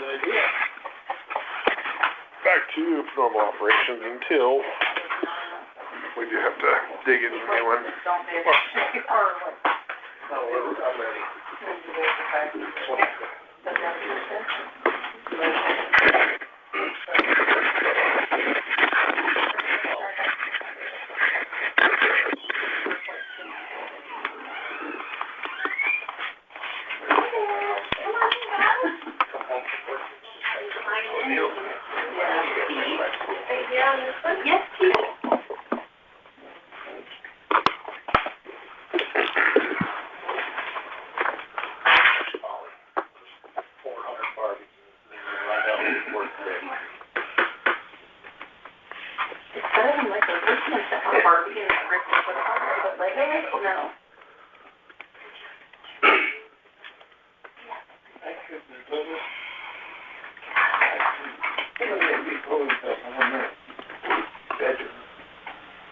idea. Back to normal operations until we do have to dig into a new one. I'm ready. Yes, please. It's better than like the Richmond Barbie and the Richmond but like no.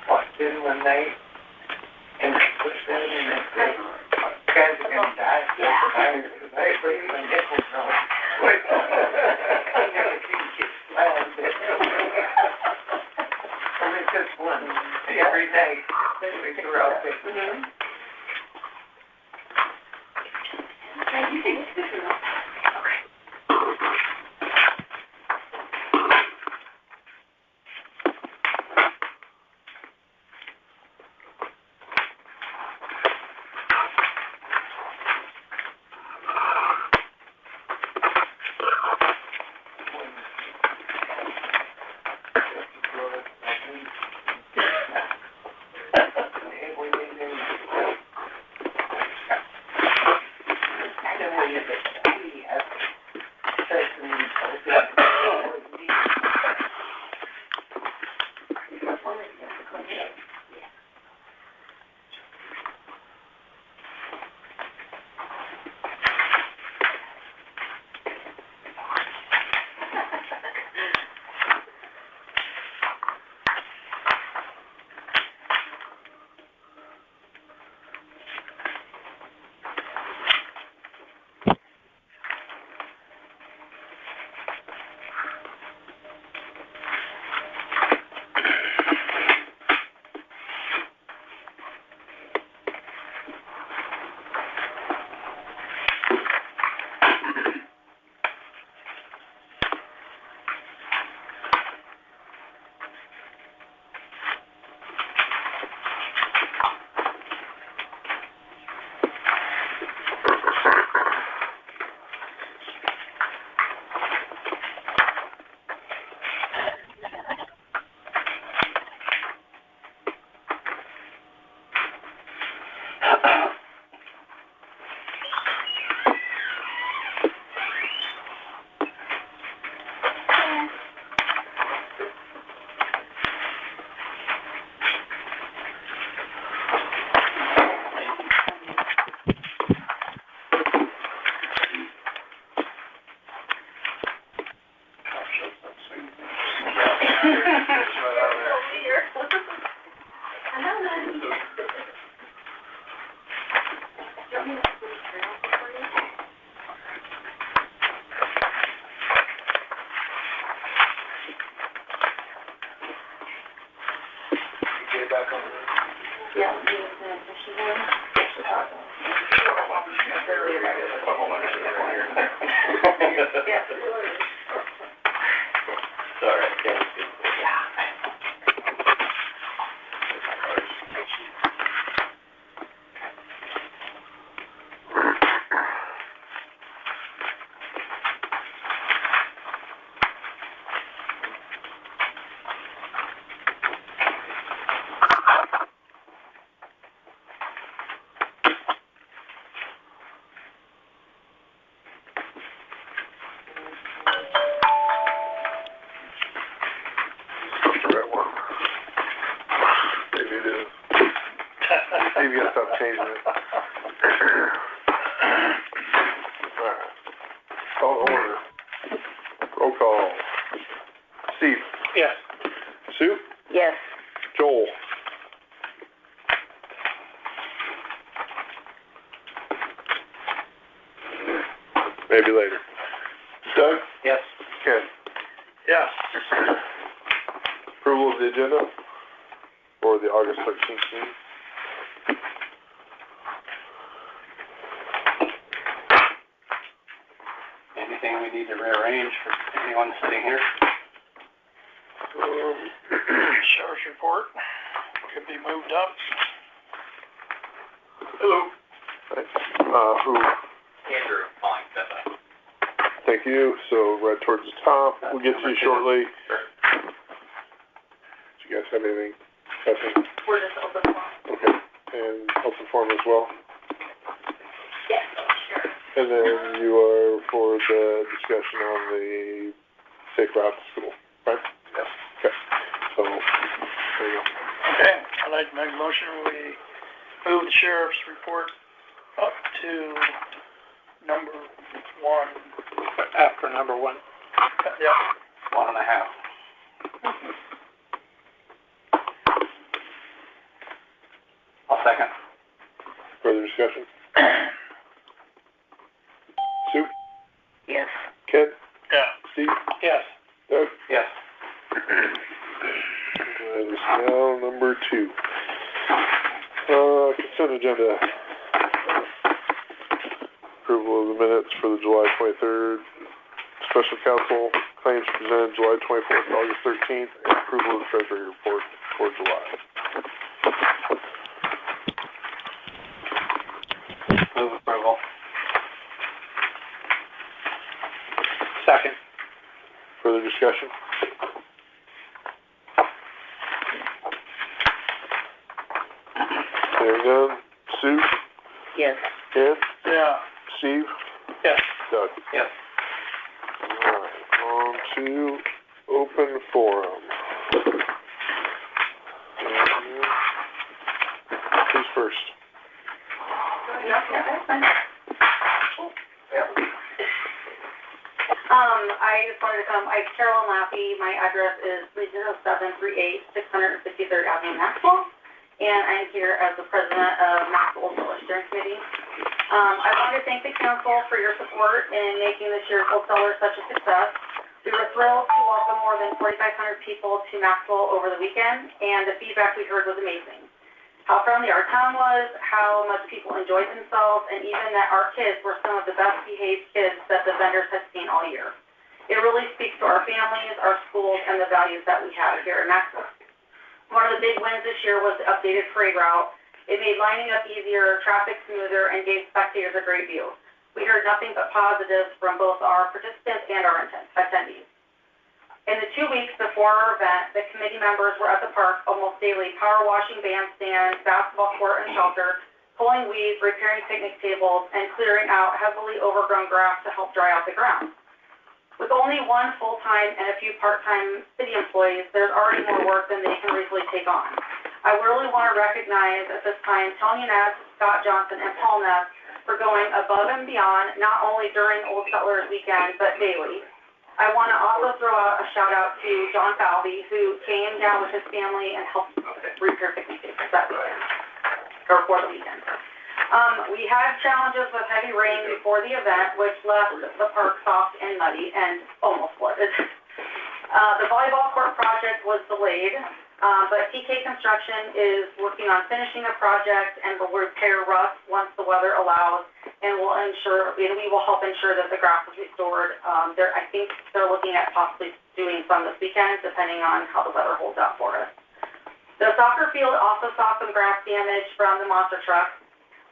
Walked in one night and pushed in and said, guys are going to die. I put my nipples on. Wait. I never seen kids smile a bit. Only just one. Every night. We were out there. Maybe I'll stop changing it. Alright. Call to order. Roll call. Steve. Yes. Sue. Yes. Joel. Maybe later. Doug. Yes. Ken? Yes. Approval of the agenda for the August 13th meeting? Anything we need to rearrange for anyone sitting here? Sheriff's report could be moved up. Hello. Who? Andrew, fine, that's fine. Thank you. So right towards the top. We'll get to you shortly. Sure. Do you guys have anything? Nothing? We're just open for. Okay. And open forum as well? Yes, sure. And then you are for the discussion on the safe route to school, right? Yes. Okay. So, there you go. Okay, I'd like to make a motion, we move the sheriff's report up to number 1. After number 1. Yep. 1.5. I'll second. Further discussion? Sue? Yes. Ken? Yeah. Steve? Yes. Doug? Yes. That is now number 2. Consent agenda. Approval of the minutes for the July 23rd special council, claims presented July 24th, August 13th, and approval of the treasury report for July. Move approval. Second. Further discussion? Hearing none. Sue? Yes. Ken? Yeah. Steve? Yes. Doug? Yes. Alright, on to open forum. Who's first? That's fine. I just wanted to come, Carolyn Laffey, my address is 30738 653rd Avenue, Maxwell, and I'm here as the president of Maxwell Solar Steering Committee. I want to thank the council for your support in making the Sherrill Solar such a success. We were thrilled to welcome more than 4,500 people to Maxwell over the weekend, and the feedback we heard was amazing. How friendly our town was, how much people enjoyed themselves, and even that our kids were some of the best behaved kids that the vendors had seen all year. It really speaks to our families, our schools, and the values that we have here in Maxwell. One of the big wins this year was the updated parade route. It made lining up easier, traffic smoother, and gave spectators a great view. We heard nothing but positives from both our participants and our attendees. In the 2 weeks before our event, the committee members were at the park almost daily, power washing bandstands, basketball court and shelter, pulling weeds, repairing picnic tables, and clearing out heavily overgrown grass to help dry out the ground. With only one full-time and a few part-time city employees, there's already more work than they can reasonably take on. I really want to recognize at this time Tony Ness, Scott Johnson, and Paul Ness for going above and beyond, not only during Old Settlers Weekend, but daily. I want to also throw out a shout-out to John Falvey, who came down with his family and helped repair picnic tables that weekend, or for the weekend. We had challenges with heavy rain before the event, which left the park soft and muddy and almost flooded. The volleyball court project was delayed, but TK Construction is working on finishing the project and will repair rust once the weather allows, and we will help ensure that the grass is restored. I think they're looking at possibly doing some this weekend, depending on how the weather holds out for us. The soccer field also saw some grass damage from the monster trucks.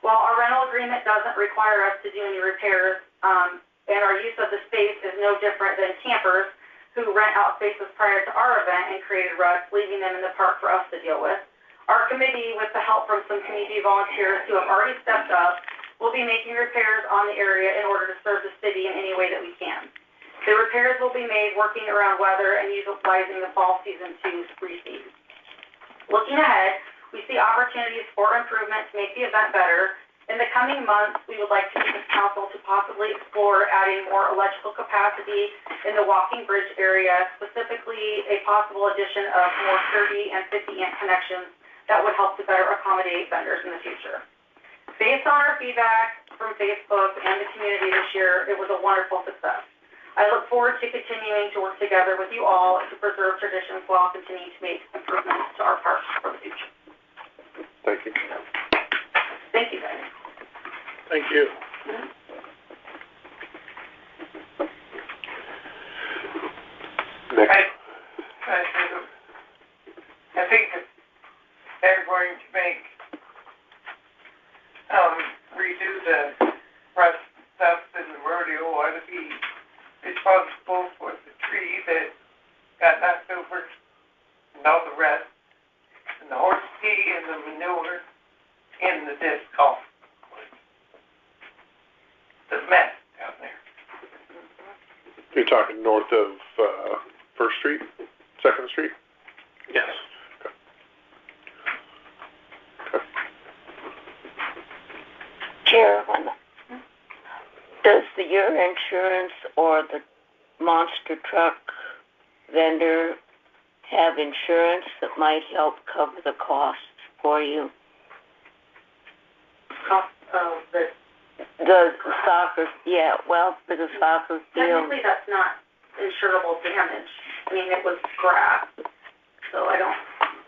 While our rental agreement doesn't require us to do any repairs, and our use of the space is no different than campers who rent out spaces prior to our event and created ruts, leaving them in the park for us to deal with, our committee, with the help from some community volunteers who have already stepped up, will be making repairs on the area in order to serve the city in any way that we can. The repairs will be made working around weather and utilizing the fall season to reseed. Looking ahead, we see opportunities for improvement to make the event better. In the coming months, we would like to meet with council to possibly explore adding more electrical capacity in the walking bridge area, specifically a possible addition of more 30 and 50-amp connections that would help to better accommodate vendors in the future. Based on our feedback from Facebook and the community this year, it was a wonderful success. I look forward to continuing to work together with you all to preserve traditions while continuing to make improvements to our parks for the future. Thank you. Thank you, guys. Thank you. Next. I think if they're going to make, redo the rest stuff in the rodeo, ought to be responsible for the tree that got knocked over and all the rest, and the horse pee and the manure and the disc golf course. The mess down there. You're talking north of, First Street, Second Street? Yes. Carolyn, does your insurance or the monster truck vendor have insurance that might help cover the costs for you? Cost of the, The soccer, yeah, well, for the soccer field. technically that's not insurable damage. I mean, it was grass, so I don't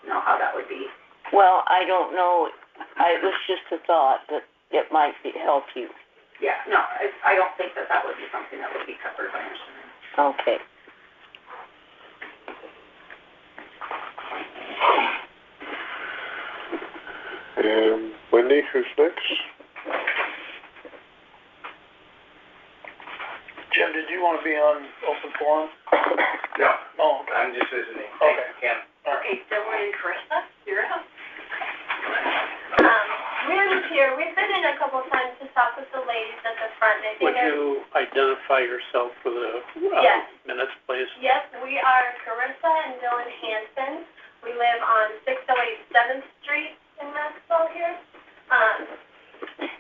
know how that would be. Well, I don't know. It was just a thought that it might help you. Yeah, no, I don't think that would be something that would be covered by insurance. Okay. And Wendy, who's next? Jim, did you want to be on open forum? No, Oh, okay. I'm just visiting. Okay. Ken. All right. Okay, Dylan and Carissa, you're up. Mary's here. We've been in a couple times to talk with the ladies at the front. They think Would you identify yourself for the Yes. minutes, please? Yes, we are Carissa and Dylan Hansen. We live on 608 7th Street in Maxwell here.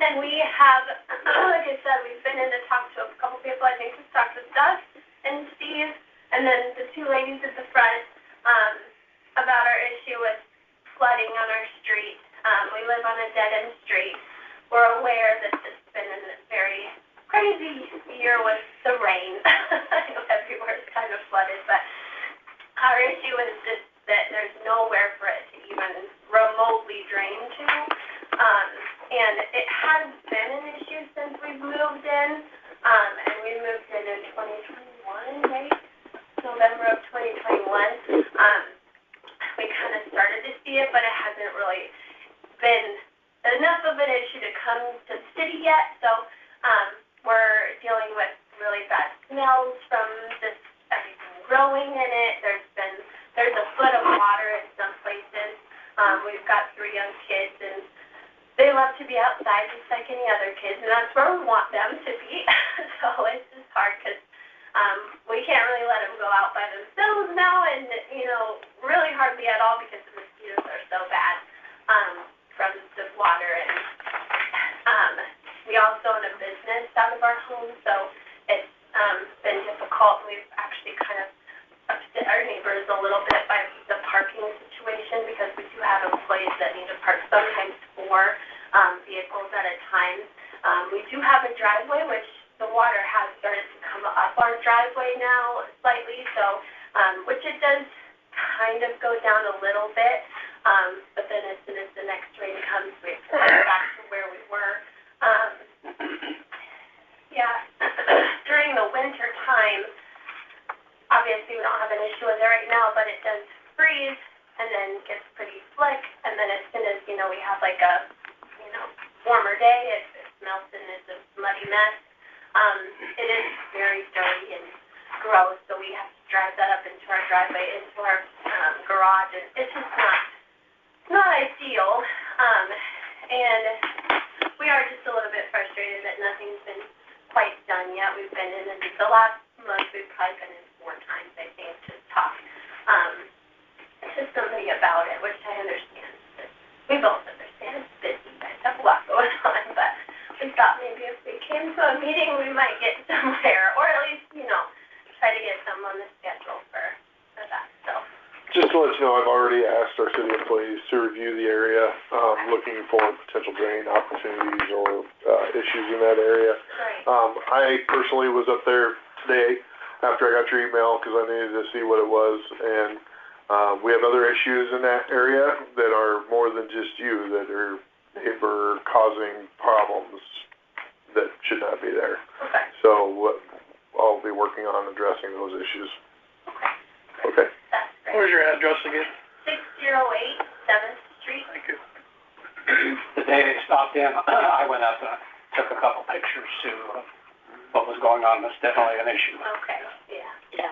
And we have, like I said, we've been in to talk to a couple people. I think we've talked with Doug and Steve, and then the two ladies at the front, about our issue with flooding on our street. We live on a dead-end street. We're aware that this has been a very crazy year with the rain. I know everywhere is kind of flooded, but our issue is just that there's nowhere for it to even remotely drain to. And it has been an issue since we've moved in, and we moved in 2021, right? November of 2021. We kind of started to see it, but it hasn't really been enough of an issue to come to the city yet. So we're dealing with really bad smells from this everything growing in it. There's a foot of water in some places. We've got 3 young kids, and they love to be outside just like any other kids, and that's where we want them to be. So it's just hard because we can't really let them go out by themselves now, and, really hardly at all because the mosquitoes are so bad from the water. And we also own a business out of our home, so it's been difficult. We've actually kind of upset our neighbors a little bit by the parking situation because we do have employees that need to park sometimes 4 vehicles at a time. We do have a driveway, which the water has started to come up our driveway now slightly, so which it does kind of go down a little bit, but then as soon as the next rain comes, we go back to where we were. During the winter time, obviously we don't have an issue with it right now, but it does freeze and then gets pretty slick, and then as soon as, we have like a, warmer day, it melts and it's a muddy mess. It is very dirty and gross, so we have to drive that up into our driveway, into our garage, and it's just not ideal. And we are just a little bit frustrated that nothing's been quite done yet. We've been in the last month, we've probably been in 4 times, I think, to talk to somebody about it, which I understand. We both understand it's busy, you guys have a lot going on, but we thought maybe if we came to a meeting, we might get somewhere, or at least, try to get some on the schedule for that, so. Just to let you know, I've already asked our city employees to review the area, looking for potential drain opportunities or issues in that area. Right. I personally was up there today, after I got your email, because I needed to see what it was, and, we have other issues in that area that are more than just you, that are neighbor causing problems that should not be there. Okay. So, I'll be working on addressing those issues. Okay. That's great. Where's your address again? 608 7th Street. Thank you. The day they stopped in, I went up and took a couple pictures to what was going on. That's definitely an issue. Okay, yeah. Yeah,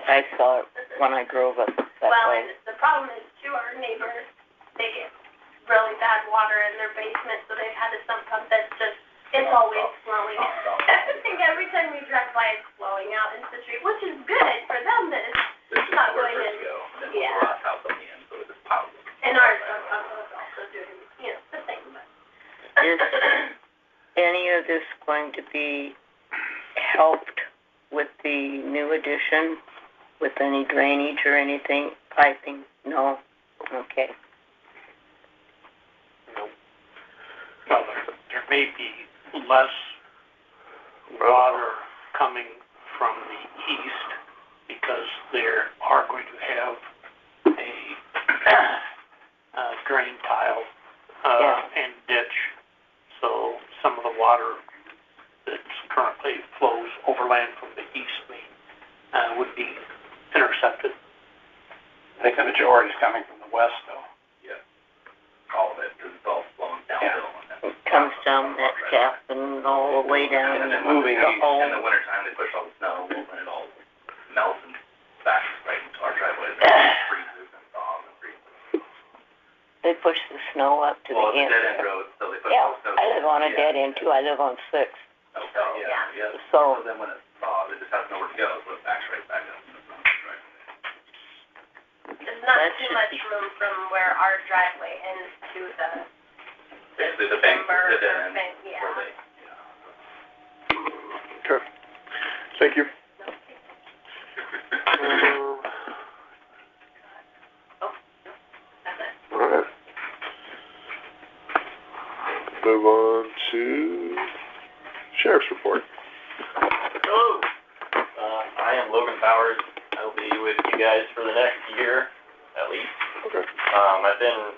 I saw it when I drove up that Well, way. and the problem is too, our neighbors, they get really bad water in their basement, so they've had a sump pump that's just, it's always flowing. I think every time we drive by, it's flowing out into the street, which is good for them that it's not going in. Yeah. And our sump pump is also doing, you know, the same, but. Is any of this going to be helped with the new addition, with any drainage or anything, piping? No? Okay. Well, there may be less water coming from the east because they are going to have a drain tile and ditch. So some of the water that's currently flows overland from the east main would be intercepted. I think the majority is coming from the west, though. All of it, because it's all flowing downhill. It comes down that gap and all the way down. And then moving in east. the wintertime, they push all the snow, and it all melts and backs right into our driveways, and freezes and thaws and freezes. They push the snow up to Well, the it's end. a dead end road, so they push Yeah, all the snow. I live on a dead end too. I live on 6. Okay, yeah. So- So then when it thaws, it just has nowhere to go, so it backs right back up. There's not That too should much be- room from where our driveway ends to the Basically, the bank, timber the dead or end, bank, yeah. where they, Okay. Thank you. That's it. All right. Move on to Sheriff's Report. Hello, I am Logan Powers. I will be with you guys for the next year, at least. Okay. I've been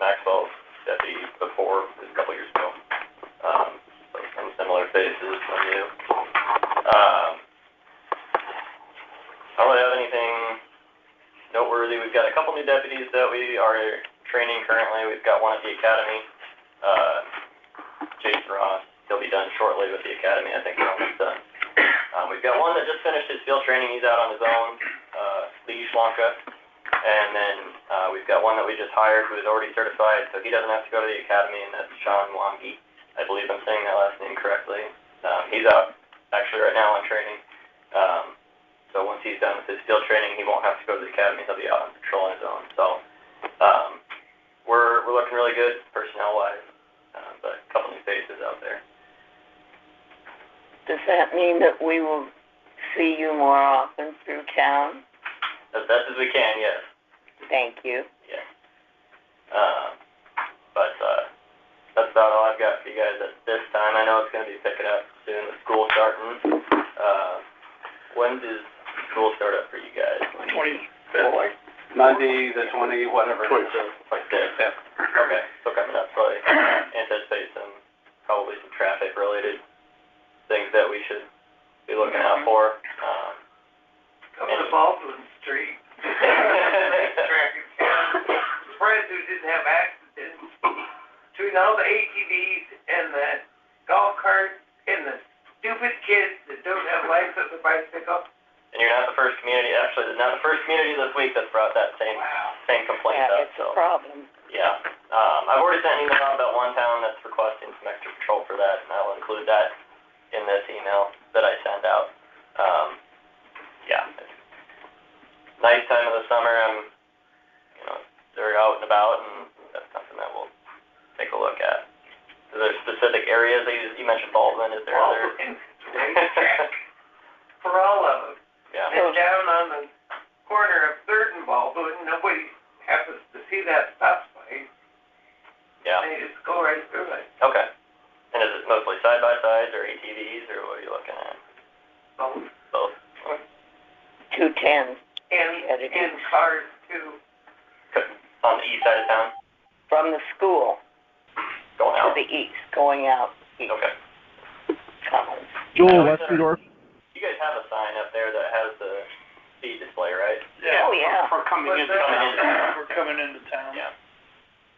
Maxwell's deputy before, a couple years ago. So some similar faces from you. I don't really have anything noteworthy. We've got a couple new deputies that we are training currently. We've got one at the academy, Jason Ross. He'll be done shortly with the academy. I think he's almost done. We've got one that just finished his field training. He's out on his own, Lee Schlanka. And then we've got one that we just hired who is already certified, so he doesn't have to go to the academy, and that's Sean Wangi. I believe I'm saying that last name correctly. He's out actually right now on training. So once he's done with his field training, he won't have to go to the academy. He'll be out on patrol on his own. So we're looking really good personnel-wise, but a couple new faces out there. Does that mean that we will see you more often through town? As best as we can, yes. Thank you. Yes. But that's about all I've got for you guys at this time. I know it's going to be picking up soon with school starting. When does school start up for you guys? 25th. Monday, the 20, whatever. it is. 26th. Yeah. Okay, so coming up, so I anticipate probably some traffic related things that we should be looking out for. Coming to Baldwin Street. Traffic jam. Surprised we didn't have accidents. Between all the ATVs and the golf carts and the stupid kids that don't have lights on their bicycle. And you're not the first community, actually, not the first community this week that's brought that same complaint Yeah, up, it's so. a problem. Yeah. I've already sent an email out about one town that's requesting some extra patrol for that, and I'll include that in this email that I send out. Yeah. Nice time of the summer, they're out and about, and that's something that we'll take a look at. Is there specific areas, you mentioned Baldwin, is there other? Baldwin, racetrack. For all of them. Yeah. And down on the corner of 3rd and Baldwin, nobody happens to see that stop sign. Yeah. They just go right through it. Okay. And is it mostly side-by-sides or ATVs, or what are you looking at? Both. Both? 210 and cars too. On the east side of town, from the school going to out. the east, going out east. Okay. Collins. Joel Westendorf. You guys have a sign up there that has the speed display, right? Oh, yeah. For coming into Coming town. in. We're coming into town. Yeah.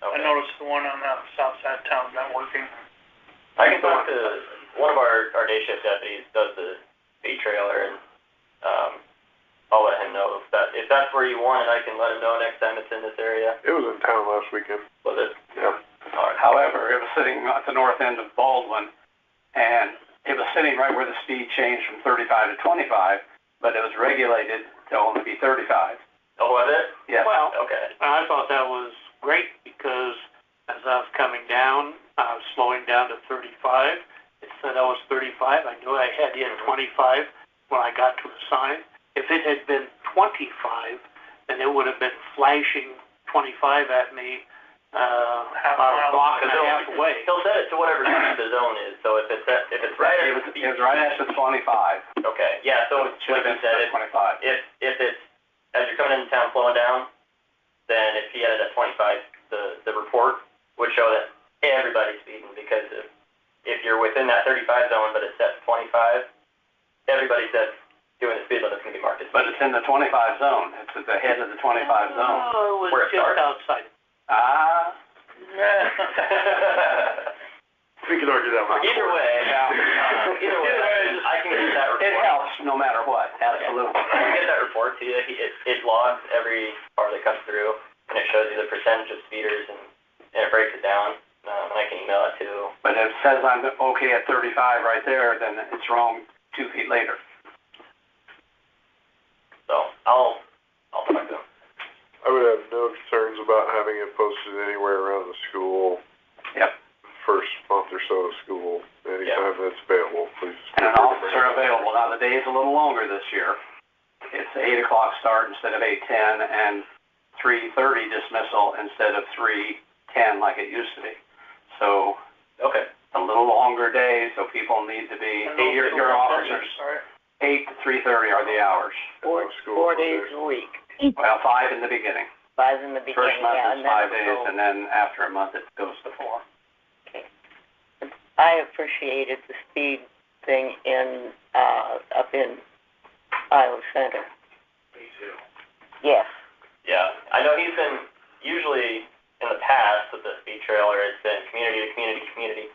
I Okay. noticed the one on the south side of town's not working. I can talk to one of our day shift deputies does the speed trailer, and I'll let him know if that's where you want it. I can let him know next time it's in this area. It was in town last weekend. Was it? Yeah. All right. However, it was sitting at the north end of Baldwin, and it was sitting right where the speed changed from 35 to 25, but it was regulated to only be 35. Oh, was it? Yes. Well, Okay. I thought that was great because as I was coming down, I was slowing down to 35. It said I was 35. I knew I had to hit 25 when I got to the sign. If it had been 25, then it would have been flashing 25 at me about a block and a half away. He'll set it to whatever the zone is. So if it's right It at was right at the 25. Okay. Yeah. So It should like have you been said, 25. if it's as you're coming into town slowing down, then if he had it at 25, the report would show that everybody's speeding, because if you're within that 35 zone but it's set to 25, everybody that's doing the speed limit's going to be marked as But it's in the 25 zone. It's at the head of the 25 zone. Oh, it was Where it just starts. outside. Ah. We can argue that one. Either way, I can get that report. It helps no matter what. Absolutely. I can get that report to you. It logs every car that comes through, and it shows you the percentage of speeders, and it breaks it down, and I can email it to. But if it says I'm okay at 35 right there, then it's wrong 2 feet later. So I'll talk to him. I would have no concerns about having it posted anywhere around the school. Yep. First month or so of school, anytime that's available, please. And an officer available. Now, the day is a little longer this year. It's 8 o'clock start instead of 8:10, and 3:30 dismissal instead of 3:10 like it used to be. So, Okay. a little longer day, so people need to be, your officers, 8 to 3:30 are the hours. Four days a week. Well, 5 in the beginning. 5 in the beginning, First month yeah, is and then 5 it'll days, go- and then after a month it goes to 4. I appreciated the speed thing up in Iowa Center. Me too. Yes. Yeah, I know he's been, usually in the past with the speed trailer, it's been community to community.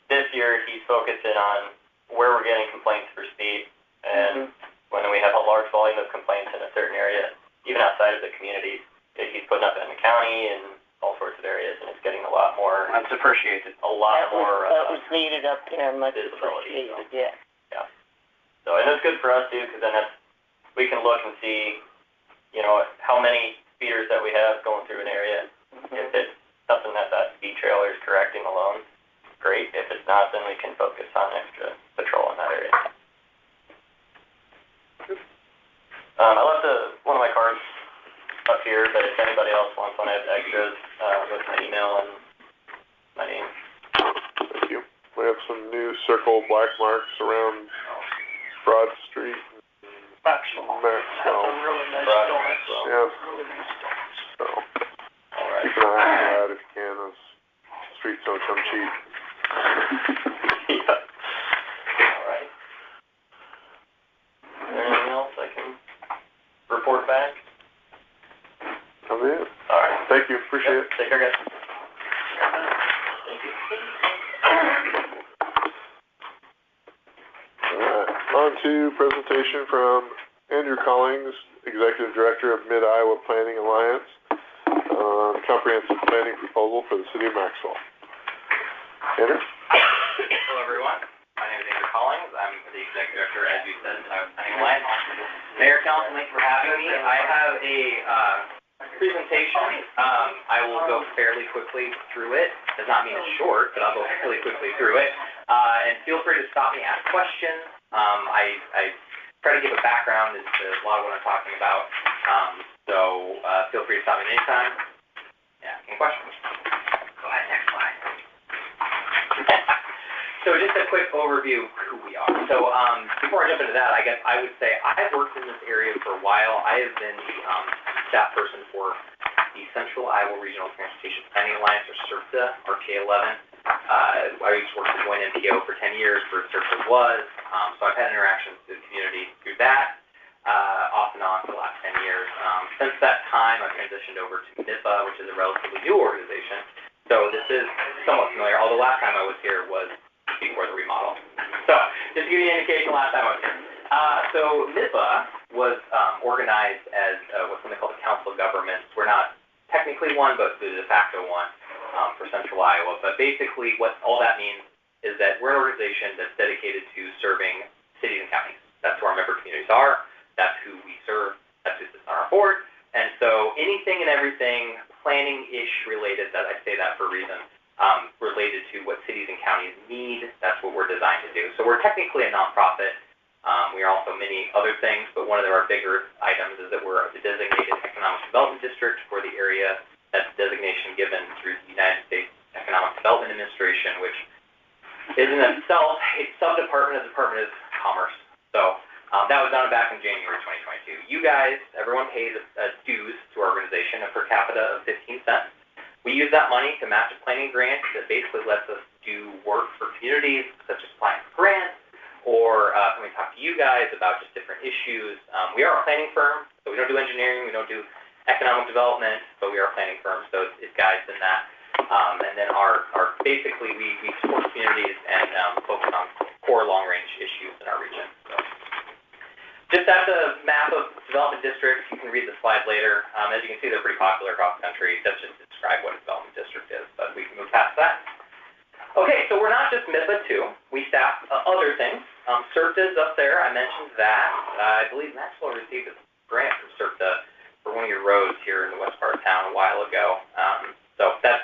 This year he's focusing on where we're getting complaints for speed, and when we have a large volume of complaints in a certain area, even outside of the community, he's putting up in the county and all sorts of areas, and it's getting a lot more. That's appreciated. A lot That more. was needed up there, much visibility, appreciated, yeah. So, and it's good for us too, because then we can look and see, how many speeders that we have going through an area. If it's something that speed trailer is correcting alone, great. If it's not, then we can focus on extra patrol in that area. I left one of my cards up here, but if anybody else wants one, I have extras with my email and my name. Thank you. We have some new circle black marks around Broad Street. Maxwell. That's a really nice Broad donut. Maxwell. Yeah, Really nice donuts. so All right. keep an eye on that if you can. Those streets don't come cheap. Yeah. All right. Is there anything else I can report back? Come in. All right. Thank you. Appreciate it. Take care, guys. Thank you. Alright, on to presentation from Andrew Collings, Executive Director of Mid-Iowa Planning Alliance, on comprehensive planning proposal for the city of Maxwell. Andrew? Hello, everyone. My name is Andrew Collings. I'm the Executive Director, as you said, of Planning Alliance. Mayor, Council, thank you for having me. I have a presentation. I will go fairly quickly through it. Does not mean it's short, but I'll go fairly quickly through it. And feel free to stop me, ask questions. I try to give a background as to a lot of what I'm talking about. So feel free to stop me anytime. Yeah, any questions? Go ahead, next slide. So just a quick overview of who we are. So before I jump into that, I guess I would say I've worked in this area for a while. I have been the staff person for the Central Iowa Regional Transportation Planning Alliance, or CERTA, RTA 11. I used to work for Joint NPO for 10 years, where CERTA was, so I've had interactions with the community through that, off and on for the last 10 years. Since that time, I've transitioned over to MIPA, which is a relatively new organization, so this is somewhat familiar, although last time I was here was before the remodel. So, just to give you an indication, last time I was here. So MIPA was organized as what's something called the Council of Governments. We're not technically one, but the de facto one for Central Iowa. But basically, what all that means is that we're an organization that's dedicated to serving cities and counties. That's who our member communities are. That's who we serve. That's who sits on our board. And so anything and everything planning-ish related, that I say that for a reason, related to what cities and counties need, that's what we're designed to do. So we're technically a nonprofit. We are also many other things, but one of our bigger items is that we're the designated economic development district for the area. That's a designation given through the United States Economic Development Administration, which is in itself a sub-department of the Department of Commerce. So that was done back in January 2022. You guys, everyone pays dues to our organization, a per capita of 15 cents. We use that money to match a planning grant that basically lets us do work for communities, such as applying for grants, or when we talk to you guys about just different issues. We are a planning firm, so we don't do engineering, we don't do economic development, but we are a planning firm, so it guides in that. And then our basically, we support communities and focus on core long-range issues in our region. So, just at the map of development districts, you can read the slide later. As you can see, they're pretty popular across the country. That's just to describe what a development district is, but we can move past that. Okay, so we're not just MIPA too. We staff other things. CERTA is up there. I mentioned that. I believe Maxwell received a grant from CERTA for one of your roads here in the west part of town a while ago. So that's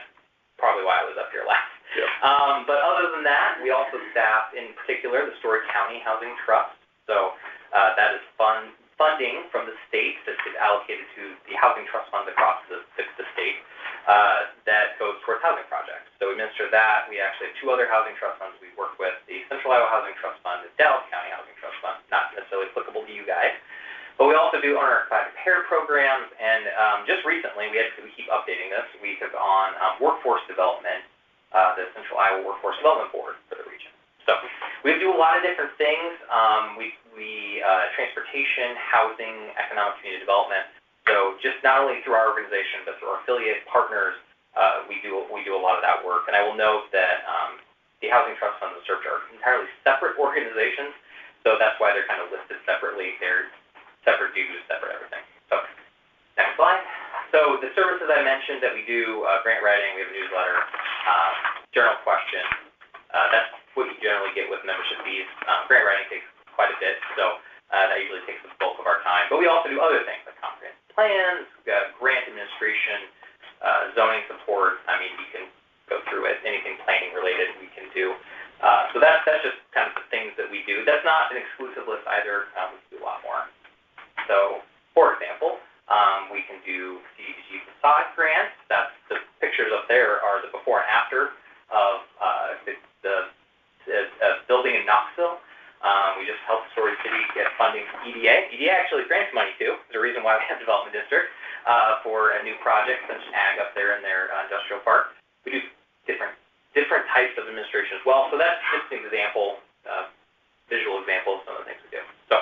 probably why I was up here last. Yep. But other than that, we also staff, in particular, the Story County Housing Trust. So that is funding from the state that's allocated to the housing trust funds across the state that goes towards housing projects. So we administer that. We actually have two other housing trust funds we work with, the Central Iowa Housing Trust Fund, the Dallas County Housing Trust Fund, not necessarily applicable to you guys. But we also do owner-occupied repair programs, and just recently, we keep updating this, we took on workforce development, the Central Iowa Workforce Development Board for the region. So we do a lot of different things. Transportation, housing, economic community development. So just not only through our organization, but through our affiliate partners, we do a lot of that work. And I will note that the Housing Trust Funds and CERTA are entirely separate organizations, so that's why they're kind of listed separately. They're separate dues, separate everything. So next slide. So the services I mentioned that we do, grant writing, we have a newsletter, journal questions. That's what you generally get with membership fees. Grant writing takes quite a bit, so that usually takes the bulk of our time. But we also do other things like comprehensive plans, grant administration, zoning support. I mean, you can go through it. Anything planning related we can do. So that's just kind of the things that we do. That's not an exclusive list either. We do a lot more. So, for example, we can do CDBG facade grants. That's the pictures up there are the before and after of the building in Knoxville. We just helped Story City get funding from EDA. EDA actually grants money too. There's a reason why we have development district for a new project such as ag up there in their industrial park. We do different types of administration as well. So that's just an example, visual example of some of the things we do. So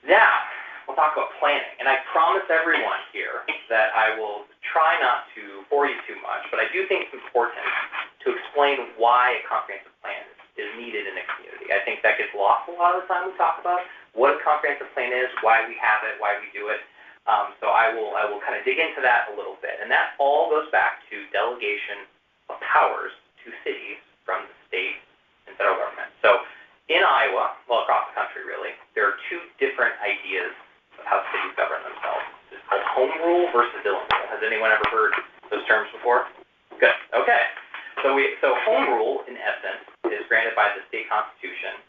now we'll talk about planning. And I promise everyone here that I will try not to bore you too much, but I do think it's important to explain why a comprehensive plan is needed in a community. I think that gets lost a lot of the time we talk about what a comprehensive plan is, why we have it, why we do it. So I will kind of dig into that a little bit. And that all goes back to delegation of powers to cities from the state and federal government. So in Iowa, well, across the country really, there are two different ideas of how cities govern themselves. It's called home rule versus village rule. Has anyone ever heard those terms before? Good. Okay. So home rule, in essence, is granted by the state constitution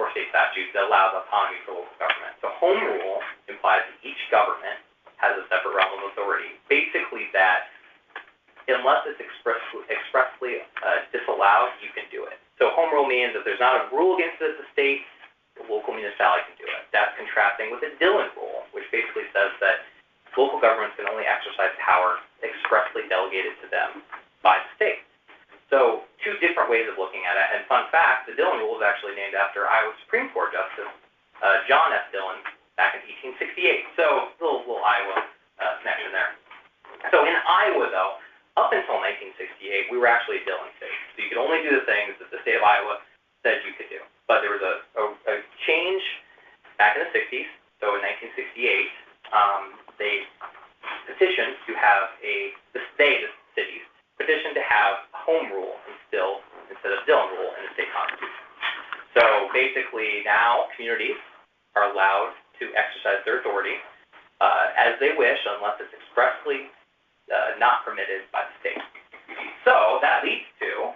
or state statutes that allows autonomy for local government. So home rule implies that each government has a separate realm of authority. Basically that unless it's expressly disallowed, you can do it. So home rule means if there's not a rule against it at the state, the local municipality can do it. That's contrasting with the Dillon rule, which basically says that local governments can only exercise power expressly delegated to them by the state. So two different ways of looking at it. And fun fact, the Dillon rule is actually named after Iowa Supreme Court Justice John F. Dillon back in 1868. So little Iowa connection there. So in Iowa, though, up until 1968, we were actually a Dillon state. So you could only do the things that the state of Iowa said you could do. But there was a change back in the 60s. So in 1968, they petitioned to have the cities petitioned to have home rule instead of Dillon rule in the state constitution. So basically now communities are allowed to exercise their authority as they wish unless it's expressly not permitted by the state. So that leads to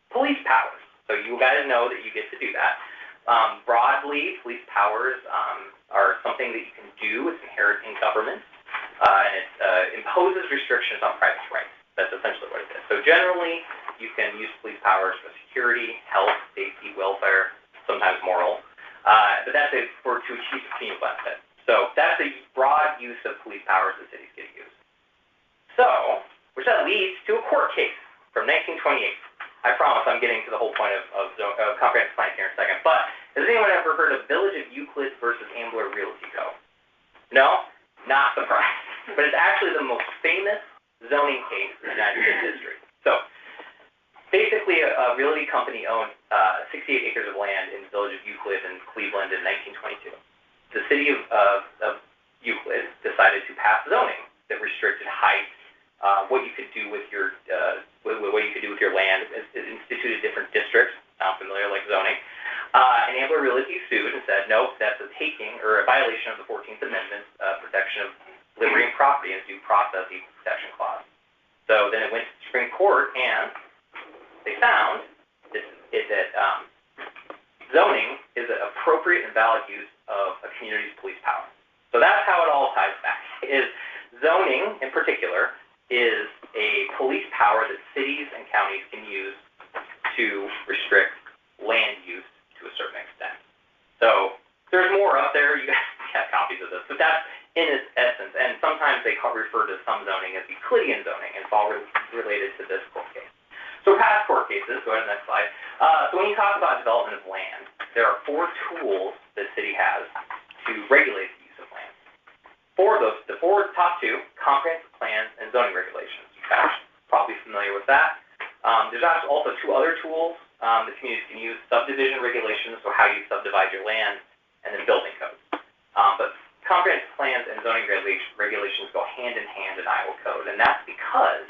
police powers. So you guys know that you get to do that. Broadly, police powers are something that you can do. It's inherent in government, and it imposes restrictions on private rights. That's essentially what it is. So generally, you can use police powers for security, health, safety, welfare, sometimes moral, but that's to achieve communal benefit. So that's a broad use of police powers that cities get to use. So, which that leads to a court case from 1928. I promise I'm getting to the whole point of comprehensive plan here in a second. But has anyone ever heard of Village of Euclid versus Ambler Realty Co.? No? Not surprised. But it's actually the most famous zoning case in United States history. So, basically a realty company owned 68 acres of land in the Village of Euclid in Cleveland in 1922. The city of Euclid decided to pass zoning that restricted height, what you could do with your land. It instituted different districts. Sound familiar, like zoning? And Ambler Realty sued and said, nope, that's a taking or a violation of the 14th Amendment, protection of liberty and property and due process equal protection clause. So then it went to the Supreme Court, and they found that zoning is an appropriate and valid use of a community's police power. So that's how it all ties back. Is zoning, in particular, is a police power that cities and counties can use to restrict land use to a certain extent. So there's more up there. You guys have copies of this, but that's in its essence. And sometimes they refer to some zoning as Euclidean zoning, and it's all related to this court case. So past court cases, go ahead to the next slide. So when you talk about development of land, there are 4 tools that city has to regulate the use of land. 4 of those, the 4 top 2, comprehensive plans and zoning regulations. You guys are probably familiar with that. There's also 2 other tools that communities can use: subdivision regulations, so how you subdivide your land, and then building codes. But comprehensive plans and zoning regulations go hand in hand in Iowa Code, and that's because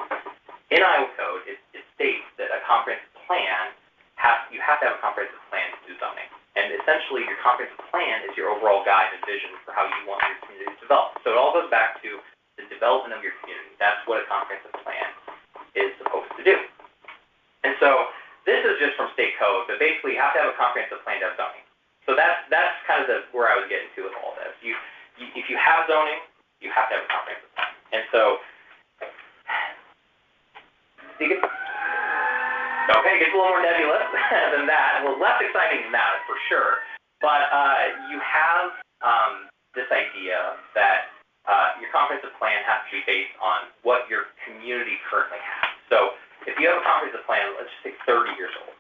in Iowa Code it states that a comprehensive plan you have to have a comprehensive plan to do zoning. And essentially, your comprehensive plan is your overall guide and vision for how you want your community to develop. So it all goes back to the development of your community. That's what a comprehensive plan is supposed to do. And so this is just from state code, but basically you have to have a comprehensive plan to have zoning. So that's kind of where I was getting to with all this. If you have zoning, you have to have a comprehensive plan. And so, okay, it gets a little more nebulous than that. Well, less exciting than that, for sure. But you have this idea that your comprehensive plan has to be based on what your community currently has. So if you have a comprehensive plan, let's just say 30 years old,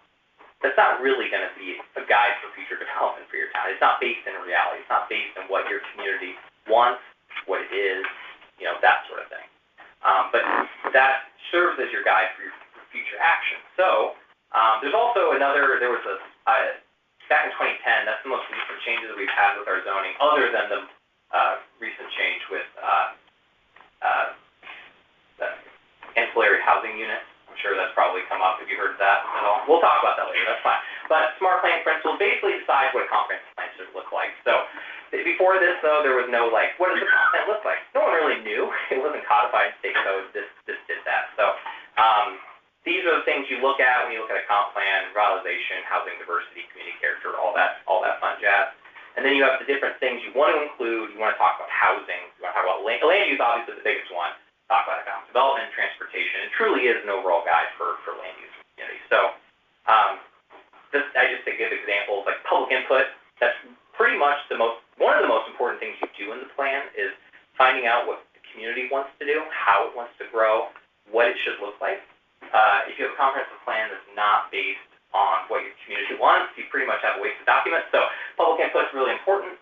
that's not really going to be a guide for future development for your town. It's not based in reality. It's not based on what your community wants, what it is, that sort of thing. But that serves as your guide for your future action. So there's also there was back in 2010, that's the most recent changes that we've had with our zoning, other than the recent change with the ancillary housing units. I'm sure that's probably come up. Have you heard of that at all? We'll talk about that later. That's fine. But smart plan principles basically decide what a comprehensive plan should look like. So before this, though, there was no what does a comp plan look like? No one really knew. It wasn't codified in state code. This did that. So these are the things you look at when you look at a comp plan: ruralization, housing diversity, community character, all that fun jazz. And then you have the different things you want to include. You want to talk about housing. You want to talk about land use, obviously the biggest one. Talk about economic development, transportation. It truly is an overall guide for land use community. So I just to give examples, like public input, that's pretty much one of the most important things you do in the plan is finding out what the community wants to do, how it wants to grow, what it should look like. If you have a comprehensive plan that's not based on what your community wants, you pretty much have a wasted document. So public input is really important.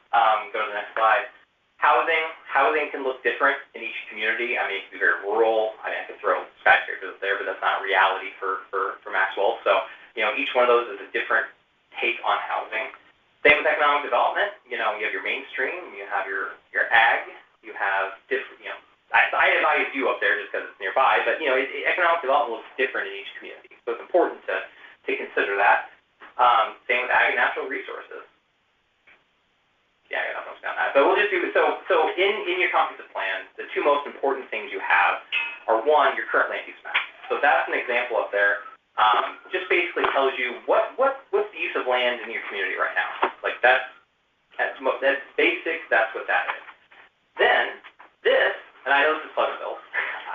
Go to the next slide. Housing can look different in each community. I mean, it can be very rural. I could throw skyscrapers there, but that's not reality for Maxwell. So, each one of those is a different take on housing. Same with economic development. You have your mainstream, you have your ag, you have different, I have ISU up there just because it's nearby, but, economic development looks different in each community. So it's important to consider that. Same with ag and natural resources. Yeah, I got nothing on that. But we'll just do, so in your comprehensive plan, the two most important things you have are, one, your current land use map. So that's an example up there. Just basically tells you what's the use of land in your community right now. Like that's basic, that's what that is. Then, this, and I know this is Pleasantville,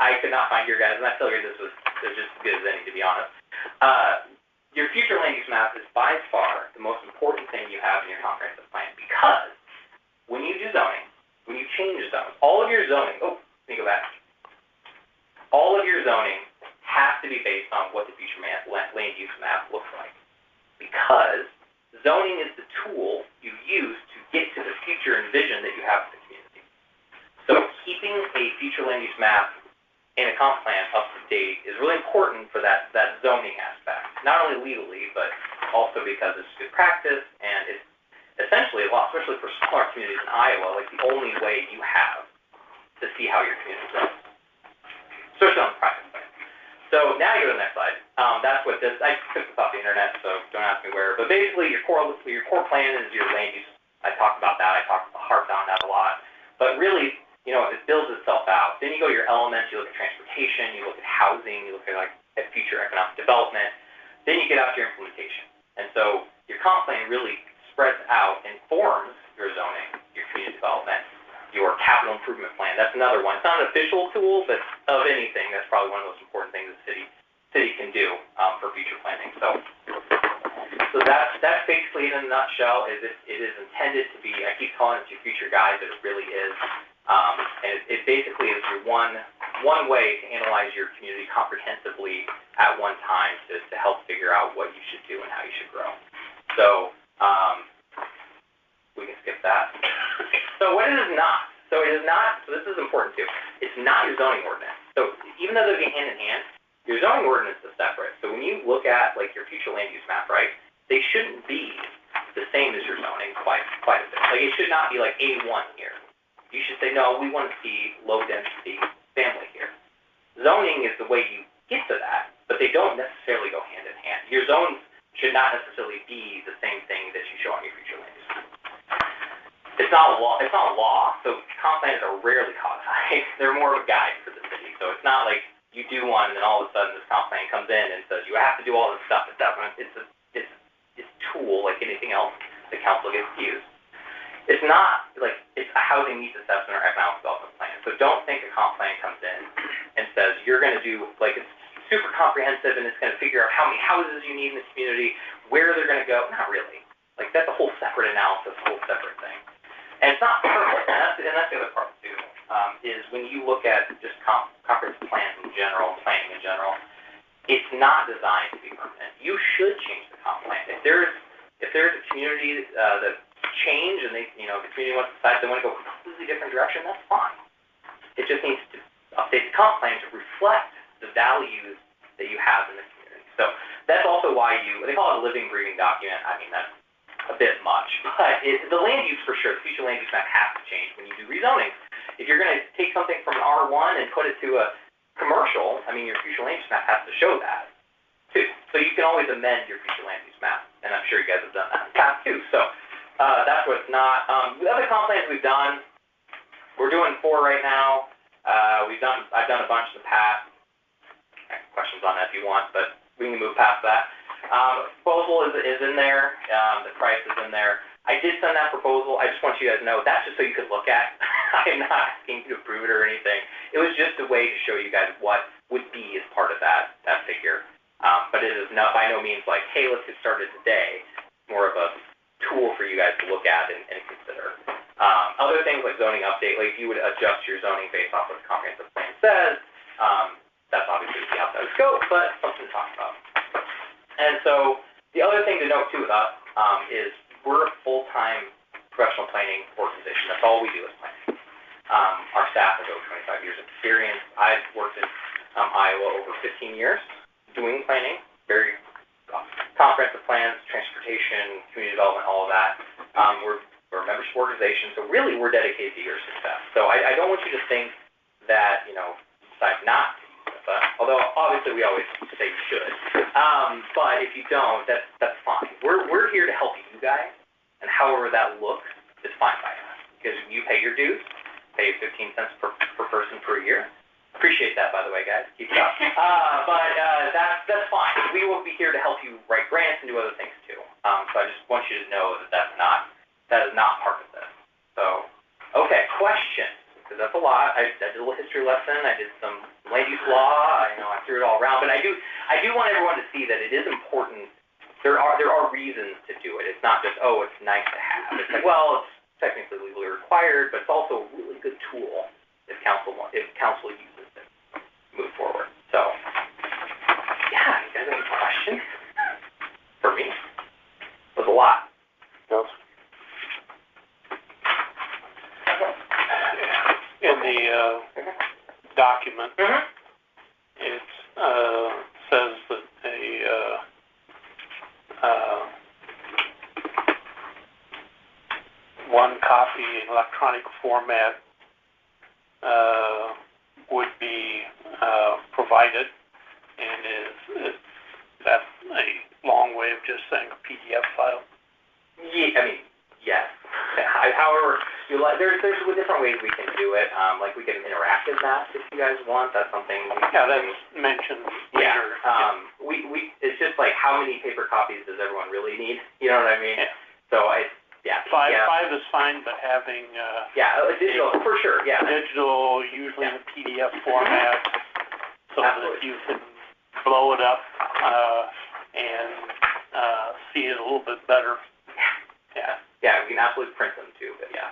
I could not find your guys, and I figured this was just as good as any, to be honest. Your future land use map is by far the most important thing you have in your comprehensive plan, because when you do zoning, when you change zones, all of your zoning, let me go back. All of your zoning has to be based on what the future land use map looks like, because zoning is the tool you use to get to the future and vision that you have for the community. So keeping a future land use map and a comp plan up to date is really important for that zoning aspect, not only legally, but also because it's good practice, and it's essentially a lot, especially for smaller communities in Iowa, like the only way you have to see how your community grows, especially on the private side. So now you go to the next slide. That's what this, I took this off the internet, so don't ask me where, but basically your core plan is your land use. I talked about that, harped on that a lot, but really, it builds itself out. Then you go to your elements, you look at transportation, you look at housing, you look at future economic development, then you get out to your implementation. And so your comp plan really spreads out and forms your zoning, your community development, your capital improvement plan. That's another one. It's not an official tool, but of anything, that's probably one of the most important things the city can do for future planning. So that's basically, in a nutshell, is it is intended to be, I keep calling it your future guide, but it really is. And it basically is your one way to analyze your community comprehensively at one time to help figure out what you should do and how you should grow. So we can skip that. So what it is not. So it is not, so this is important too, it's not your zoning ordinance. So even though they go hand in hand, your zoning ordinance is separate. So when you look at like your future land use map, right, they shouldn't be the same as your zoning quite a bit. Like it should not be like A1 here. You should say, no, we want to see low density family here. Zoning is the way you get to that, but they don't necessarily go hand in hand. Your zones should not necessarily be the same thing that you show on your future land use map. It's not a law, so comp plans are rarely codified. They're more of a guide for the city. So it's not like you do one and then all of a sudden this comp plan comes in and says you have to do all this stuff. It's a tool like anything else the council gets to use. It's not like it's a housing needs assessment or economic development plan. So don't think a comp plan comes in and says you're going to do, like it's super comprehensive and it's going to figure out how many houses you need in the community, where they're going to go. Not really. Like that's a whole separate analysis, a whole separate thing. And it's not perfect, and that's the other part too, is when you look at just comprehensive plans in general, planning in general, it's not designed to be permanent. You should change the comp plan. If there's a community that change and the community wants to decide they want to go a completely different direction, that's fine. It just needs to update the comp plan to reflect the values that you have in the community. So that's also why they call it a living, breathing document. I mean, that's a bit much, but the land use for sure, the future land use map has to change when you do rezoning. If you're going to take something from an R1 and put it to a commercial, I mean, your future land use map has to show that too. So you can always amend your future land use map, and I'm sure you guys have done that in the past too. So that's what it's not. The other comp plans we've done, we're doing 4 right now. I've done a bunch in the past. I have questions on that if you want, but we can move past that. Proposal is in there. The price is in there. I did send that proposal. I just want you guys to know that's just so you could look at. I am not asking you to approve it or anything. It was just a way to show you guys what would be as part of that figure. But it is not by no means like, hey, let's get started today. It's more of a tool for you guys to look at and consider. Other things like zoning update, like you would adjust your zoning based off what the comprehensive plan says. That's obviously the outside of scope, but something to talk about. And so the other thing to note too with us is we're a full-time professional planning organization. That's all we do is planning. Our staff has over 25 years of experience. I've worked in Iowa over 15 years doing planning, very comprehensive plans, transportation, community development, all of that. We're a membership organization, so really we're dedicated to your success. So I don't want you to think that, you decide not to use HIPAA, although obviously we always say you should. But if you don't, that's fine. We're here to help you guys, and however that looks is fine by us. Because you pay your dues, pay 15 cents per person per year. Appreciate that, by the way, guys. Keep it up. But that's fine. We will be here to help you write grants and do other things too. So I just want you to know that that is not part of this. So, okay, questions, because that's a lot. I did a little history lesson. I did some land use law. I threw it all around, but I do want everyone to see that it is important. There are reasons to do it. It's not just, oh, it's nice to have. It's like, well, it's technically legally required, but it's also a really good tool if council uses it to move forward. So, yeah, you guys have any questions for me? It was a lot. Yes. In the document, it says that one copy in electronic format would be provided, and is that a long way of just saying a PDF file? Yeah, yes. However, there's different ways we can do it. Like we can interactive maps if you guys want. That's something. Yeah, that was mentioned later. We it's just like how many paper copies does everyone really need? You know what I mean? Yeah. So Five is fine, but having digital for sure. Yeah. Digital, usually in a PDF format, so that you can blow it up and see it a little bit better. Yeah. Yeah, we can absolutely print them too, but yeah.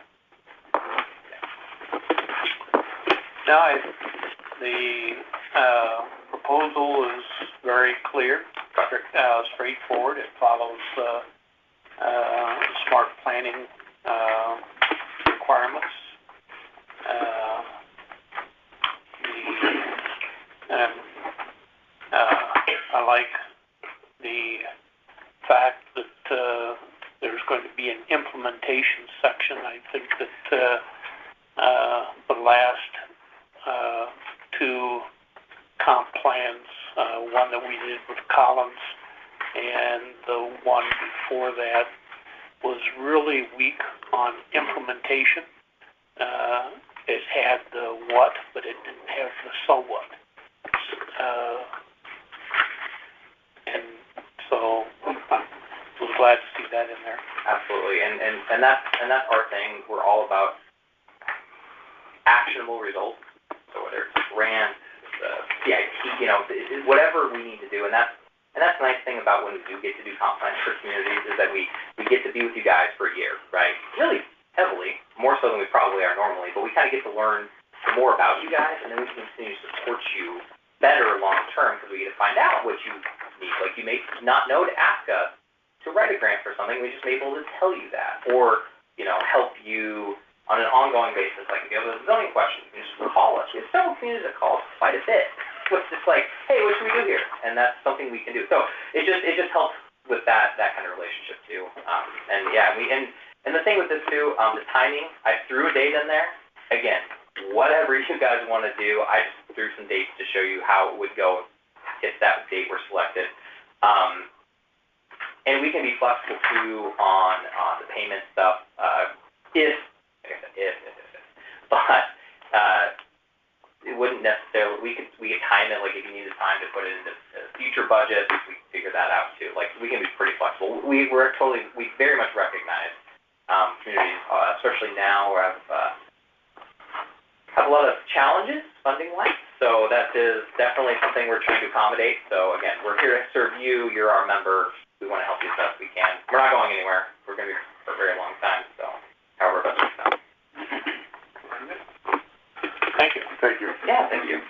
Now, the proposal is very clear, straightforward. It follows smart planning requirements. I like the fact that there's going to be an implementation section. I think that the last two comp plans, one that we did with Collins and the one before that, was really weak on implementation. It had the what, but it didn't have the so what. And so I was glad to see that in there. Absolutely, and that's our thing. We're all about actionable results. So whether it's grants, CIP, whatever we need to do, and that's the nice thing about when we do get to do comp plans for communities is that we get to be with you guys for a year, right? Really heavily, more so than we probably are normally, but we kind of get to learn more about you guys, and then we can continue to support you better long term because we get to find out what you need. Like you may not know to ask us to write a grant for something, we just may be able to tell you that, or help you on an ongoing basis. Like if you have a zoning question, you can just call us. We have several communities that call us quite a bit. It's just like, hey, what should we do here? And that's something we can do. So it just helps with that kind of relationship too. And the thing with this too, the timing, I threw a date in there. Again, whatever you guys want to do, I just threw some dates to show you how it would go if that date were selected. And we can be flexible too on the payment stuff but it wouldn't necessarily. We could time it, like if you needed time to put it into future budgets, we can figure that out too. Like we can be pretty flexible. We very much recognize communities, especially now where I've a lot of challenges funding wise. So that is definitely something we're trying to accommodate. So again, we're here to serve you. You're our member. We want to help you as best we can. We're not going anywhere. We're going to be here for a very long time. So however best we can. Thank you. Thank you. Yeah, thank you.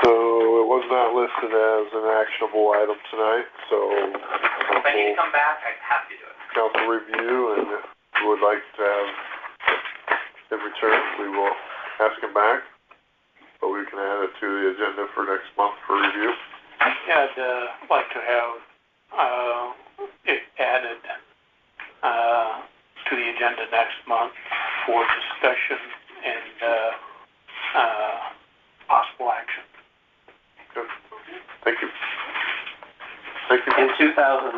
So it was not listed as an actionable item tonight, so If I need to come back, I'm happy to do it. council review, and if you would like to have in return, we will ask him back, but we can add it to the agenda for next month for review. I'd like to have it added to the agenda next month for discussion and possible action. Good. Thank you. Thank you. In 2009,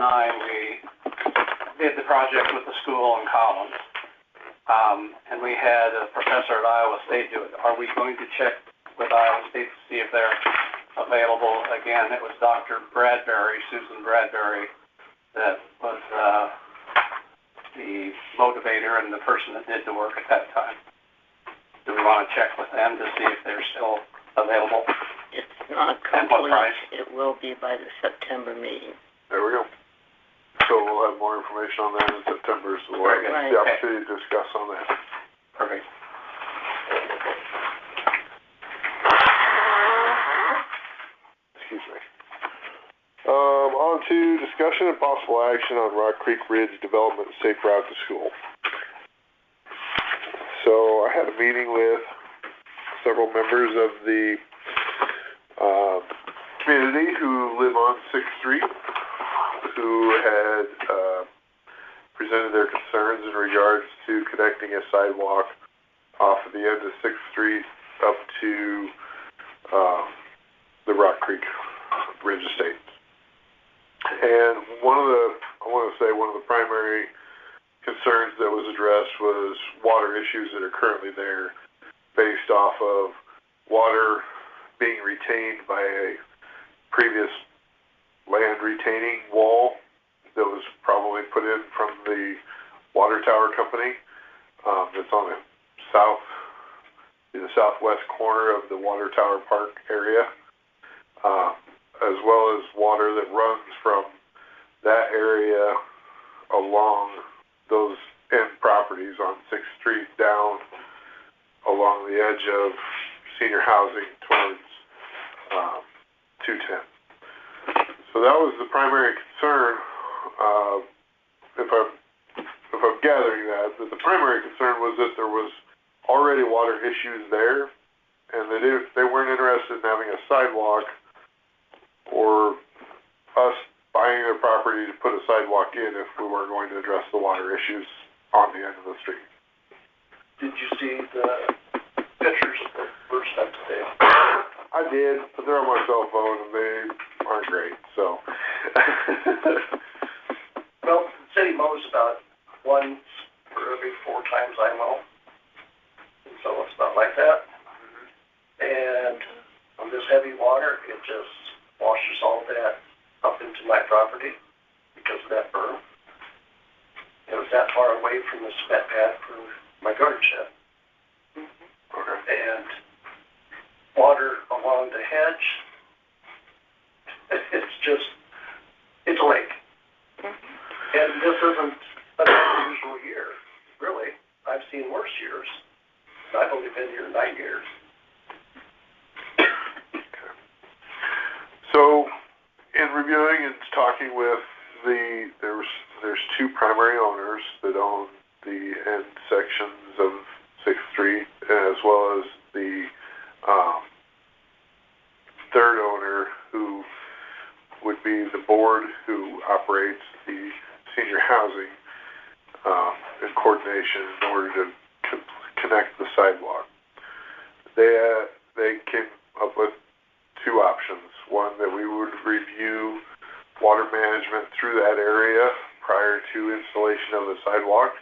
we did the project with the school in Collins, and we had a professor at Iowa State do it. Are we going to check with Iowa State to see if they're available? Again, it was Dr. Bradbury, Susan Bradbury, that was the motivator and the person that did the work at that time. Do we want to check with them to see if they're still available? It's not And what complete. price? It will be by the September meeting. There we go. So we'll have more information on that in September, so we'll Very good. have Right. the opportunity to discuss on that. Perfect. Excuse me. On to discussion and possible action on Rock Creek Ridge Development Safe Route to School. So I had a meeting with several members of the community who live on 6th Street, who had presented their concerns in regards to connecting a sidewalk off of the end of 6th Street up to the Rock Creek Ridge Estate. And one of the primary concerns that was addressed was water issues that are currently there based off of water being retained by a previous land retaining wall that was probably put in from the water tower company that's on the southwest corner of the water tower park area, as well as water that runs from that area along those end properties on 6th Street down along the edge of senior housing towards 210. So that was the primary concern. If I'm gathering that the primary concern was that there was already water issues there, and that if they weren't interested in having a sidewalk or us buying their property to put a sidewalk in if we weren't going to address the water issues on the end of the street. Did you see the pictures that were sent today? I did, but they're on my cell phone and they aren't great, so. Well, the city mows about once for every 4 times I mow. And so it's about like that. And on this heavy water, it just washes all that up into my property because of that berm. It was that far away from the cement pad for my garden shed. Okay. And water along the hedge, it's a lake. And this isn't an unusual year, really. I've seen worse years. I've only been here 9 years. Okay. So, in reviewing and talking with there's 2 primary owners that own the end sections of 6th Street, as well as the third owner, who would be the board who operates the senior housing in coordination in order to connect the sidewalk. They came up with 2 options. One, that we would review water management through that area prior to installation of the sidewalk.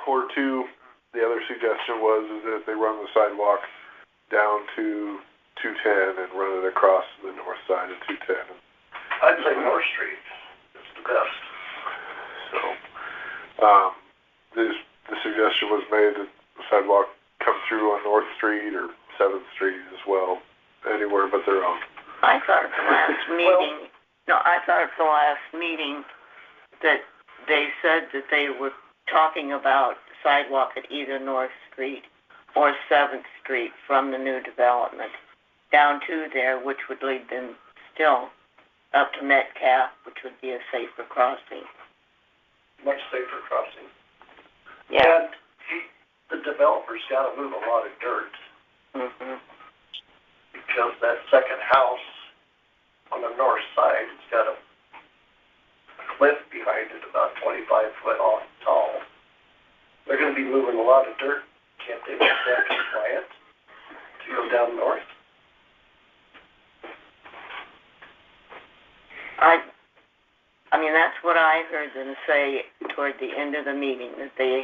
Or 2, the other suggestion was that they run the sidewalk down to 210 and run it across the north side of 210 and I'd say North Street is the best. So, the suggestion was made that the sidewalk come through on North Street or 7th Street as well, anywhere but their own. I thought at the last meeting, that they said that they were talking about sidewalk at either North Street or 7th Street from the new development down to there, which would lead them still up to Metcalf, which would be a safer crossing. Much safer crossing. Yeah. And the developer's got to move a lot of dirt because that second house on the north side has got a cliff behind it about 25 foot tall. They're going to be moving a lot of dirt. Can't they make that compliant to go down north? I mean, that's what I heard them say toward the end of the meeting, that they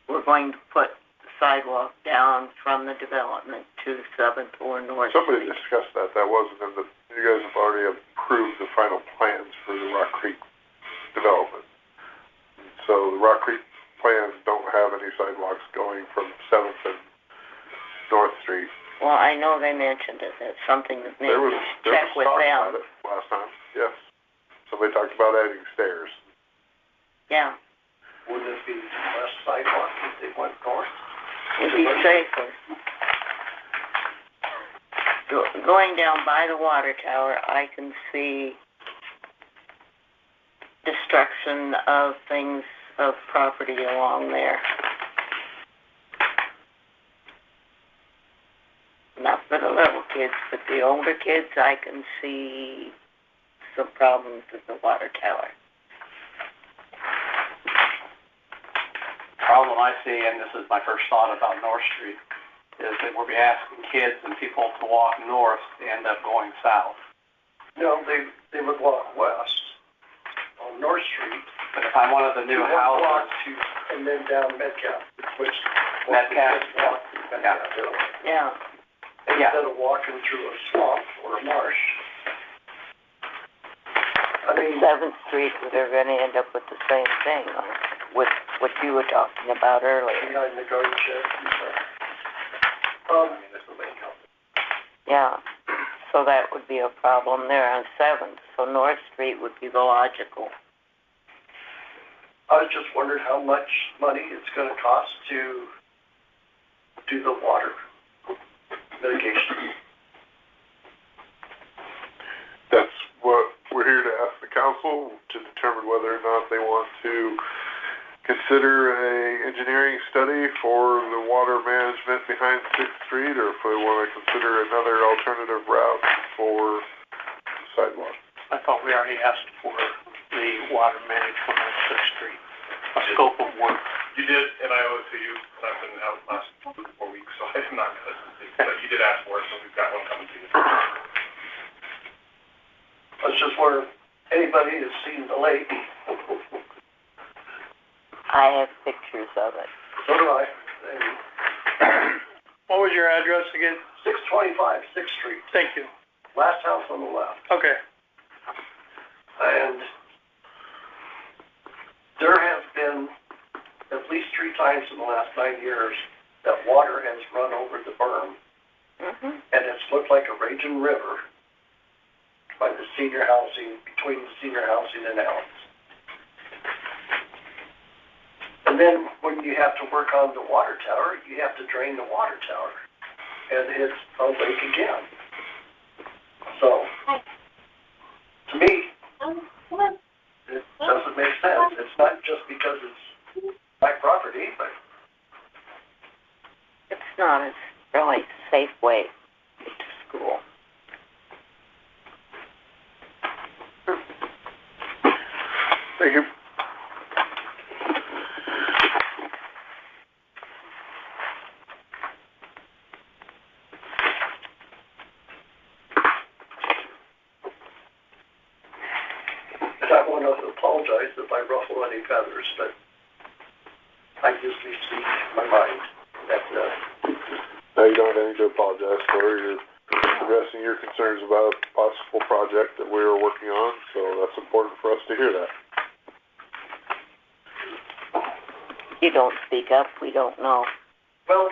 were going to put the sidewalk down from the development to 7th or North Somebody Street. discussed that. That wasn't in the, you guys have already approved the final plans for the Rock Creek development. So the Rock Creek plans don't have any sidewalks going from 7th and North Street. Well, I know they mentioned it. That's something that maybe There was check with talk them. about it last time, yes. Somebody talked about adding stairs. Yeah. Wouldn't it be less sidewalk if they went north? Would be safer. Going down by the water tower, I can see destruction of things, of property along there. Not for the little kids, but the older kids, I can see some problems with the water tower. Problem I see, and this is my first thought about North Street, is that we'll be asking kids and people to walk north to end up going south. No, they would walk west on North Street. But if I'm one of the new Walk houses, to, and then down Metcalf, which Metcalf. walk Metcalf Hill. Yeah. Instead of walking through a swamp or a marsh. I mean, 7th Street, they're going to end up with the same thing, with what you were talking about earlier. behind the garden shed and stuff. Yeah. So that would be a problem there on 7th. So North Street would be the logical. I was just wondering how much money it's going to cost to do the water mitigation. That's what we're here to ask the council to determine whether or not they want to consider a engineering study for the water management behind 6th Street, or if they want to consider another alternative route for the sidewalk. I thought we already asked for the water management on 6th Street, a scope of work. You did, and I owe it to you, because I've been out the last 4 weeks, so I'm not going to speak, but you did ask for it, so we've got one coming to you. I was just wondering, anybody has seen the lake? I have pictures of it. So do I. And What was your address again? 625 6th Street, Thank you. last house on the left. Okay. And there has been at least 3 times in the last 9 years that water has run over the berm, and it's looked like a raging river by the senior housing, between the senior housing and Allen's. And then when you have to work on the water tower, you have to drain the water tower, and it's a lake again. So, to me, it doesn't make sense. It's not just because it's my property, but It's not a really safe way to get to school. Thank you. and I want to apologize if I ruffle any feathers, but I usually speak my mind. That's No, you don't have anything to apologize for. You're addressing your concerns about a possible project that we were working on, so that's important for us to hear that. You don't speak up, we don't know. Well,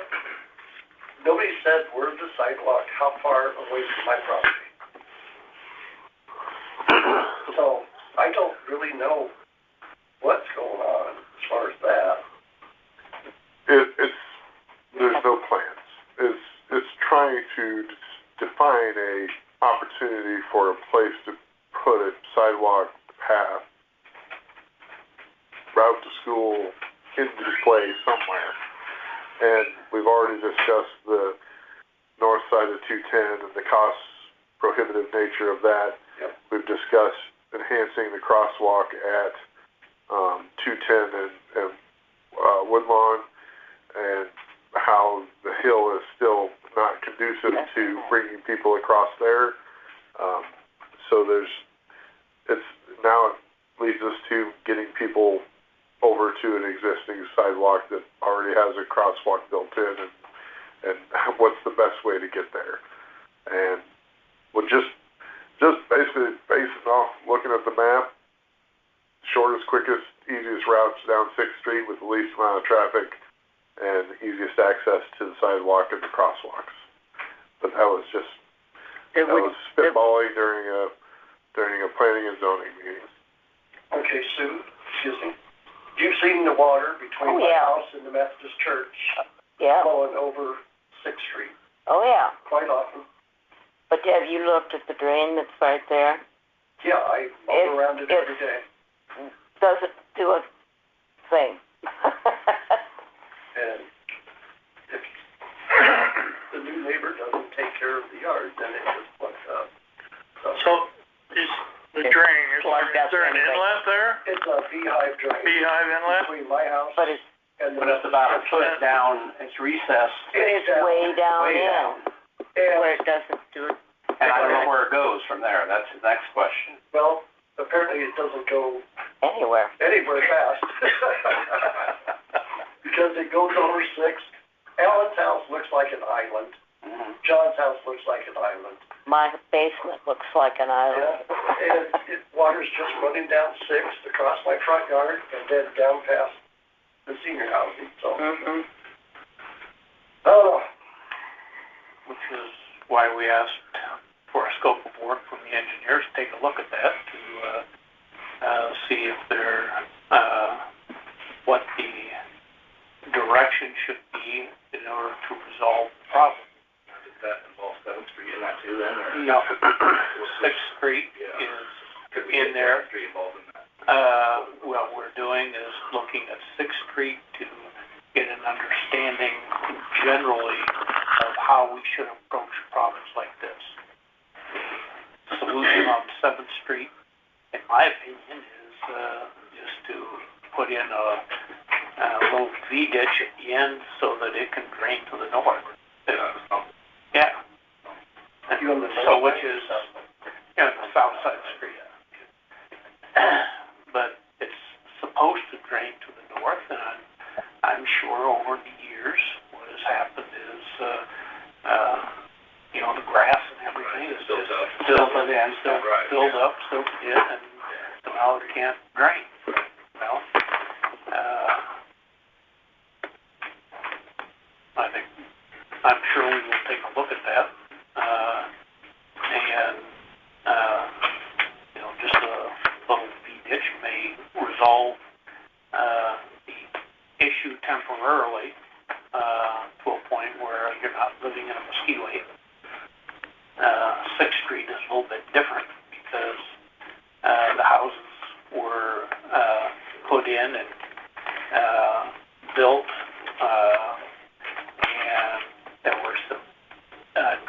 nobody said where's the sidewalk, how far away from my property. So I don't really know what's going on as far as that. There's no plans. It's trying to define a opportunity for a place to put a sidewalk, path, route to school into play somewhere. And we've already discussed the north side of 210 and the cost prohibitive nature of that. Yep. We've discussed enhancing the crosswalk at 210 and Woodlawn, and how the hill is still not conducive to bringing people across there. So now it leads us to getting people over to an existing sidewalk that already has a crosswalk built in, and what's the best way to get there. And we'll just basically basing off looking at the map, shortest, quickest, easiest routes down 6th Street with the least amount of traffic and easiest access to the sidewalk and the crosswalks. But that was spitballing during a planning and zoning meeting. Okay, Sue, excuse me. You've seen the water between my house and the Methodist church flowing over 6th Street. Oh, yeah. Quite often. But have you looked at the drain that's right there? Yeah, I walk around it every day. Doesn't do a thing. And if the new neighbor doesn't take care of the yard, then it just plugs up. So, is the drain, is there an inlet there? It's a beehive drain. Beehive inlet? Between my house But it's and the But it's about a foot down, it's recessed, It's way down way in, down. where it doesn't do it. And I don't know where it goes from there, that's the next question. Well, apparently it doesn't go Anywhere. anywhere fast. Because it goes over 6th. Alan's house looks like an island. Mhm. John's house looks like an island. My basement looks like an island. And water's just running down 6th across my front yard and then down past the senior housing. So, Mm-hmm. oh, Which is why we asked for a scope of work from the engineers to take a look at that to see if they're, what the direction should be in order to resolve the problem. Does that involve 7th Street in that too then, or? No, 6th Street is Could we in get there. 7th Street involved in that? What we're doing is looking at 6th Street to get an understanding generally of how we should approach problems like this. Solution on 7th Street, in my opinion, is just to put in a little V ditch at the end so that it can drain to the north. Yeah. You on the So north which side? is, the south side of the street. But it's supposed to drain to the north, and I'm sure over the years what has happened is, the grass and everything is just silted in, filled up, silted in, and now it can't drain. Well, I'm sure we will take a look at that, and just a little V-ditch may resolve the issue temporarily to a point where you're not living in a mosquito haven. 6th Street is a little bit different because the houses were put in and built, and there were some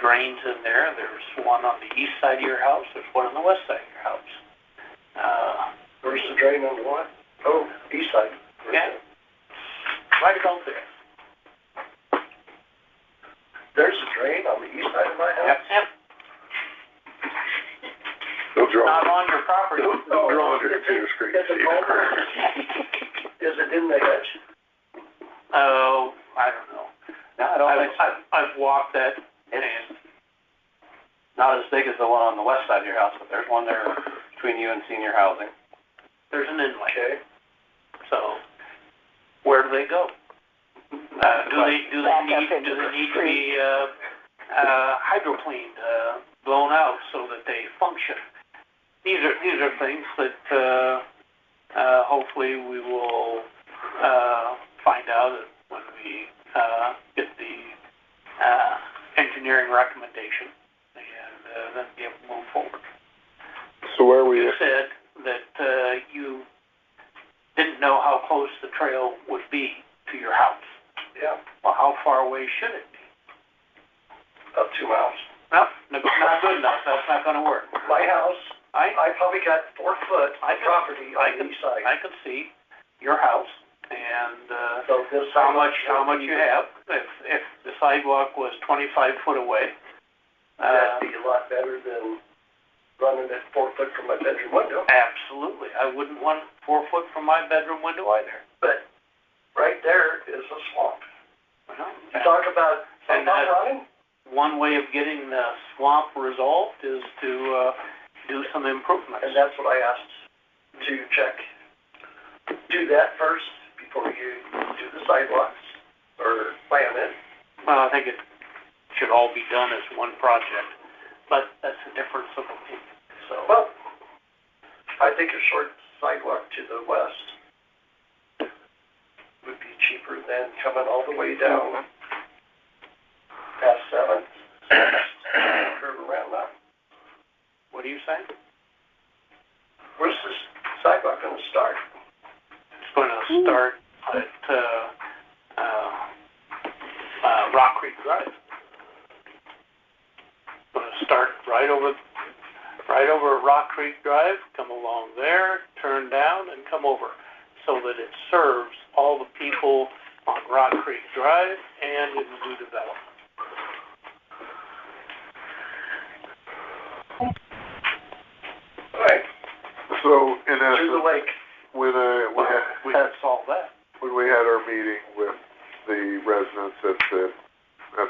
drains in there. There's one on the east side of your house, there's one on the west side of your house. Where's the drain on the what? Oh, east side. Yeah. Right about there. There's a drain on the east side of my house? Yep. Don't draw. Not on your property. Don't draw under your finger screen. Is it over? Is it in the hedge? Oh, I don't know. No, I don't think so. I've walked that, and not as big as the one on the west side of your house, but there's one there between you and senior housing. There's an inlet. Okay. So, where do they go? Do they need to be hydroplaned, blown out so that they function? These are things that hopefully we will find out when we get the engineering recommendation, and then be able to move forward. So where we... You said that you didn't know how close the trail would be to your house. Yeah, Well, how far away should it be? about 2 miles. No, not good enough. That's not going to work. My house, I probably got 4 foot I of can- property on the east side. I can see your house and So this how sidewalk much you have. If the sidewalk was 25 foot away, That'd be a lot better than running it 4 foot from my bedroom window. absolutely. I wouldn't want 4 foot from my bedroom window either. But right there is a swamp. Well, You talk about And sundown running? one way of getting the swamp resolved is to do some improvements. And that's what I asked to check. Do that first before you do the sidewalks or plan it. Well, I think it should all be done as one project, but that's a difference of opinion. So, Well, I think a short sidewalk to the west would be cheaper than coming all the way down past 7th, curve around that. what do you say? Where's this sidewalk going to start? It's going to start at Rock Creek Drive. It's going to start right over Rock Creek Drive, come along there, turn down, and come over, so that it serves all the people on Rock Creek Drive and in the new development. All right, So, in through the essence, lake. when We can solve that. when we had our meeting with the residents at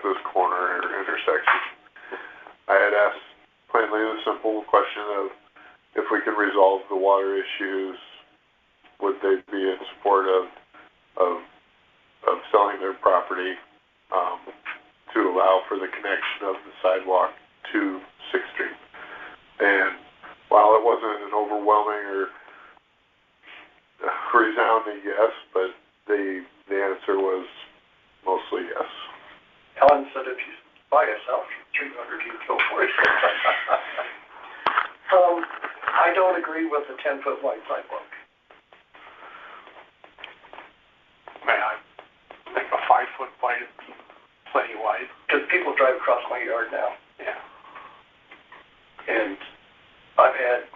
this corner intersection, I had asked plainly the simple question of if we could resolve the water issues, would they be in support of selling their property to allow for the connection of the sidewalk to 6th Street. And while it wasn't an overwhelming or resounding yes, but the answer was mostly yes. Ellen said if you buy a house for $300, you'd go for it. I don't agree with the 10-foot wide sidewalk. I think a 5 foot wide is plenty wide. Because people drive across my yard now. Yeah. And I've had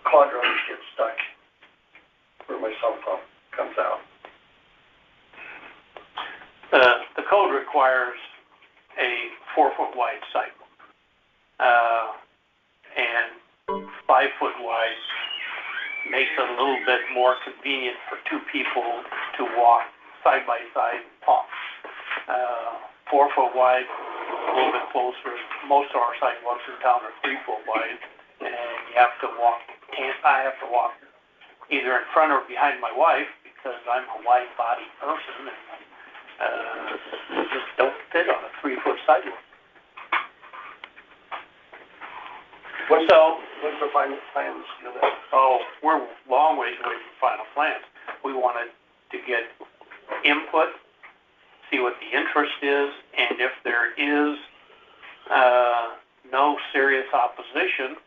clog runners get stuck where my sump pump comes out. The code requires a 4 foot wide sidewalk. And 5 foot wide makes it a little bit more convenient for 2 people to walk side by side and talk. 4 foot wide, a little bit closer. Most of our sidewalks in town are 3 foot wide, and you have to walk. I have to walk either in front or behind my wife because I'm a wide-bodied person, and just don't fit on a 3 foot sidewalk. When's the final plans do that? Oh, we're a long ways away from final plans. We wanted to get input, see what the interest is, and if there is no serious opposition,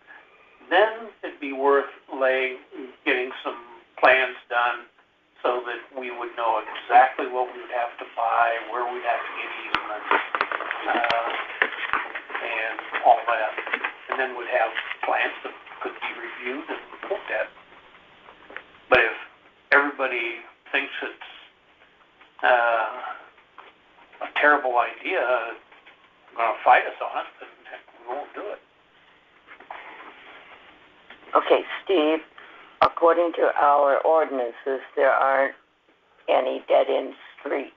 then it'd be worth getting some plans done so that we would know exactly what we would have to buy, where we'd have to get easements, and all that. And then we'd have plans that could be reviewed and looked at. But if everybody thinks it's a terrible idea, going to fight us on it, then we won't do it. Okay, Steve, according to our ordinances, there aren't any dead-end streets.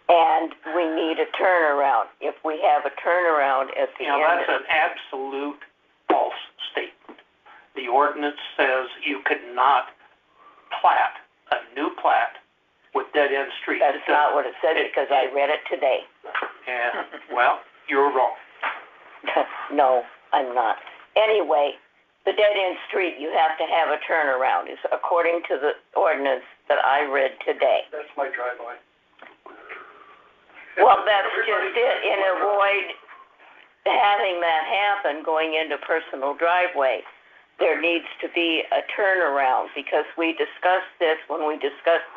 and we need a turnaround. If we have a turnaround at the end. That's an absolute false statement. The ordinance says you cannot plat, a new plat with dead-end streets. That's not what it said because I read it today. And, well, you're wrong. No, I'm not. Anyway, the dead-end street, you have to have a turnaround, is according to the ordinance that I read today. That's my driveway. Well, that's just it, and avoid having that happen going into personal driveway. There needs to be a turnaround, because we discussed this when we discussed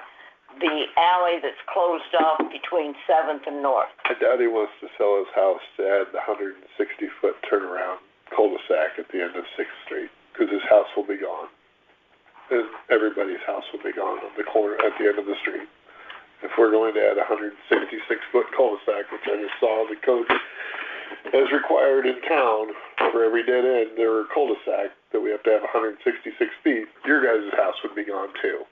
the alley that's closed off between 7th and North. I doubt he wants to sell his house to add the 160-foot turnaround cul-de-sac at the end of 6th Street, because his house will be gone. And everybody's house will be gone on the corner at the end of the street. If we're going to add a 166-foot cul-de-sac, which I just saw the code as required in town, for every dead end, there are cul-de-sac that we have to have 166 feet, your guys' house would be gone too.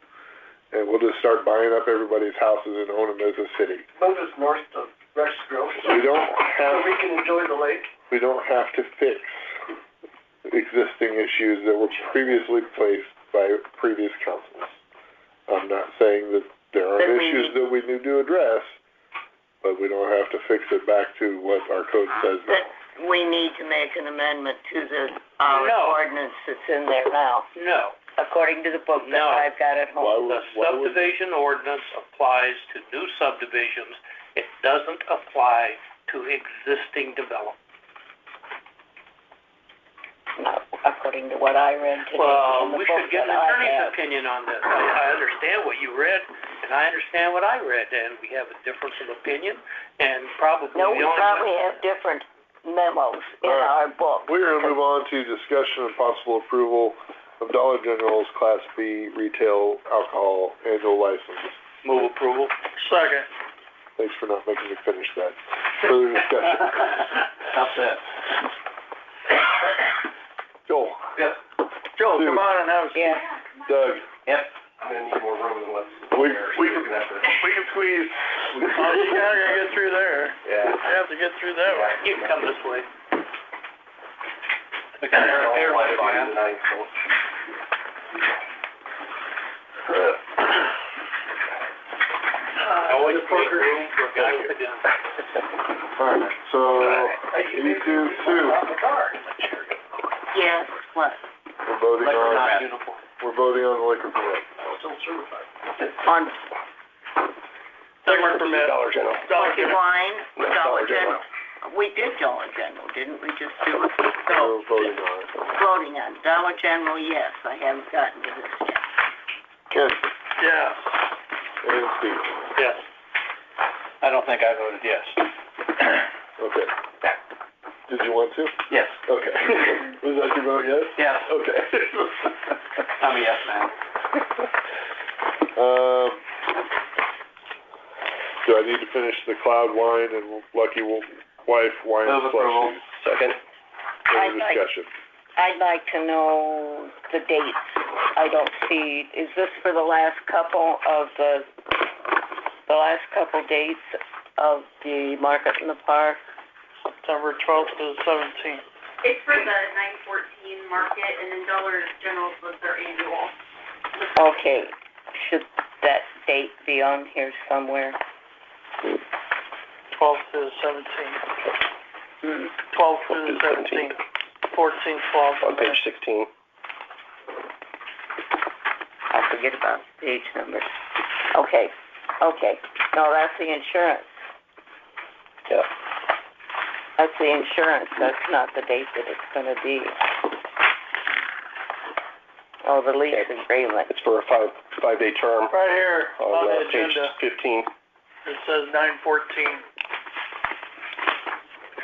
And we'll just start buying up everybody's houses and own them as a city. Move us north to Rex Grove, so We don't have, we can enjoy the lake. we don't have to fix existing issues that were previously placed by previous councils. I'm not saying that there aren't issues that we need to address, but we don't have to fix it back to what our code says now. We need to make an amendment to the No. ordinance that's in there now, No. according to the book that No. I've got at home. The subdivision ordinance applies to new subdivisions. It doesn't apply to existing development. No, according to what I read today Well, in the we book should get that an I attorney's have. opinion on this. I understand what you read, and I understand what I read, and we have a difference of opinion, and probably No, the we only probably have different memos in All right. our book. We're going to move on to discussion and possible approval of Dollar General's Class B retail alcohol annual license. move approval. Second. Thanks for not making me finish that. Further discussion. That's it. Joel. Yes. Joe, Sue. come on and have a seat. Yeah. Doug. Yep. I'm gonna need more room than what's We there. we can squeeze. Oh, you gotta get through there. Yeah. You have to get through that way. You can come this way. The camera Air light light on tonight, so. Always make room for a guy with a gun. Alright, so, you two, Sue, Yes, what? we're voting Liquor on, not uniform. we're voting on the liquor permit. Still certified. On Liquor permit. Dollar General. Dollar Party General. wine, No, Dollar General. We did Dollar General, didn't we just do it? We're voting on it. Voting on Dollar General, yes, I haven't gotten to this yet. Ken Yes. and Steve. Yes. I don't think I voted yes. Okay. Did you want to? Yes. Okay. Was that your vote, yes? Yes. Okay. I'm a yes man. Do I need to finish the Cloud Wine and Lucky Wife Wine Move approval. slushies? Second. Any I'd like- discussion? I'd like to know the dates. I don't see, is this for the last couple of the last couple dates of the Market in the Park? September 12th to the 17th. It's for the 914 market, and then Dollar General's was their annual. Okay, should that date be on here somewhere? 12th to the 17th. 12th to the 17th. 14th falls On page 16. I forget about the page numbers. Okay. No, that's the insurance. Yeah. That's the insurance. That's not the date that it's gonna be. Oh, the lease agreement. It's for a five-day term Right here on on the page agenda. 15. It says 914.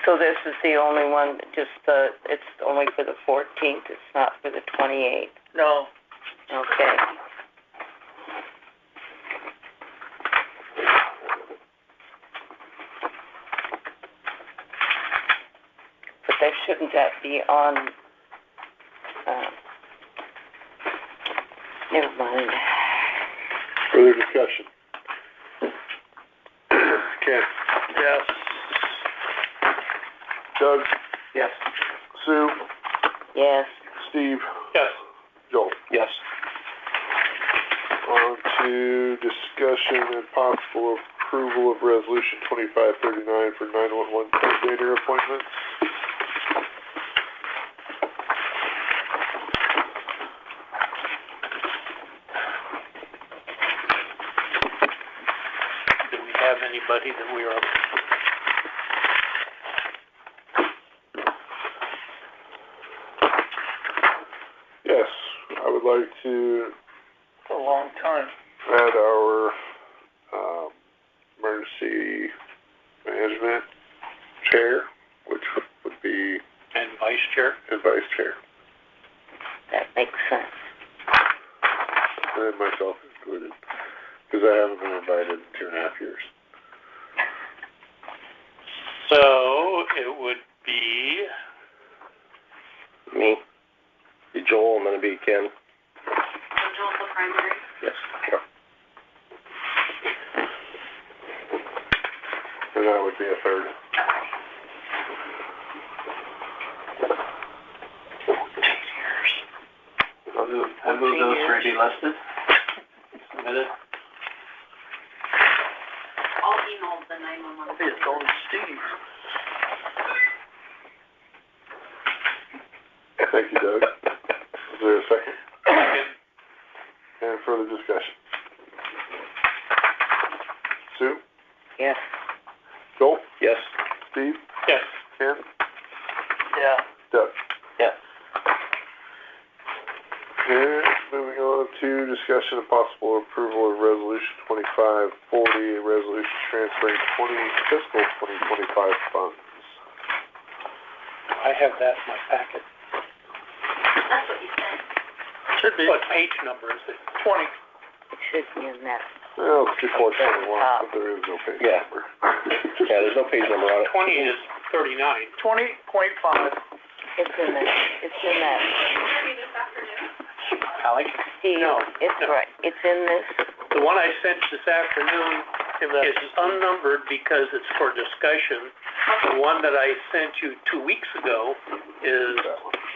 So this is the only one, it's only for the 14th, it's not for the 28th. No. Okay. But shouldn't that be on, never mind. Further discussion? Ken? Yes. Doug, Yes. Sue, Yes. Steve, Yes. Joel. Yes. On to discussion and possible approval of resolution 2539 for 911 coordinator appointments. Do we have anybody that we are, Yes, I would like to For a long time. add our emergency management chair, which would be, and vice chair? and vice chair, That makes sense. and myself included, because I haven't been invited in 2.5 years. So it would be, Me. Be Joel, and then it'd be Ken. So Joel's the primary. Yes. And that would be a third. I move those three be listed. Submitted. I'll email the 911. Maybe it's going to Steve. Thank you, Doug. Is there a second? And further discussion? Sue? Yes. Joel? Yes. Steve? yes, Ken? Yeah. Doug? Yes. And moving on to discussion and possible approval of resolution 2540, a resolution transferring fiscal 2025 funds. I have that in my packet. That's what you said. Should be. What page number is it? 20. It should be in that. Well, it's before 21, but there is no page Yeah. number. Yeah, there's no page number on it. 20 is 39. 20.5. It's in that. It's in that. This afternoon. Alex? Steve, No, it's no. right. It's in this. The one I sent this afternoon is unnumbered because it's for discussion. The one that I sent you 2 weeks ago is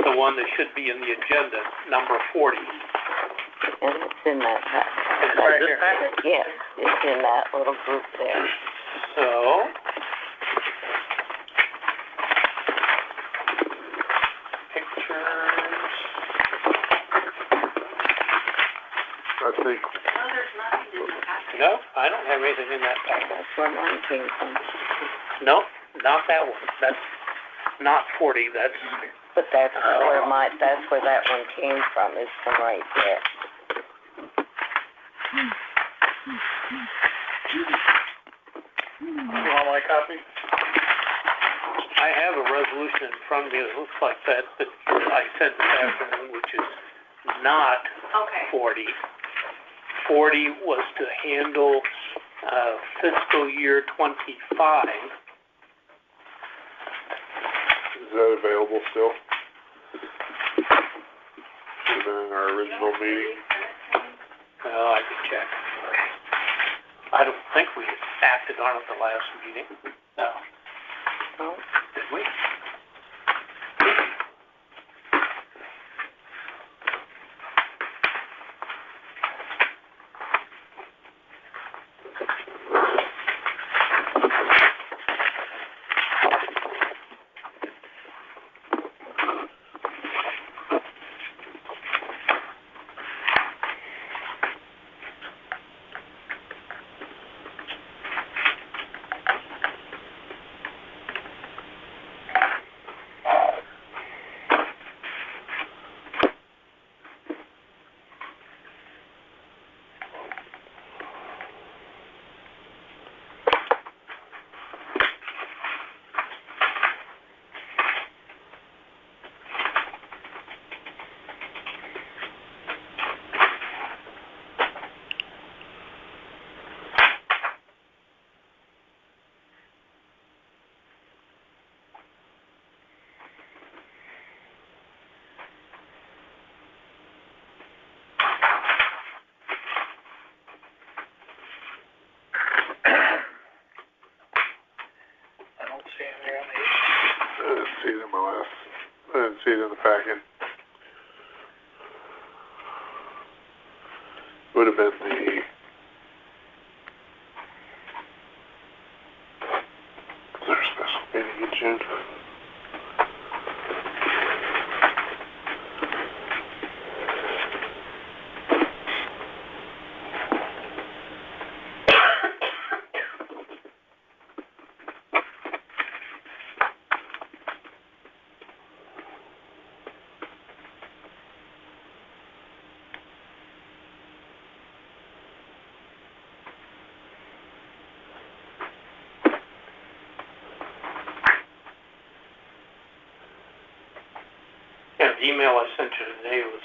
the one that should be in the agenda, number 40. And it's in that. Is Right this here. packet? Yes, it's in that little group there. So, pictures, I think, No, there's nothing in the packet. no, I don't have anything in that packet. That's where mine came from. No, not that one. That's not 40, that's, But that's where that one came from, is from right there. You want my copy? I have a resolution in front of me that looks like that I sent this afternoon, which is not Okay. 40. 40 was to handle fiscal year 25. is that available still? Should have been in our original meeting. I can check. I don't think we acted on it the last meeting. No. Oh, Did we? see it in my last, I didn't see it in the packet. Would have been the, their special meeting in June. Yeah, the email I sent you today was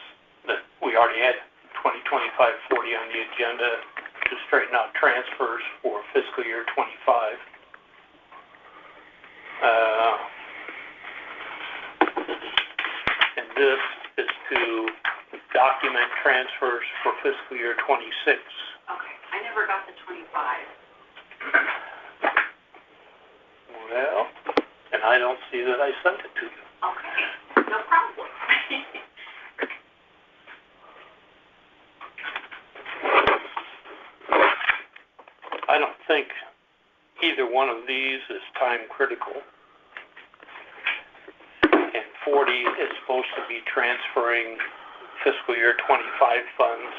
that we already had 2025-40 on the agenda to straighten out transfers for fiscal year 25. And this is to document transfers for fiscal year 26. Okay, I never got the 25. Well, and I don't see that I sent it to you. Okay, no problem. I don't think either one of these is time critical. And 40 is supposed to be transferring fiscal year 25 funds,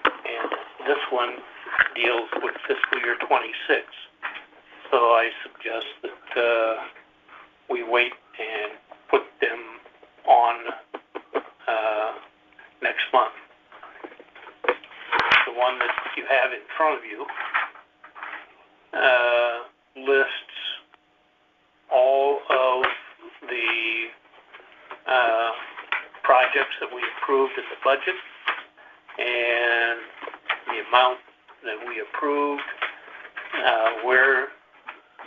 and this one deals with fiscal year 26. So I suggest that we wait and put them on next month. The one that you have in front of you lists all of the projects that we approved in the budget and the amount that we approved, where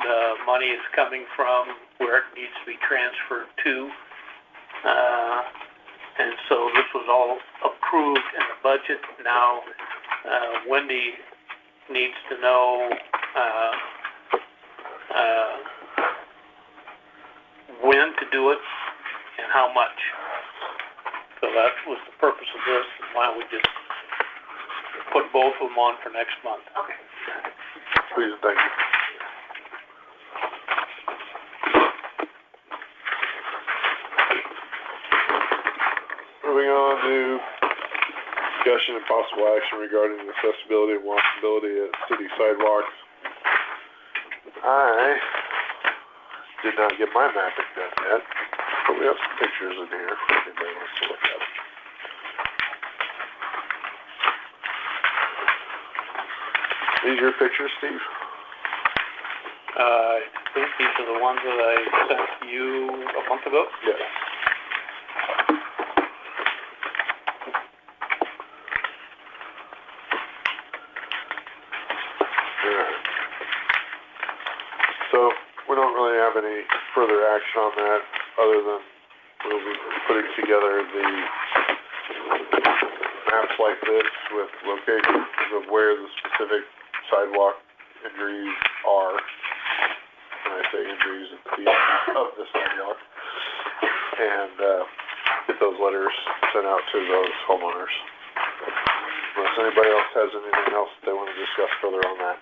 the money is coming from, where it needs to be transferred to. And so this was all approved in the budget. Now, Wendy needs to know when to do it and how much. So that was the purpose of this, and why don't we just put both of them on for next month. Okay. Please, thank you. Moving on to discussion and possible action regarding the accessibility and walkability at city sidewalks. I did not get my mapping done yet, but we have some pictures in here for anybody who wants to look at. These your pictures, Steve? I think these are the ones that I sent you a month ago. Yes. So we don't really have any further action on that, other than we'll be putting together the maps like this with locations of where the specific sidewalk injuries are. When I say injuries, it's the end of the sidewalk. And get those letters sent out to those homeowners. Unless anybody else has anything else that they want to discuss further on that.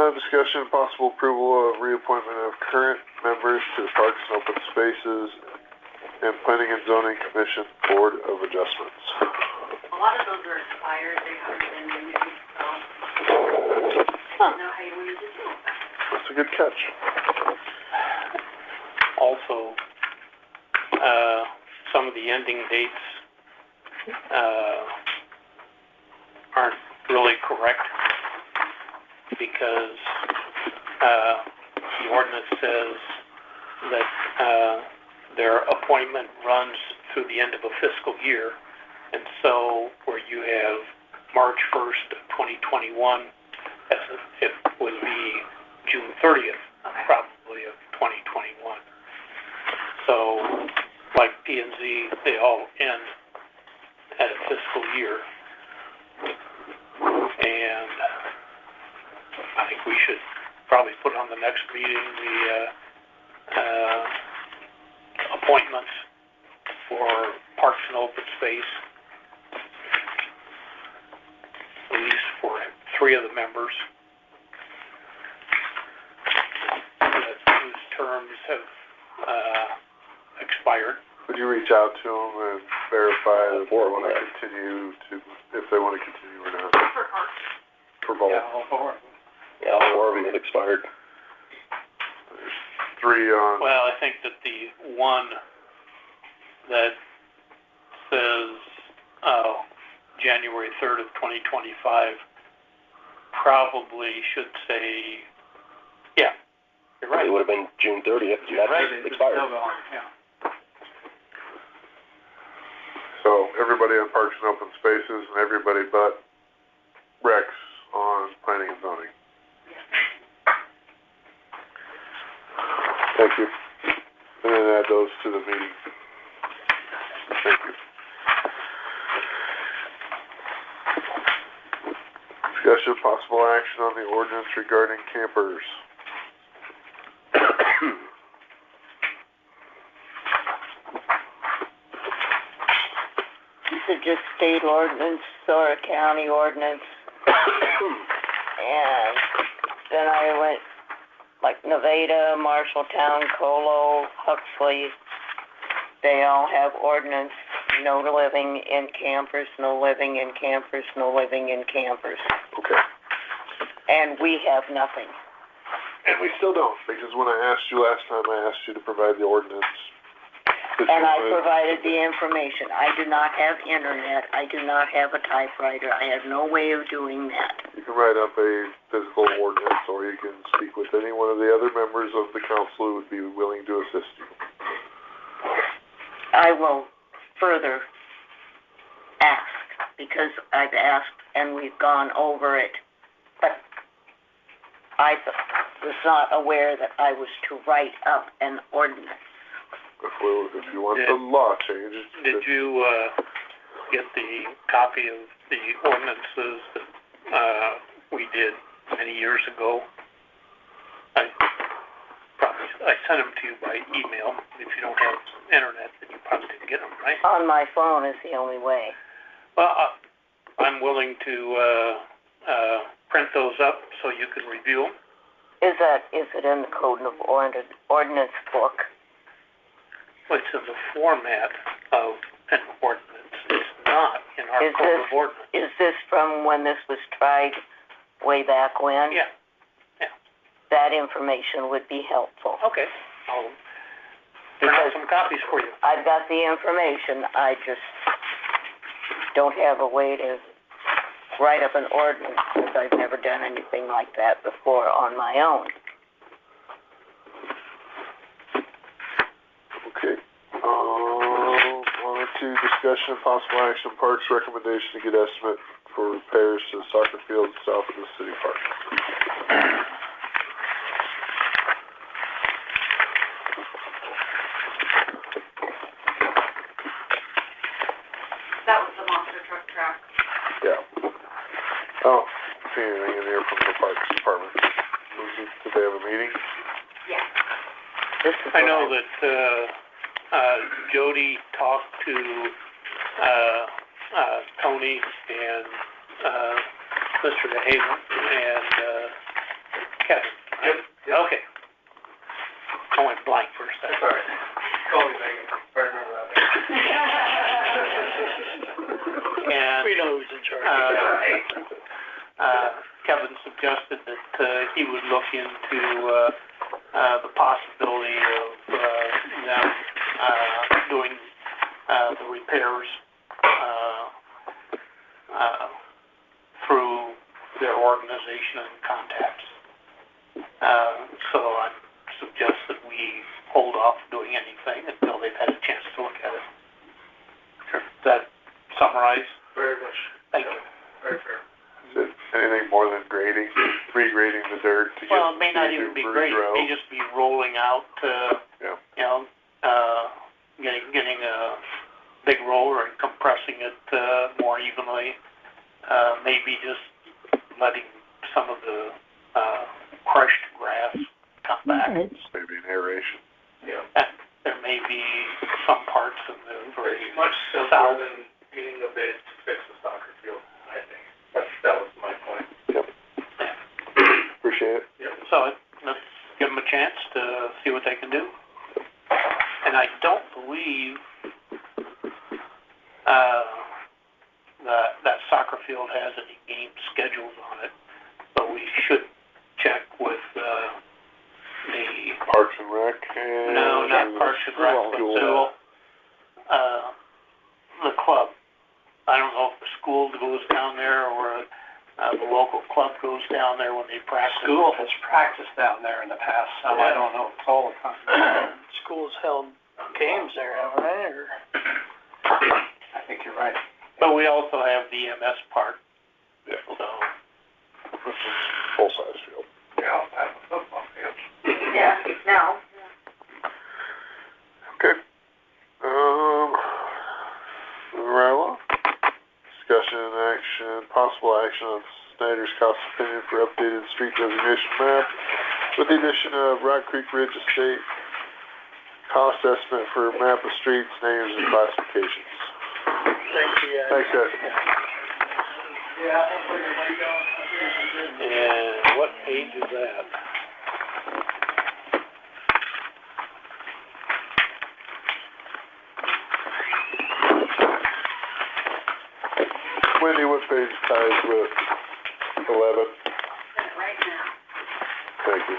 Discussion and possible approval of reappointment of current members to the Parks and Open Spaces and Planning and Zoning Commission Board of Adjustments. A lot of those are expired, they haven't been renewed, so I don't know how you want to deal with that. That's a good catch. Also, some of the ending dates aren't really correct, because the ordinance says that their appointment runs through the end of a fiscal year, and so where you have March 1st of 2021, it would be June 30th, probably, of 2021. So, like P&Z, they all end at a fiscal year. next meeting, the, appointments for Parks and Open Space, at least for 3 of the members, whose terms have, expired. Would you reach out to them and verify that they want to continue to, if they want to continue or not? For both? Yeah, all 4. Yeah, all 4 of them have expired. There's 3 on. Well, I think that the one that says, January 3rd of 2025 probably should say, yeah, you're right. It would have been June 30th, and that's expired. Yeah. So everybody on Parks and Open Spaces and everybody but Rex on Planning and Zoning. Thank you. And then add those to the meeting. Thank you. Discussion of possible action on the ordinance regarding campers. Is it just state ordinance or a county ordinance? And then I went, like Nevada, Marshalltown, Colo, Huxley, they all have ordinance, no living in campers, no living in campers, no living in campers. Okay. And we have nothing. And we still don't, because when I asked you last time, I asked you to provide the ordinance. And I provided the information. I do not have internet. I do not have a typewriter. I have no way of doing that. You can write up a physical ordinance, or you can speak with any one of the other members of the council who would be willing to assist you. I will further ask, because I've asked and we've gone over it, but I was not aware that I was to write up an ordinance. If you want the law changes. Did you, get the copy of the ordinances that, we did many years ago? I sent them to you by email. If you don't have internet, then you probably didn't get them, right? On my phone is the only way. Well, I'm willing to, print those up so you can review them. Is it in the Code of Ordinance book? Well, it's in the format of an ordinance. It's not in our Code of Ordinance. Is this from when this was tried way back when? Yeah. That information would be helpful. Okay. I'll print out some copies for you. I've got the information. I just don't have a way to write up an ordinance, because I've never done anything like that before on my own. Okay. On to discussion of possible action, Parks recommendation to get estimate for repairs to the soccer field south of the city park. That was the monster truck track. Yeah. I don't see anything in here from the Parks Department. Did they have a meeting? Yeah. I know that, Jody talked to, Tony and, Mr. DeHaven and, Kevin, right? Yep. Okay. I went blank for a second. Sorry. Call me Megan, if I remember that. And, We know who's in charge. Kevin suggested that, he would look into, the possibility of, them, doing, the repairs, through their organization and contacts. So I suggest that we hold off doing anything until they've had a chance to look at it. Does that summarize? Very much. Thank you. Very fair. Is it anything more than grading, regrading the dirt to get Well, it may not to even be Bruce great. It Road? may just be rolling out, Yeah. you know, getting a big roller and compressing it, more evenly. Maybe just letting some of the, crushed grass come back. Maybe an aeration. Yeah. And there may be some parts of the very It's much simpler south. than getting a bid to fix the soccer field, I think. That was my point. Appreciate it. So let's give them a chance to see what they can do. And I don't believe that soccer field has any game schedules on it, but we should check with the Parks and Rec and... no, not Parks and Rec, but School. the club. I don't know if the school goes down there or the local club goes down there when they practice. School has practiced down there in the past, so I don't know if it's all the time. Schools held games there, haven't they, or? I think you're right. But we also have the MS Park, Yeah. so. This is full-size field. Yeah, I have a football field. Yeah, now. Okay. Right along. Discussion and action, possible action on Snyder's cost opinion for updated street designation map with the addition of Rock Creek Ridge Estate. Cost estimate for map of streets, names, and classifications. Thank you, guys. Thanks, guys. And what page is that? Wendy, what page ties with 11? Right now. Thank you.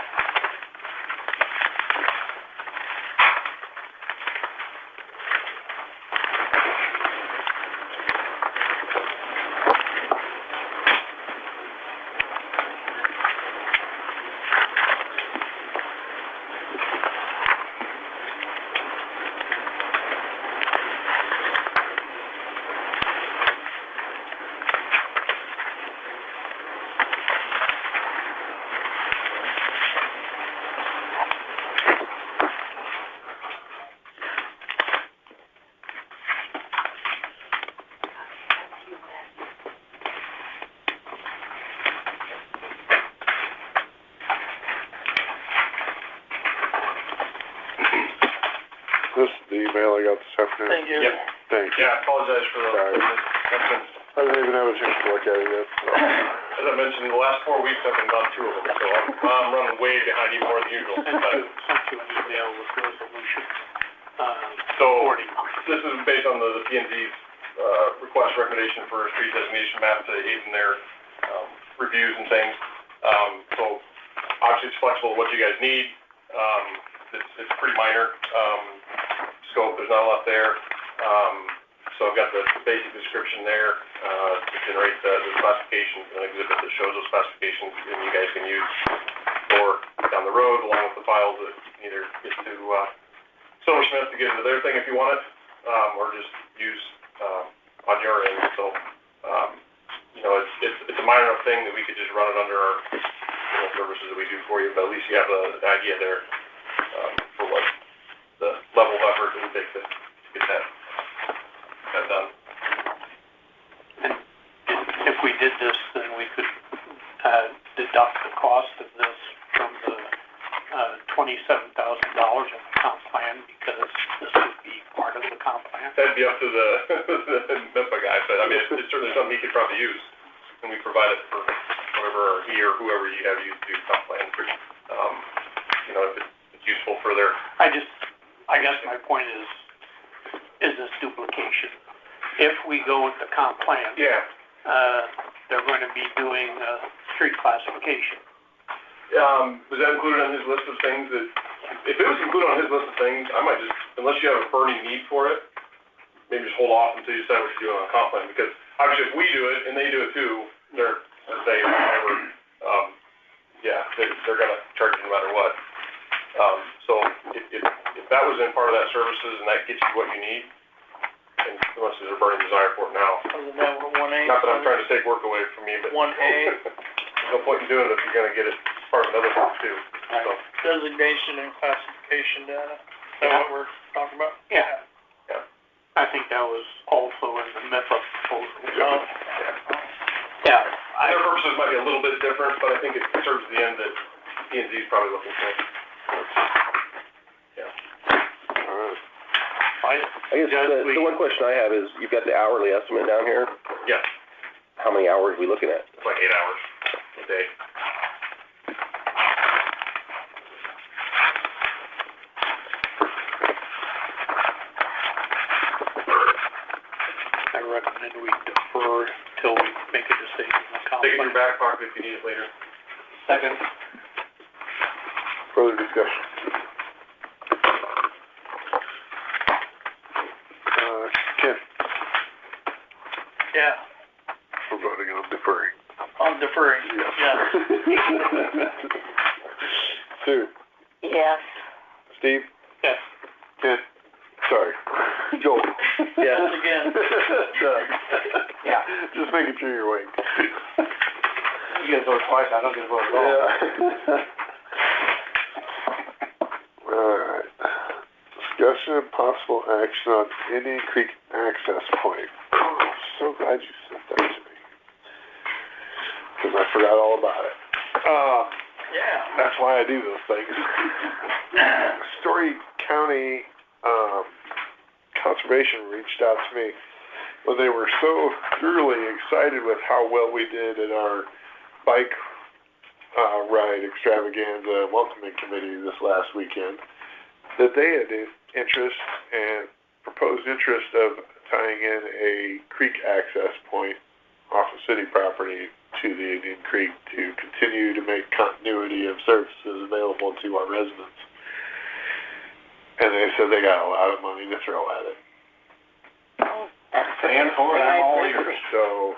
This is the email I got this afternoon. Thank you. Yep. Thanks. Yeah, I apologize for the, Sorry. I didn't even have a chance to look at it yet, so. as I mentioned, the last 4 weeks I've been gone 2 of them, so I'm running way behind you more than usual. Sent But, you an email with resolution, so, supporting. this is based on the P&Z's, request recommendation for a street designation map to aid in their, reviews and things. So, obviously it's flexible what you guys need. It's pretty minor, scope, there's not a lot there. So I've got the basic description there, to generate the classifications, and an exhibit that shows those classifications, and you guys can use for down the road, along with the files that you can either get to, Silversmith to get into their thing if you want it, or just use, on your end. So, you know, it's a minor enough thing that we could just run it under our, services that we do for you, but at least you have an idea there, for what the level of effort it would take to get that done. And if we did this, then we could, deduct the cost of this from the, $27,000 of the comp plan, because this would be part of the comp plan. That'd be up to the MIPA guy, but I mean, it's certainly something he could probably use, and we provide it for whatever he or whoever you have used to do comp plan. You know, if it's useful for their. I guess my point is this duplication. If we go with the comp plan, Yeah. they're going to be doing, street classification. Was that included on his list of things that, if it was included on his list of things, I might just, unless you have a burning need for it, maybe just hold off until you decide what you're doing on a comp plan, because obviously if we do it and they do it too, they're gonna charge you no matter what. So if that was in part of that services and that gets you what you need, and unless there's a burning desire for it now. Wasn't that what 1A? Not that I'm trying to take work away from you, but. 1A. There's no point in doing it if you're gonna get it part of another one too, so. Designation and classification data. Is that what we're talking about? Yeah. Yeah. I think that was also in the MIPA proposal. Oh. Yeah. Their purposes might be a little bit different, but I think it serves the end that P&Z is probably looking for. Alright. I guess the one question I have is, you've got the hourly estimate down here. Yes, How many hours are we looking at? it's like 8 hours a day. I recommend we defer till we make a decision on Take it in your conflict. back pocket if you need it later. Second. Further discussion? Ken, Yeah, we're voting on deferring. I'm deferring, yeah. Sue, Yes. Steve, Yes. Ken, sorry, Joel. Yes. Again. Doug. Yeah. Just making sure you're awake. You guys vote twice, I don't get to vote at all. Yeah. Alright. Discussion and possible action on Indian Creek access point. Oh, I'm so glad you sent that to me. Cause I forgot all about it. Yeah. That's why I do those things. Story County, Conservation reached out to me when they were so thoroughly excited with how well we did at our bike ride extravaganza welcoming committee this last weekend, that they had interest and proposed interest of tying in a creek access point off of city property to the Indian Creek to continue to make continuity of services available to our residents. And they said they got a lot of money to throw at it. Stand for it, I'm all ears. So,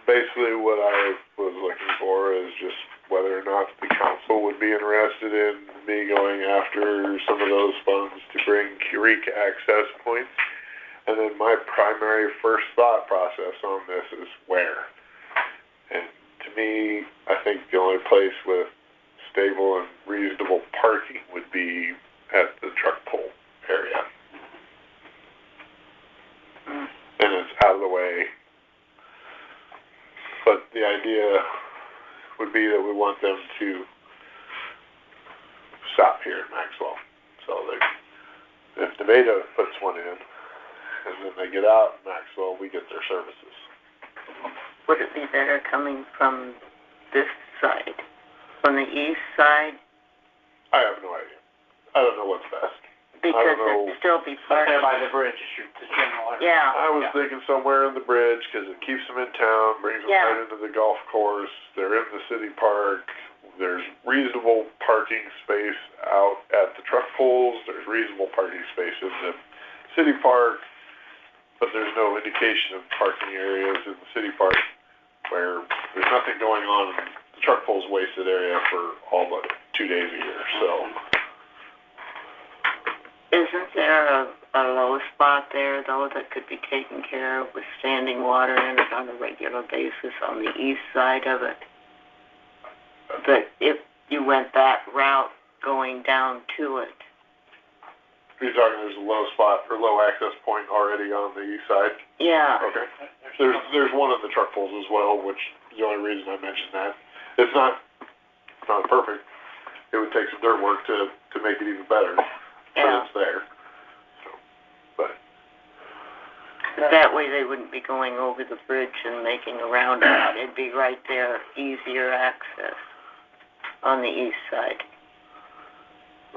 basically what I was looking for is just whether or not the council would be interested in me going after some of those funds to bring creek access points. And then my primary first thought process on this is where. And to me, I think the only place with stable and reasonable parking would be at the truck pull area. And it's out of the way. But the idea would be that we want them to stop here at Maxwell. So if Nevada puts one in, and then they get out at Maxwell, we get their services. Would it be better coming from this side? From the east side? I have no idea. I don't know what's best. Because know. it'd still be Up there parking. by the bridge, the general area. Yeah. I was thinking somewhere in the bridge because it keeps them in town, brings them Yeah. right into the golf course. They're in the city park. There's reasonable parking space out at the truck pulls. There's reasonable parking space in the city park, but there's no indication of parking areas in the city park where there's nothing going on in the truck pulls wasted area for all but 2 days a year. So. Isn't there a low spot there, though, that could be taken care of with standing water in it on a regular basis on the east side of it? But if you went that route going down to it. You're talking there's a low spot or low access point already on the east side? Yeah. Okay. There's one of the truck pulls as well, which is the only reason I mentioned that. It's not perfect. It would take some dirt work to make it even better. Yeah. But it's there. So, but That way they wouldn't be going over the bridge and making a roundabout. It'd be right there, easier access on the east side.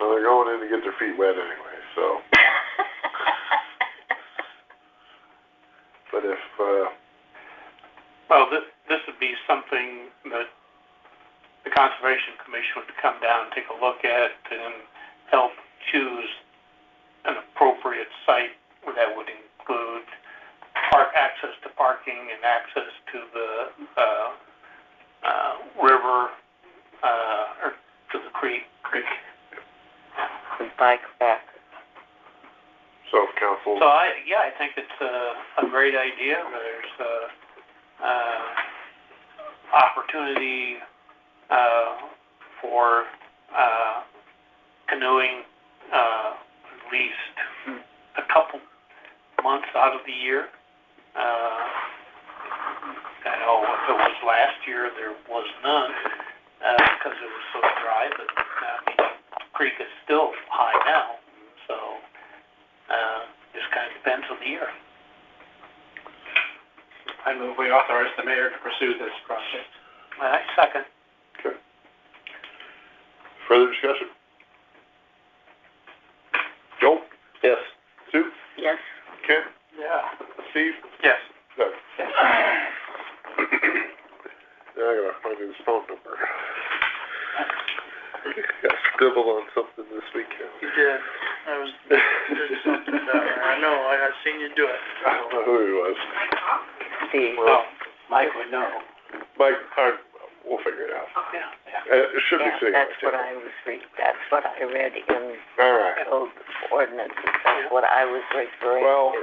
well, they're going in to get their feet wet anyway, so. But if Well, this would be something that the Conservation Commission would come down and take a look at and help choose an appropriate site that would include access to parking and access to the river, or to the creek. The bike rack. so if council. So I think it's a great idea. There's opportunity for canoeing at least a couple months out of the year. I know if it was last year, there was none because it was so dry, but Creek is still high now, so, just kind of depends on the year. I move we authorize the mayor to pursue this project. I second. Okay. Further discussion? Joel? Yes. Sue? Yes. Ken? Yeah. Steve? Yes. Doug? Now I gotta find his phone number. Got scribbled on something this weekend. You did. I was, did something down there. I know, I seen you do it. I don't know who he was. Steve. Well, Mike would know. Mike, we'll figure it out. Yeah. It should be Yeah, sitting that's right what there. I was that's what I read in All right. code ordinances. That's what I was referring Well, to.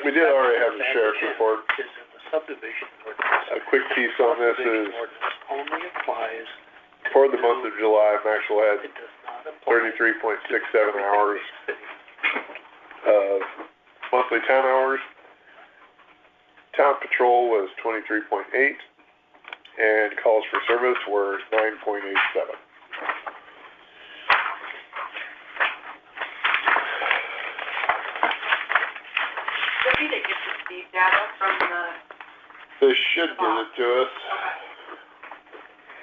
we did already have the sheriff's report. Is in the subdivision ordinance. A quick piece on this is, Subdivision ordinance only applies to for the month of July, Maxwell had It does not apply 33.67 hours of monthly town hours. Town patrol was 23.8, and calls for service were 9.87. Does he get the speed data from the, They should get it to us,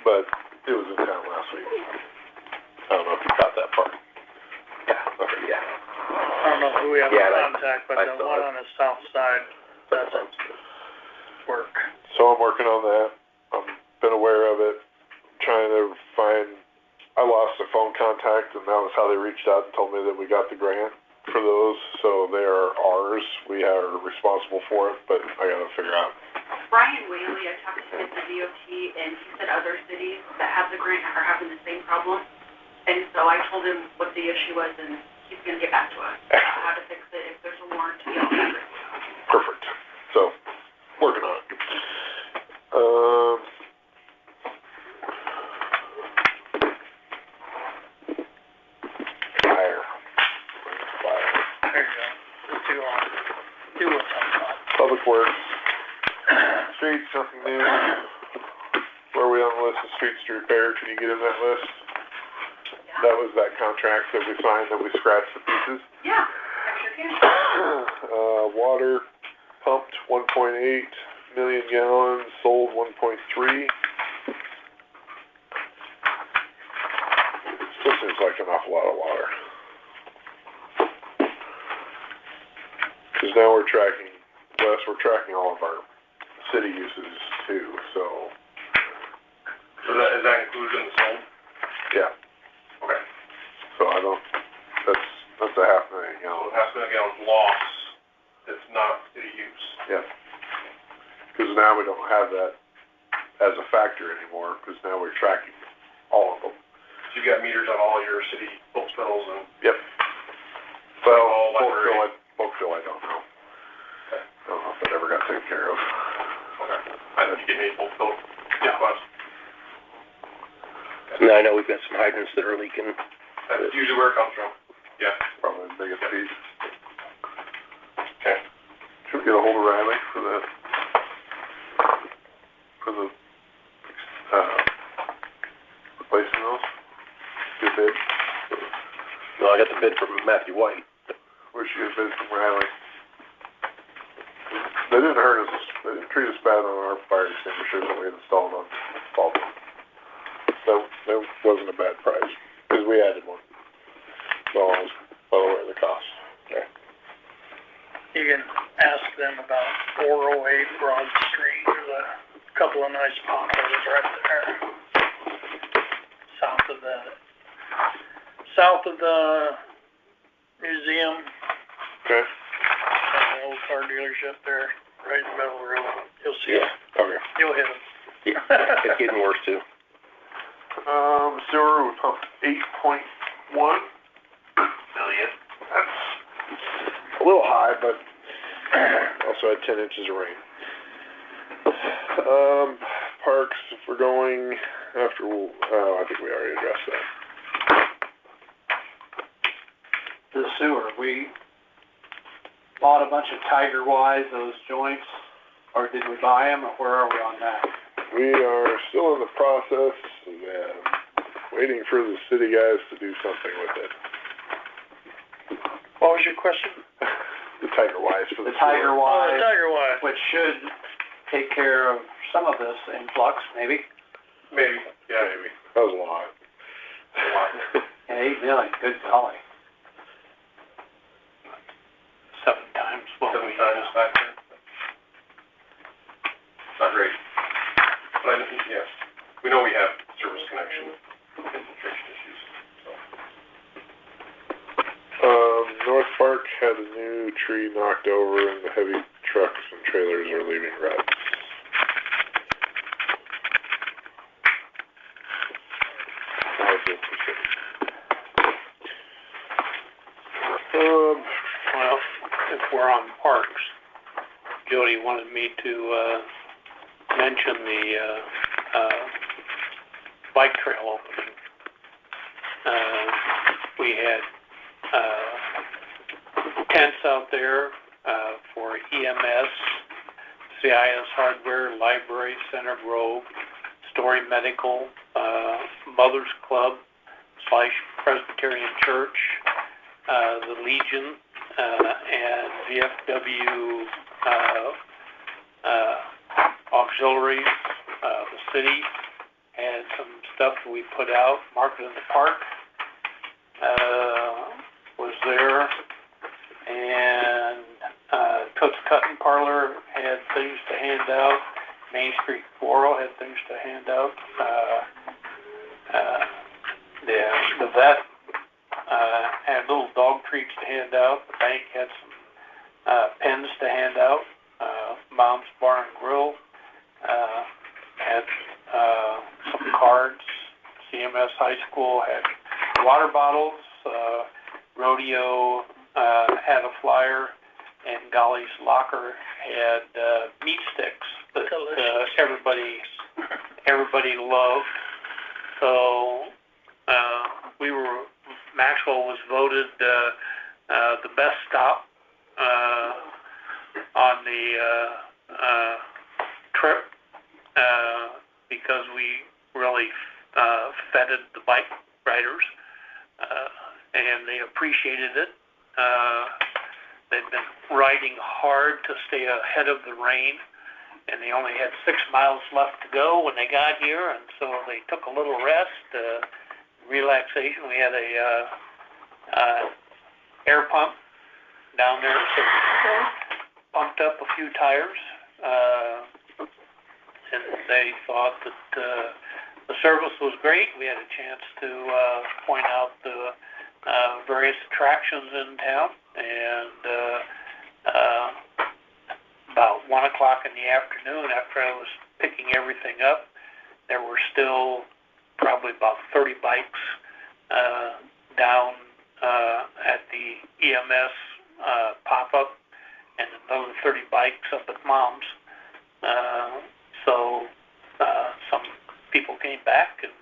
but it was in town last week. I don't know if you caught that part. Yeah, okay, yeah. I don't know who we have in contact, but the one on the south side doesn't work. So I'm working on that. I've been aware of it, trying to find, I lost a phone contact, and that was how they reached out and told me that we got the grant for those, so they are ours. We are responsible for it, but I gotta figure out. Brian Whaley, I talked to him at the DOT, and he said other cities that have the grant are having the same problem. And so I told him what the issue was, and he's gonna get back to us, how to fix it, if there's a warranty, all that. Perfect. So, working on it. Fire. There you go. Just do what's on top. Public Works. Streets, nothing new. Where are we on the list of streets to repair? Can you get in that list? That was that contract that we signed that we scratched the pieces. Yeah, I sure can. Water pumped 1.8 million gallons, sold 1.3. Still seems like an awful lot of water. Because now we're tracking, Wes, we're tracking all of our city uses too, so. So is that included in the zone? Yeah. Okay. So I don't, that's a $500,000 So gallon. $500,000 gallons loss, it's not city use. Yeah. Because now we don't have that as a factor anymore, because now we're tracking all of them. So you've got meters on all your city bulk spills and. Yep. Well, All library. bulk fill, I don't know. Okay. I don't know if that ever got taken care of. Okay. I didn't get any bulk fill requests. Now I know we've got some hydrants that are leaking. That's usually where it comes from. Yeah. Probably the biggest piece. Okay. Should we get a hold of Riley for the replacing those? Good bid. No, I got the bid from Matthew White. We should get a bid from Riley. They didn't hurt us, they didn't treat us bad on our fire extinguishers that we installed on Baldwin. So, that wasn't a bad price, because we added one. So I was well aware of the cost. Okay. You can ask them about 408 Broad Street. There's a couple of nice potholes right there. South of the museum. Okay. And the old car dealership there, right in the middle of the road. You'll see it. Okay. You'll hit them. Yeah, it's getting worse too. Sewer, we pumped 8.1 million. That's a little high, but also had 10 inches of rain. Parks, if we're going after, I think we already addressed that. The sewer, we bought a bunch of Tiger Wise, those joints, or did we buy them, or where are we on that? We are still in the process. waiting for the city guys to do something with it. What was your question? The Tiger Wise for The the Tiger sewer. Wise, Tiger Wise. which should take care of some of this influx, maybe. Maybe, yeah. Maybe. That was a lot. And 8 million, good golly. 7 times what we, 7 times back there. Not great. But yes, we know we have service connection infiltration issues, so. North Park had a new tree knocked over and the heavy trucks and trailers are leaving ruts. How's it proceeding? well, if we're on parks, Jody wanted me to, mention the, bike trail opening. We had, tents out there, for EMS, CIS Hardware, Library, Center Grove, Story Medical, Mothers Club / Presbyterian Church, the Legion, and VFW, auxiliaries, the city had some stuff that we put out. Market in the Park was there, and Cook's Cutting Parlor had things to hand out. Main Street Floral had things to hand out. The vet had little dog treats to hand out. The bank had some pens to hand out. Mom's Bar and Grill had some cards. CMS High School had water bottles. Rodeo had a flyer, and Golly's Locker had meat sticks that everybody loved. So Maxwell was voted the best stop on the trip because we really feted the bike riders, and they appreciated it. They've been riding hard to stay ahead of the rain, and they only had 6 miles left to go when they got here, and so they took a little rest, relaxation. We had a air pump down there, so pumped up a few tires, and they thought that the service was great. We had a chance to point out the various attractions in town, and about 1 o'clock in the afternoon, after I was picking everything up, there were still probably about 30 bikes down at the EMS pop-up, and another 30 bikes up at Mom's. So some people came back and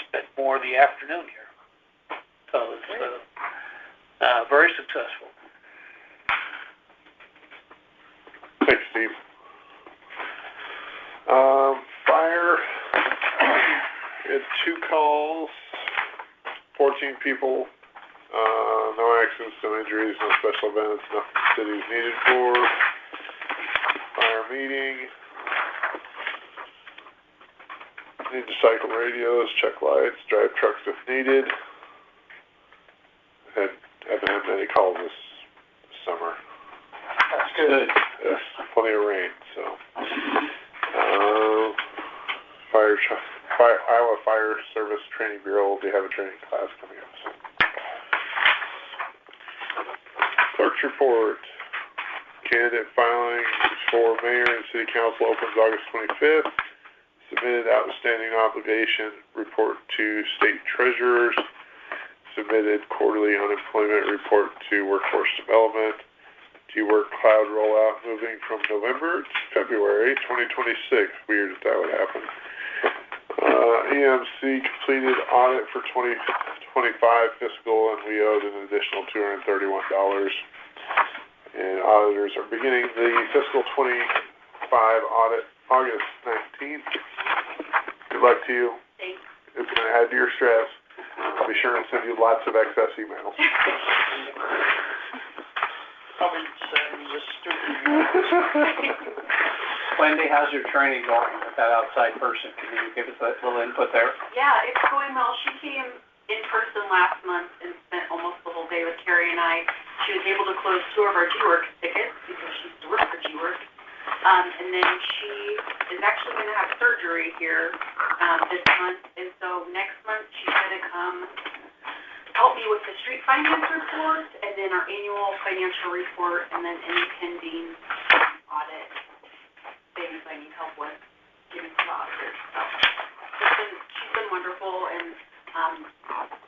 spent more of the afternoon here. So it's very successful. Thanks, Steve. Fire, we had 2 calls, 14 people, no accidents, no injuries, no special events, nothing the city is needed for. Fire meeting. Need to cycle radios, check lights, drive trucks if needed. Haven't had many calls this summer. That's good. Yes, plenty of rain, so. Iowa Fire Service Training Bureau will be having a training class coming up soon. Clerk's report. Candidate filings for mayor and city council opens August 25th. Submitted outstanding obligation report to state treasurers. Submitted quarterly unemployment report to workforce development. T-Work cloud rollout moving from November to February 2026. Weird if that would happen. EMC completed audit for 2025 fiscal, and we owed an additional $231. And auditors are beginning the fiscal 25 audit August 19th. Good luck to you. Thanks. It's to add to your stress. I'll be sure and send you lots of excess emails. I'll be saying just stupid. Wendy, how's your training going with that outside person? Can you give us a little input there? Yeah, it's going well. She came in person last month and spent almost the whole day with Carrie and I. She was able to close 2 of our G-Work tickets because she used to work for G-Work. And then she is actually going to have surgery here this month. And so next month she's going to come help me with the street finance report and then our annual financial report and then any pending audit things I need help with getting to the auditors. So she's been wonderful, and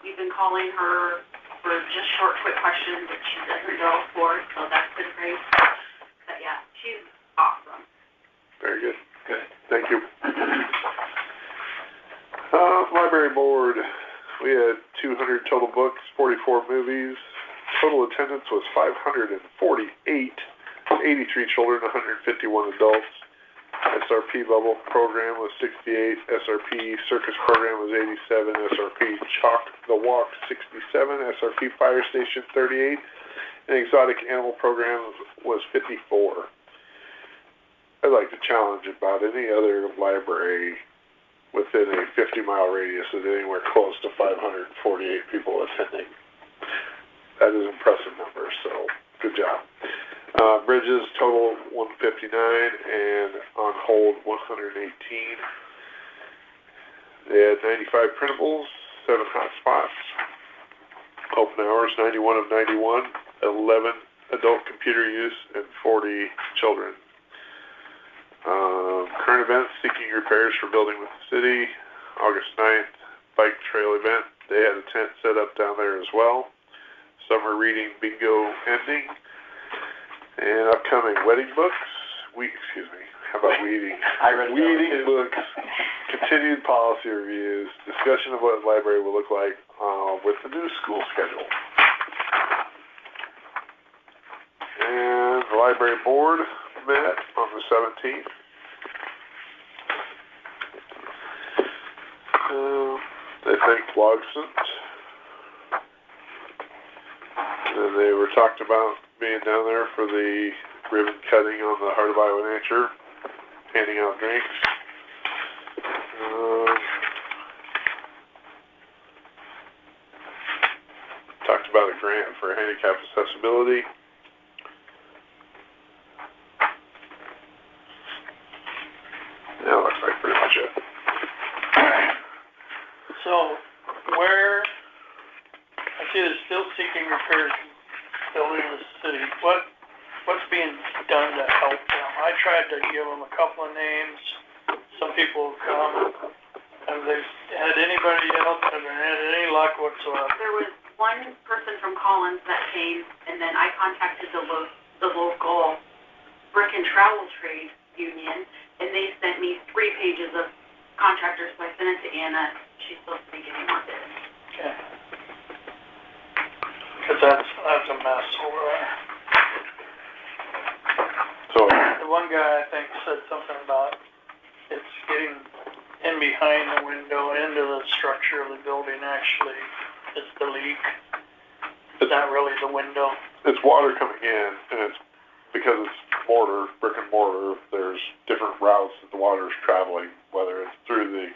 we've been calling her for just short, quick questions that she doesn't know for, so that's been great. But yeah, she's awesome. Very good. Good. Thank you. Library board. We had 200 total books, 44 movies. Total attendance was 548, 83 children, 151 adults. SRP bubble program was 68, SRP circus program was 87, SRP Chalk the Walk 67, SRP Fire Station 38, and exotic animal program was 54. I'd like to challenge about any other library within a 50-mile radius is anywhere close to 548 people attending. That is impressive numbers, so good job. Bridges total 159 and on hold 118. They had 95 printables, 7 hot spots. Open hours 91 of 91, 11 adult computer use, and 40 children. Current events, seeking repairs for building with the city. August 9th, bike trail event. They had a tent set up down there as well. Summer reading bingo ending. And upcoming wedding books. How about weeding? I read weeding books. Continued policy reviews. Discussion of what the library will look like with the new school schedule. And the library board met on the 17th. They thanked Logsons. And they were talked about being down there for the ribbon cutting on the Heart of Iowa Nature, handing out drinks. Talked about a grant for handicap accessibility. That looks like pretty much it. So, where, I see they're still seeking repairs building in the city. What's being done to help them? I tried to give them a couple of names. Some people have come. Have they had anybody else? Have they had any luck whatsoever? There was one person from Collins that came, and then I contacted the local brick and travel trade union, and they sent me 3 pages of contractors, so I sent it to Anna. She's supposed to be getting more bids. Okay. Because that's a mess over there. So The one guy, I think, said something about it's getting in behind the window into the structure of the building, actually. It's the leak. It's not really the window. it's water coming in, and it's because it's mortar, brick and mortar. There's different routes that the water is traveling, whether it's through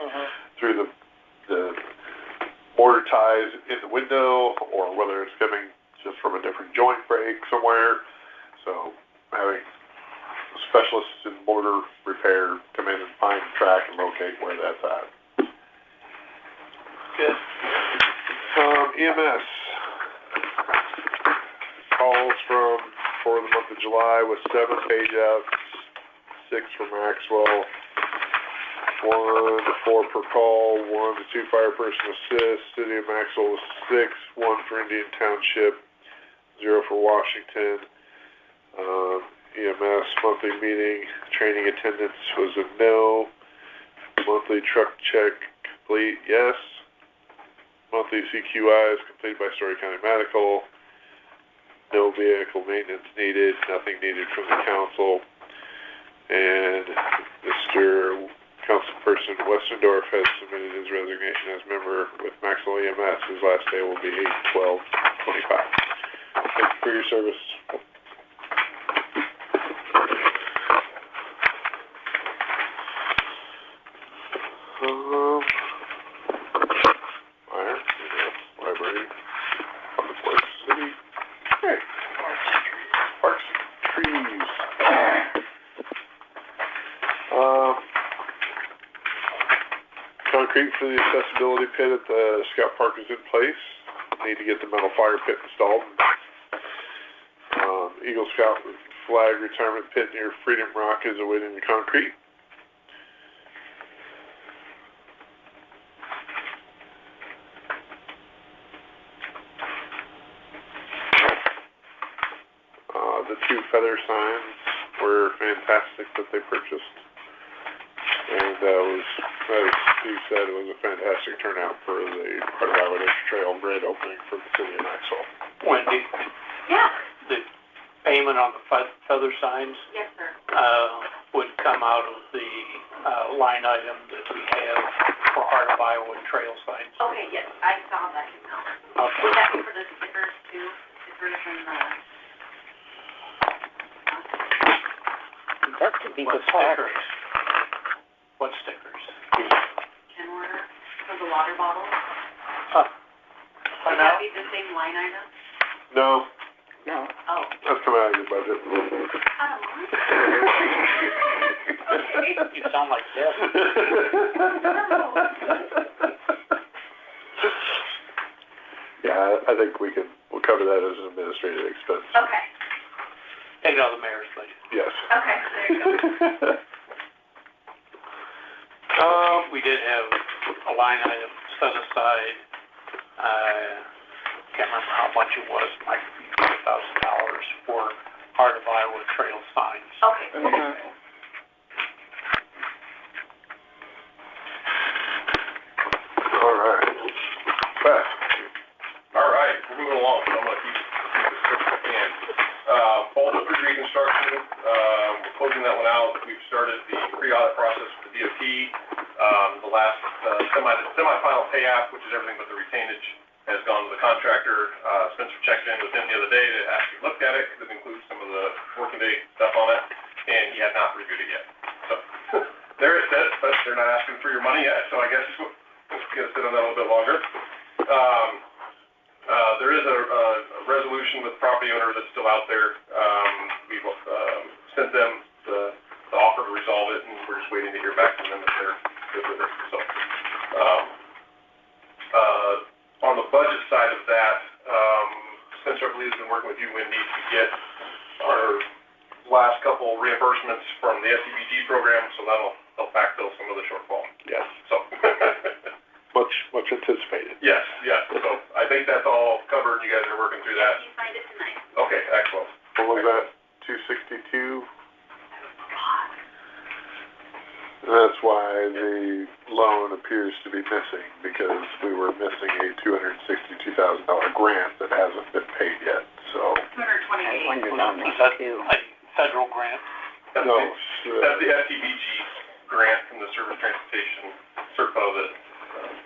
the mortar ties in the window, or whether it's coming just from a different joint break somewhere. So having specialists in mortar repair come in and find, track, and locate where that's at. Good. EMS calls for the month of July with 7 page outs, 6 for Maxwell, 1 to 4 per call, 1 to 2 fire person assist. City of Maxwell was 6, 1 for Indian Township, 0 for Washington. EMS monthly meeting training attendance was a no. Monthly truck check complete, yes. Monthly CQI is completed by Story County Medical. No vehicle maintenance needed, nothing needed from the council. And Mr. Councilperson Westendorf has submitted his resignation as member with Maxwell EMS. His last day will be 8/12/25. Thank you for your service. Fire, library, public works, city. Okay. Parks, trees. Concrete for the accessibility pit at the Scout Park is in place. Need to get the metal fire pit installed. Eagle Scout flag retirement pit near Freedom Rock is awaiting the concrete. The 2 feather signs were fantastic that they purchased. And as Steve said, it was a fantastic turnout for the Heart of Iowa Nature Trail grand opening for the city of Maxwell. Wendy, Yeah. the payment on the feather signs, Yes, sir. would come out of the, line item that we have for Heart of Iowa Trail signs. Okay, yes, I saw that email. Okay. Would that be for the stickers too? Stickers and That could be What the park. stickers? What stickers? can order for the water bottles? Huh. Would that be the same line item? No, No. Oh, that's coming out of your budget. I don't mind. You sound like this. Yeah, I think we'll cover that as an administrative expense. Okay, Take it out of the mayor's budget. Yes. okay, there you go. We did have a line item set aside, can't remember how much it was, might be $5,000 for Heart of Iowa Trail signs. Okay. Mhm. All right. Beth. All right, we're moving along, so I'm gonna keep this quick if I can. Fall Bridge reconstruction, we're closing that one out. We've started the pre-audit process for the DOT. The last, semi-final pay app, which is everything but the retainage, has gone to the contractor. Spencer checked in with him the other day to actually look at it, because it includes some of the working day stuff on it, and he had not reviewed it yet. So, there it sits, but they're not asking for your money yet, so I guess we're gonna sit on that a little bit longer. There is a resolution with the property owner that's still out there. We've sent them the offer to resolve it, and we're just waiting to hear back from them if they're good with it. So, on the budget side of that, Spencer, I believe, has been working with you, Wendy, to get our last couple reimbursements from the SCBG program, so that'll help backfill some of the shortfall. Yes. So. Much anticipated. Yes, so I think that's all covered, you guys are working through that. You signed it tonight. Okay, excellent. What was that? 262? That's why the loan appears to be missing, because we were missing a $262,000 grant that hasn't been paid yet, so. 228. I wondered on Is that that too. a federal grant? No, That's the STBG grant from the Service Transportation CERPO that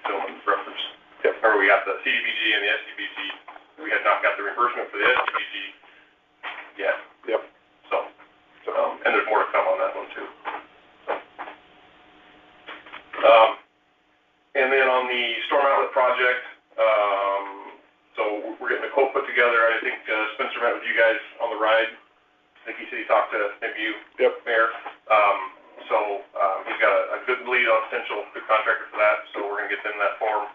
gentleman referenced. Yep. Or we got the CDBG and the STBG. We had not got the reimbursement for the STBG yet. Yep. So, and there's more to come on that one too. And then on the storm outlet project, so we're getting a quote put together. I think Spencer met with you guys on the ride. I think he said he talked to maybe you, Yep. Mayor. He's got a good lead on potential good contractor for that, so we're gonna get them that form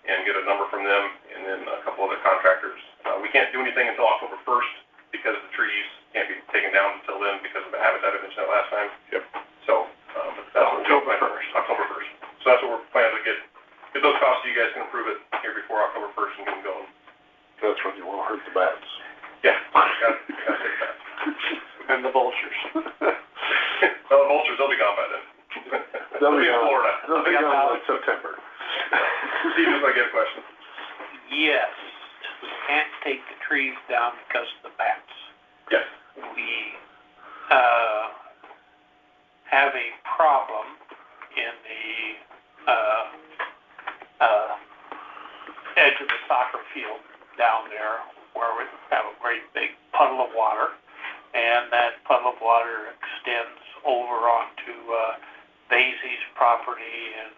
and get a number from them, and then a couple other contractors. We can't do anything until October 1st because the trees can't be taken down until then because of the habitat I mentioned that last time. Yep. So, but that's what we're planning, October 1st. So that's what we're planning to get those costs so you guys can approve it here before October 1st and get them going. That's when you won't hurt the bats. Yeah, gotta take that. And the vultures. Well, the vultures, they'll be gone by then. They'll be in Florida. They'll be gone in September. Steve, just like you have a question. Yes, we can't take the trees down because of the bats. Yes. We, have a problem in the edge of the soccer field down there where we have a great big puddle of water, and that puddle of water extends over onto Daisy's property, and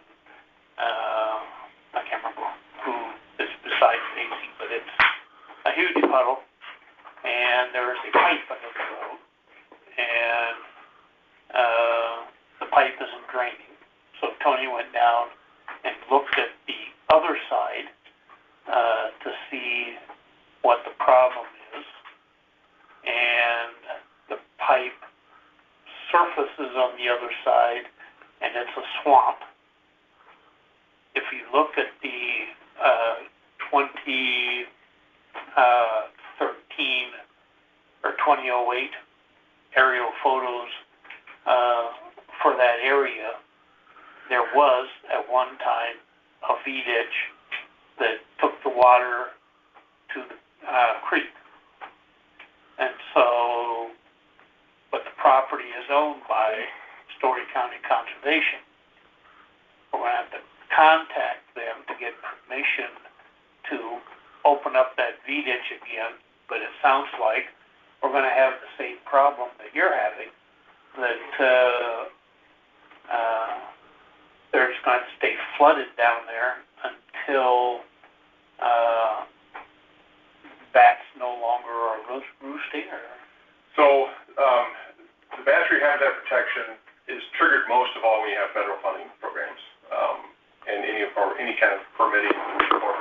I can't remember who is beside Daisy, but it's a huge puddle, and there's a pipe under the road, and the pipe isn't draining. So Tony went down and looked at the other side to see what the problem is, and the pipe surfaces on the other side, and it's a swamp. If you look at the 2013 or 2008 aerial photos for that area, there was at one time a V-ditch that took the water to the creek. And so, but the property is owned by Story County Conservation. We're going to have to contact them to get permission to open up that V-ditch again, but it sounds like we're going to have the same problem that you're having, that there's going to stay flooded down there until bats no longer are roosting, or? So, the battery habitat protection is triggered most of all when you have federal funding programs, and any kind of permitting or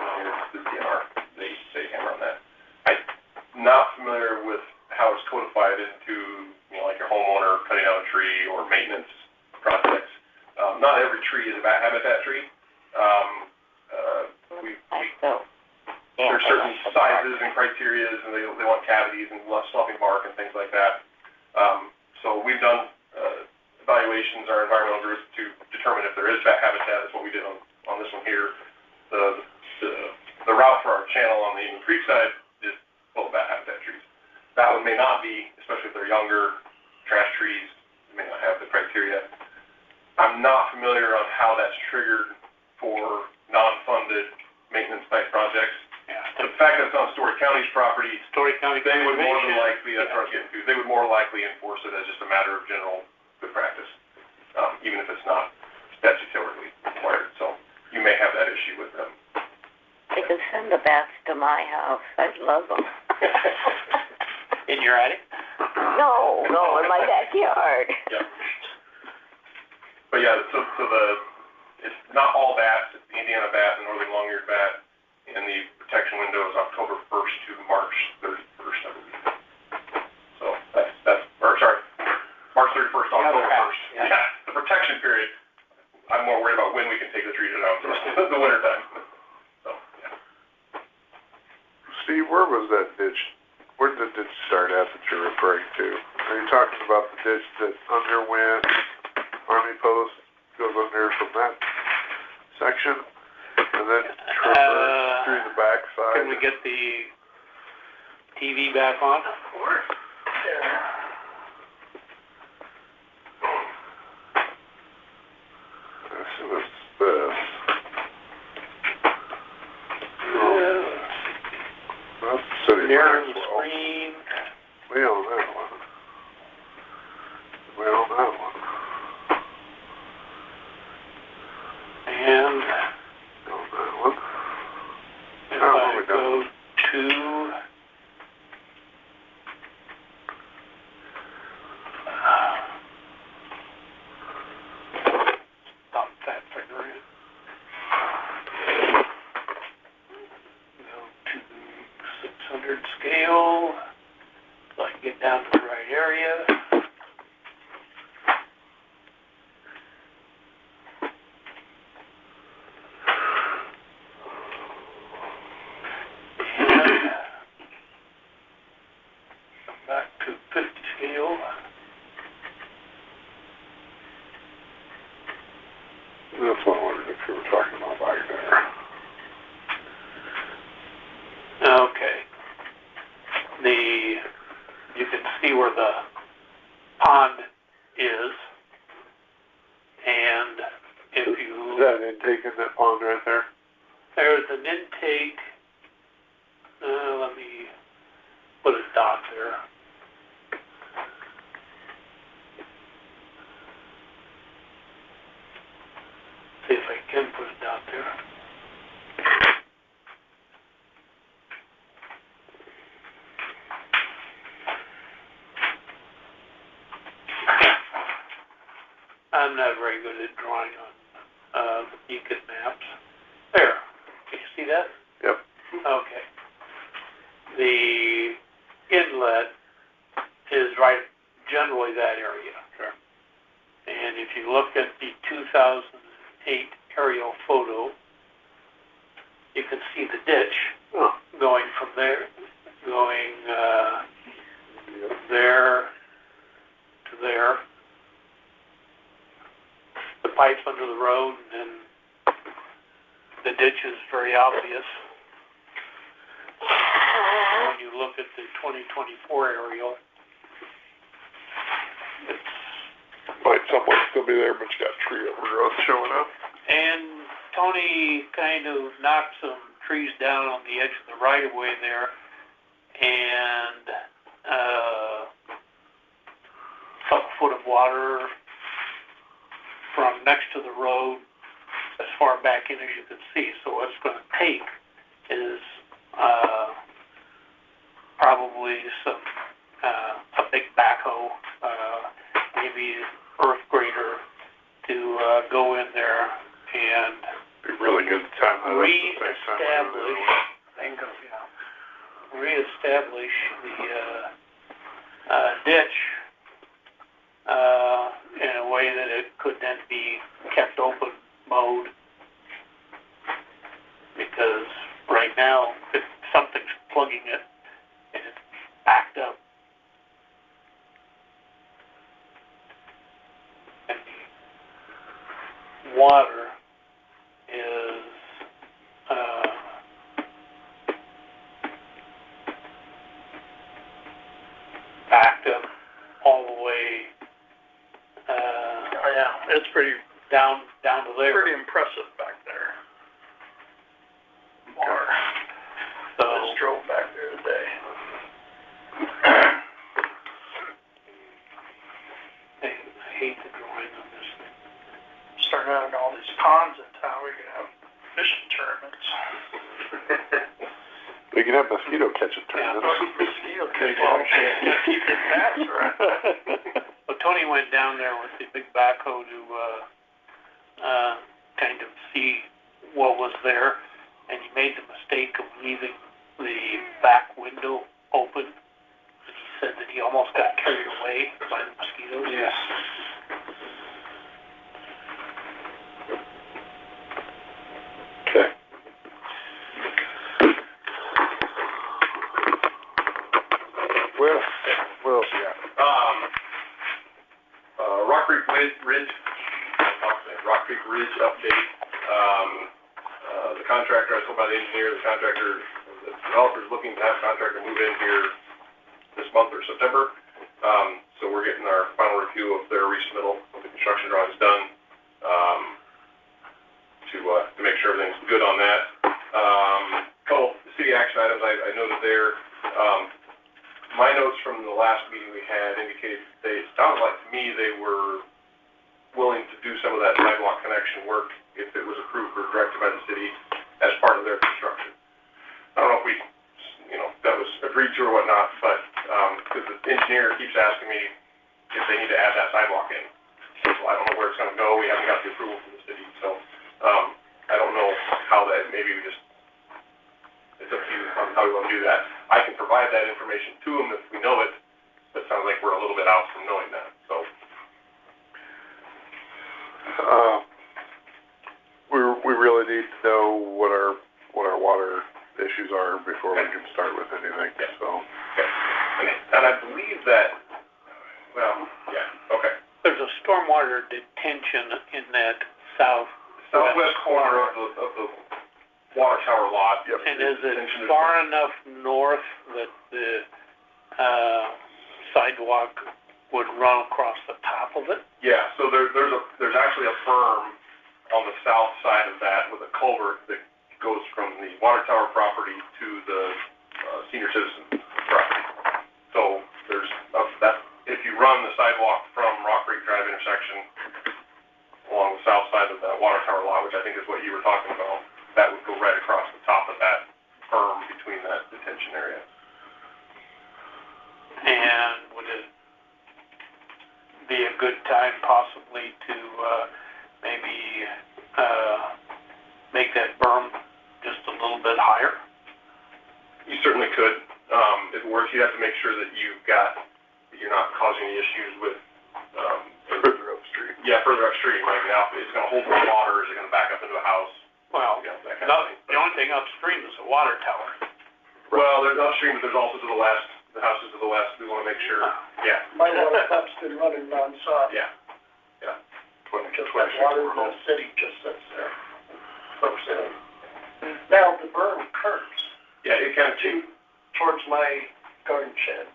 the DNR, they say hammer on that. I'm not familiar with how it's codified into, like your homeowner cutting down a tree or maintenance projects. Not every tree is a bat habitat tree. There's certain sizes and criteria, and they want cavities and less slumping bark and things like that. So we've done evaluations, our environmental groups, to determine if there is bat habitat. That's what we did on this one here. The route for our channel on the Indian Creek side is full of bat habitat trees. That one may not be, especially if they're younger, trash trees, may not have the criteria. I'm not familiar on how that's triggered for non-funded maintenance type projects. Yeah. The fact that it's on Story County's property, Story County they would more than likely, that's yeah. what I was getting to, they would more likely enforce it as just a matter of general good practice, even if it's not statutorily required. So you may have that issue with them. They can send the bats to my house. I love them. In your attic? No, in my backyard. Yeah. But yeah, so it's not all bats, it's the Indiana bat, the northern long-eared bat, and the protection window is October 1st to March 31st, I believe. So March 31st, October 1st. Yeah, the protection period, I'm more worried about when we can take the trees down, so the winter time. So, yeah. Steve, where was that ditch? Where did the ditch start at that you're referring to? Are you talking about the ditch that underwent Army Post, goes under from that section, and then traverse through the back side? Can we get the TV back on? Of course. This was this. That's City Near the Maxwell. screen. We own that one. We own that one. And We own that one. if How I long we go done? to stop that figure in. Go to 600 scale, so I can get down to the right area. And back to 50 scale. That's what I wondered if you were talking about back there. Okay. You can see where the pond is, and if you Is that an intake in that pond right there? There's an intake, let me put a dot there. See if I can put a dot there. I'm not very good at drawing on the beacon maps. There. Can you see that? Yep. Okay. The inlet is right, generally that area. Sure. And if you look at the 2008 aerial photo, you can see the ditch going from there, going there to there. The pipe under the road, and the ditch is very obvious. When you look at the 2024 aerial, Might somewhat still be there, but you got tree overgrowth showing up. and Tony kind of knocked some trees down on the edge of the right-of-way there, and a couple foot of water from next to the road as far back in as you can see. So what it's going to take is probably some a big backhoe, maybe earth grader, to go in there and Be really good time. reestablish the ditch in a way that it could then be kept open, mowed, because right now if something's plugging it and it's backed up, and the water is backed up all the way It's pretty, down to there. pretty impressive back there. Water. So I just drove back there today. I hate the drawing on this thing. Starting out all these ponds in town, we could have fishing tournaments. We can have mosquito catching tournaments. Mosquito catching. Keep your bats, right? Well, Tony went down there with the big backhoe to kind of see what was there, and he made the mistake of leaving the back window open. He said that he almost got carried away by the mosquitoes. Yes. Okay. What else you got? Rock Creek Ridge update. The contractor, I told about the engineer, the developer's looking to have contractor move in here this month or September. So we're getting our final review of their resubmittal of the construction drawings done, to make sure everything's good on that. Couple city action items I noted there. My notes from the last meeting we had indicated it sounded like to me they were willing to do some of that sidewalk connection work if it was approved or directed by the city as part of their construction. I don't know if that was agreed to or whatnot, but, because the engineer keeps asking me if they need to add that sidewalk in. So I don't know where it's gonna go, we haven't got the approval from the city, so, I don't know how that, maybe we just, it's up to you on how we wanna do that. I can provide that information to them if we know it, but it sounds like we're a little bit out from knowing that, so. We really need to know what our water issues are before we can start with anything, so. Okay. And I believe that, well, yeah, okay. There's a stormwater detention in that Southwest corner of the water tower lot. Yep. And is it far enough north that the sidewalk would run across the top of it? Yeah, so there's actually a berm, on the south side of that with a culvert that goes from the water tower property to the senior citizen property. So there's, if you run the sidewalk from Rock Creek Drive intersection along the south side of that water tower lot, which I think is what you were talking about, that would go right across the top of that berm between that detention area. And would it be a good time possibly to, maybe, make that berm just a little bit higher? You certainly could. If it works, you have to make sure that you're not causing any issues with, Further upstream. yeah, further upstream, like now, it's gonna hold more water, is it gonna back up into a house? Well, Yeah, that kind of thing. the only thing upstream is a water tower. Well, there's upstream, but there's also to the west, the houses to the west, we wanna make sure, yeah, My water pump's been running nonstop. yeah. Because that water in the city just sits there. Soaks in. Now, the berm curves Yeah, it kind of, towards my garden shed,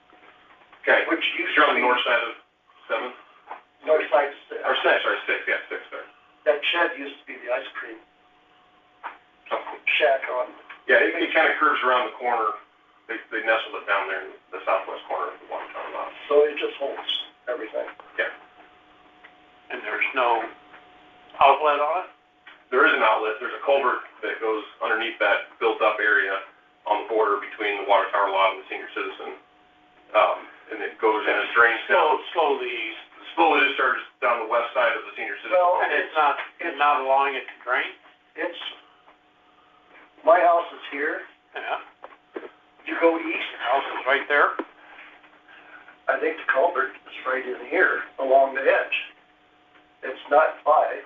okay, which used you're to on the be north side of 7? north side, Or 6, sorry, 6, yeah, 6 there. that shed used to be the ice cream Oh. shack on. Yeah, it kind of curves around the corner, they nestled it down there in the southwest corner of the water tower lot. So it just holds everything. And there's no outlet on it? There is an outlet, there's a culvert that goes underneath that built-up area on the border between the water tower lot and the senior citizen. And it goes in and drains down, Slowly, slowly discharges down the west side of the senior citizen. Well, and it's not allowing it to drain? It's, my house is here, Yeah, you go east, the house is right there. I think the culvert is right in here along the edge. It's not by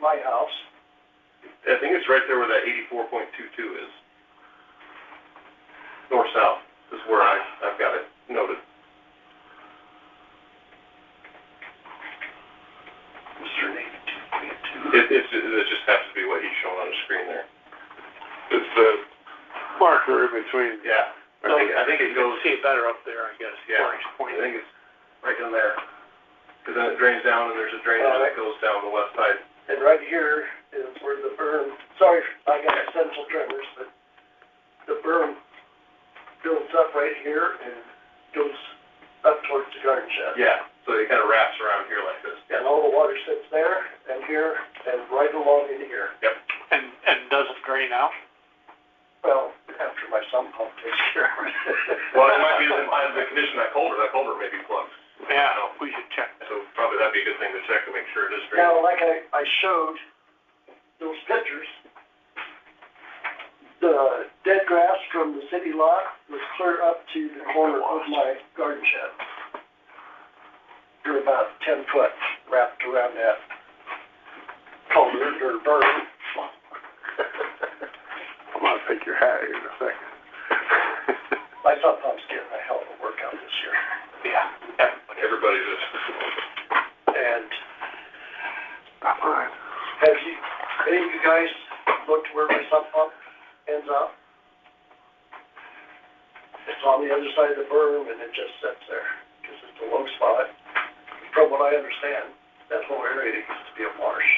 my house. I think it's right there where that 84.22 is. North-south is where I've got it noted. Mr. 82.2. It just happens to be what he's showing on the screen there. It's the marker in between. Yeah, I think it goes, See it better up there, I guess, yeah, where he's I pointing. think it's right in there. Because then it drains down and there's a drainage that goes down the west side. And right here is where the berm, sorry, I got essential tremors, but the berm builds up right here and goes up towards the garden shed. Yeah, so it kind of wraps around here like this. And all the water sits there and here and right along into here. Yep. And does it drain out? Well, after my sump pump takes care of it. Well, it might be the condition of that culvert may be plugged. Yeah, we should check that. So probably that'd be a good thing to check to make sure it is drained. Now, like I showed those pictures, the dead grass from the city lot was clear up to the corner of my garden shed. You're about 10 foot wrapped around that culvert or berm. I'm gonna take your hat here in a second. My sump pump's getting a hell of a workout this year. Yeah, Everybody's just, And Not mine. have you, any of you guys looked where my sump pump ends up? It's on the other side of the berm and it just sits there because it's a low spot. From what I understand, that whole area used to be a marsh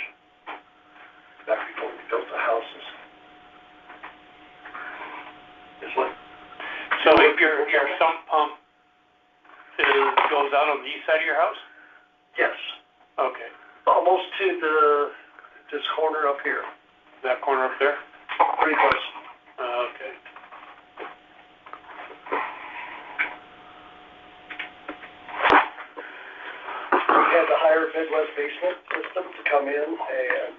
back before we built the houses. It's like, so if your sump pump goes out on the east side of your house? yes, Okay, almost to this corner up here, that corner up there? pretty close. Okay. We had to hire a Midwest basement system to come in and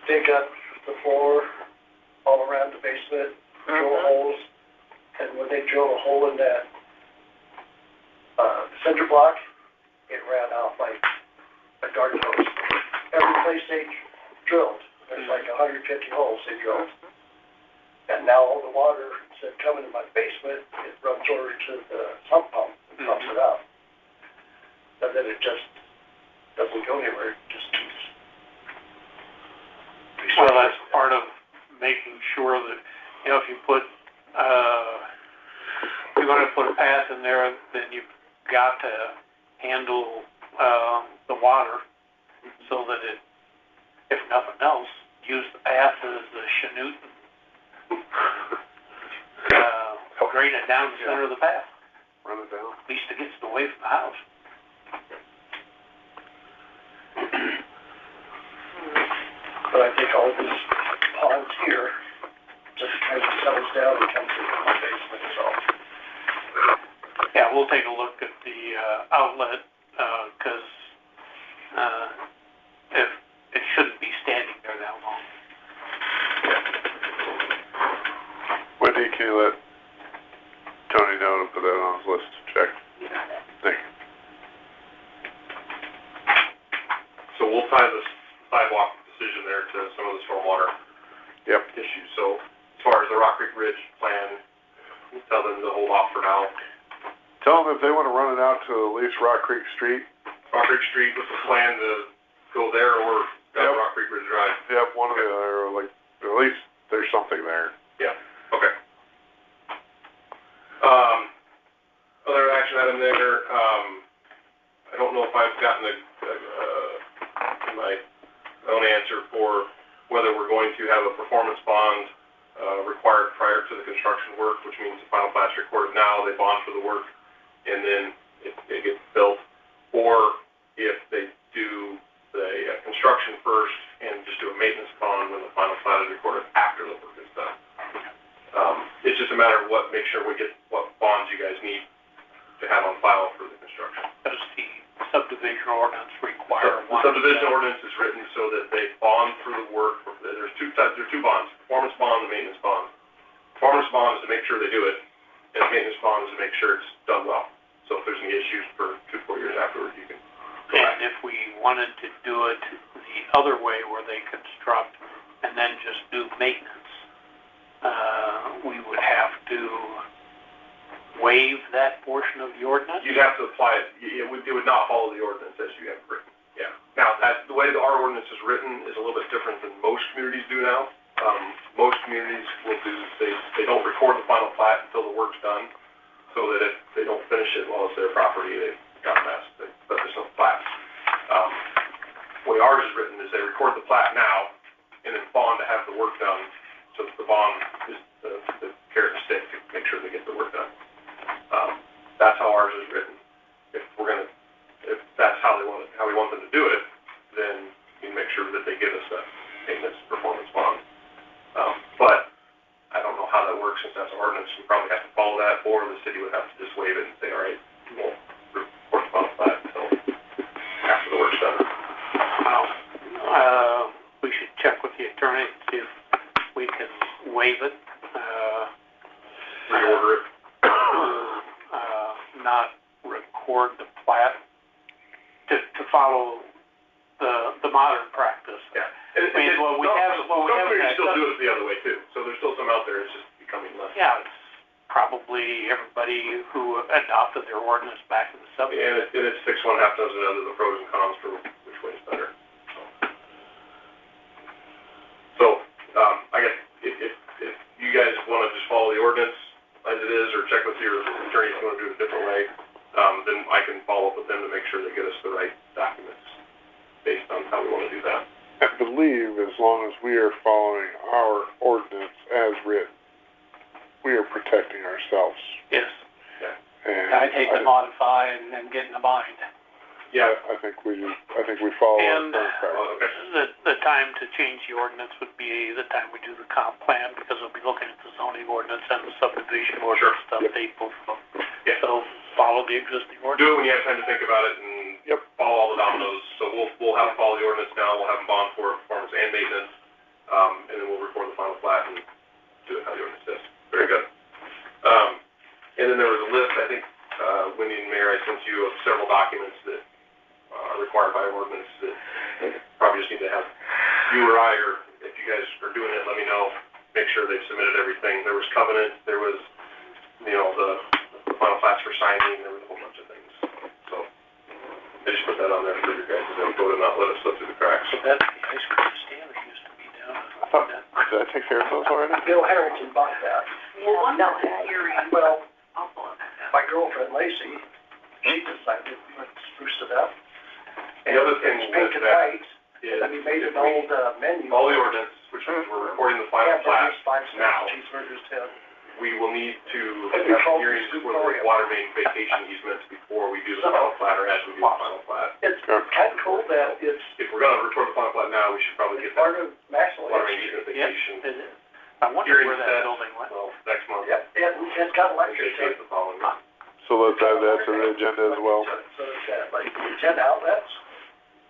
dig up the floor all around the basement, drill holes, and when they drilled a hole in that cinder block, it ran out like a garden hose. Every place they drilled, there's like 150 holes they drilled. And now all the water, instead of coming to my basement, it runs over to the sump pump and pumps it out. And then it just doesn't go anywhere, it just keeps. Well, that's part of making sure that, you know, if you put, if you're gonna put a path in there, then you've got to handle, the water so that it if nothing else, use the path as the Chanute. Drain it down the center of the path. Run it down. At least it gets away from the house. But I think all these ponds here, just kind of settles down and comes into the basement, so. Yeah, we'll take a look at the outlet, because if it shouldn't be standing there that long. Wendy, can you let Tony know to put that on his list to check? Thank you. So we'll tie this sidewalk decision there to some of the stormwater issues. So as far as the Rock Creek Ridge plan, we'll tell them to hold off for now. Tell them if they want to run it out to at least Rock Creek Street. Rock Creek Street with the plan to go there or down Rock Creek Ridge Drive. Yep, one or the other, or like, at least there's something there. Yeah, okay. Other action item there, I don't know if I've gotten my own answer for whether we're going to have a performance bond required prior to the construction work, which means the final plat's recorded now, they bond for the work, and then it gets built, or if they do the construction first and just do a maintenance bond when the final plat is recorded after the work is done. It's just a matter of make sure we get what bonds you guys need to have on file for the construction. Does the subdivision ordinance require The subdivision ordinance is written so that they bond for the work. There's two bonds, performance bond and maintenance bond. Performance bond is to make sure they do it, and the maintenance bond is to make sure it's done well. So if there's any issues for 2-4 years afterwards, you can go back. And if we wanted to do it the other way, where they construct and then just do maintenance, we would have to waive that portion of the ordinance? You'd have to apply it. It would not follow the ordinance as you have written. Yeah. Now, the way our ordinance is written is a little bit different than most communities do now. Most communities will they don't record the final plat until the work's done, so that if they don't finish it while it's their property, they've got a mess. But there's no plats. The way ours is written is they record the plat now, and then bond to have the work done, so that the bond is the carrot and stick to make sure they get the work done. That's how ours is written. If that's how we want them to do it, then we make sure that they give us a maintenance performance bond. But I don't know how that works since that's ordinance. We probably have to follow that, or the city would have to just waive it and say, all right, we'll report the final plat until after the work's done. We should check with the attorney and see if we can waive it. Reorder it. Not record the plat to follow the modern practice. Yeah. I mean, Some communities still do it the other way too. So there's still some out there. It's just becoming less. Yeah, it's probably everybody who adopted their ordinance back in the 70s. And it's 6 1/2 dozen other the pros and cons for which way is better. So I guess if you guys want to just follow the ordinance as it is, or check with your attorney if you want to do it a different way, then I can follow up with them to make sure they get us the right documents based on how we want to do that. I believe as long as we are following our ordinance as written, we are protecting ourselves. Yes. Yeah. And I'd hate to modify and then get in a bind. Yeah. I think we follow And our current practice. the time to change the ordinance would be the time we do the comp plan, because we'll be looking at the zoning ordinance and the subdivision ordinance to update both of them. Yeah. So follow the existing ordinance. Do it when you have time to think about it and follow all the dominoes. So we'll have to follow the ordinance now. We'll have them bond for performance and maintenance, and then we'll record the final plat and do it how the ordinance says. Very good. And then there was a list, I think, Wendy and Mayor, I sent you of several documents that are required by ordinance that probably just need to have you or I, or if you guys are doing it, let me know. Make sure they've submitted everything. There was covenant, there was, the final plats for signing, there was a whole bunch of things. So I just put that on there for you guys to go to not let it slip through the cracks. That's the ice cream stand that used to be down. Did I take care of those already? Bill Harrington bought that. Well, one was hearing, Well, I'll pull it back up. my girlfriend Lacey, she decided to spruce it up. The other thing It's with painted that white, is, and then we made an old, menu. All the ordinance, which means we're recording the final plat now. Cheeseburgers, 10. We will need to And have control hearings the for the Victoria. water main vacation easements before we do the final plat, or as we do the final plat. It's kind of cool that it's If we're gonna record the final plat now, we should probably get that part of Maxwell water main history. easement vacation. It is. I wonder Hearing where that set, building went. well, next month. Yep, it's got electric. Okay, the following month. So let's add that to the agenda as well. So it's got like 10 outlets.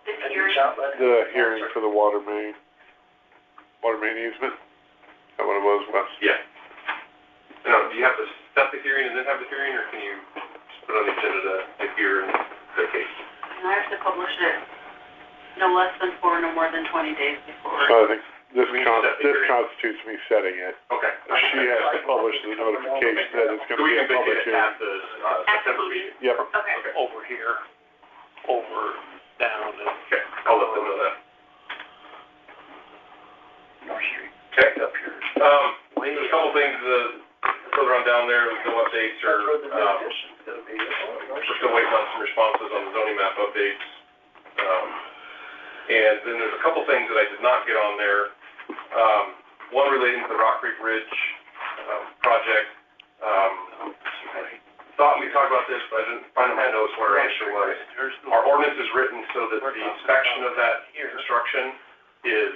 And each outlet. The hearing for the water main easement. Is that what it was, Wes? Yeah. Now, do you have to set the hearing and then have the hearing, or can you just put on the agenda to hear and vacate? And I have to publish it no less than 4, no more than 20 days before. I think this We need to set the hearing. constitutes me setting it. Okay. She has to publish the notification that it's So gonna we be a can public vacate it hearing. at the, At the September meeting. meeting. Yep. Okay. Okay. Over here, over, down, and Okay, I'll let them know that. North Street. Okay, up here. There's a couple things, further on down there, with no updates, That's where or, the new addition's gonna be. we're still waiting on some responses on the zoning map updates. And then there's a couple things that I did not get on there. One relating to the Rock Creek Ridge, project. Thought we talked about this, but I didn't find my notes where our answer was. Our ordinance is written so that the inspection of that construction is,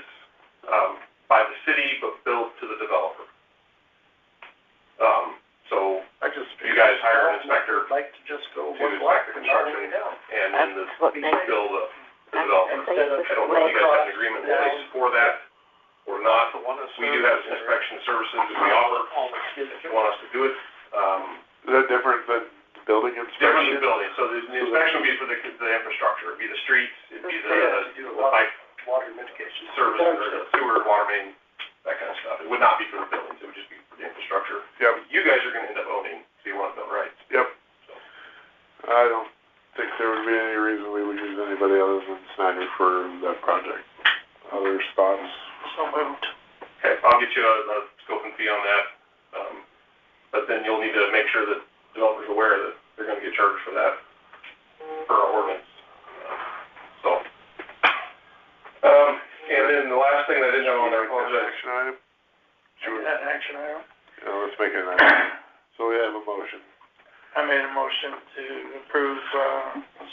by the city, but billed to the developer. So I just. you guys hire an inspector I'd like to just go to one inspect block the and all the way construction, down. and then the That's what makes, bill the that's developer. the safest I don't know if you way. guys have an agreement in place for that or not. We do have some inspection services that we offer, if you want us to do it. Is that different than building Different inspection? than building, so the inspection would be for the infrastructure, it'd be the streets, it'd be Do a the lot pipe of water mitigation. service, or the sewer, water main, that kind of stuff. It would not be for the buildings, it would just be for the infrastructure. Yep. You guys are gonna end up owning, so you want to build rights. Yep. I don't think there would be any reason we would use anybody other than Snyder for that project. Other thoughts? So moved. Okay, I'll get you a scope and fee on that, but then you'll need to make sure that developers are aware that they're gonna get charged for that, per our ordinance. And then the last thing that I didn't have on there, I apologize. Action item? Is that an action item? Yeah, let's make it an action. So we have a motion. I made a motion to approve,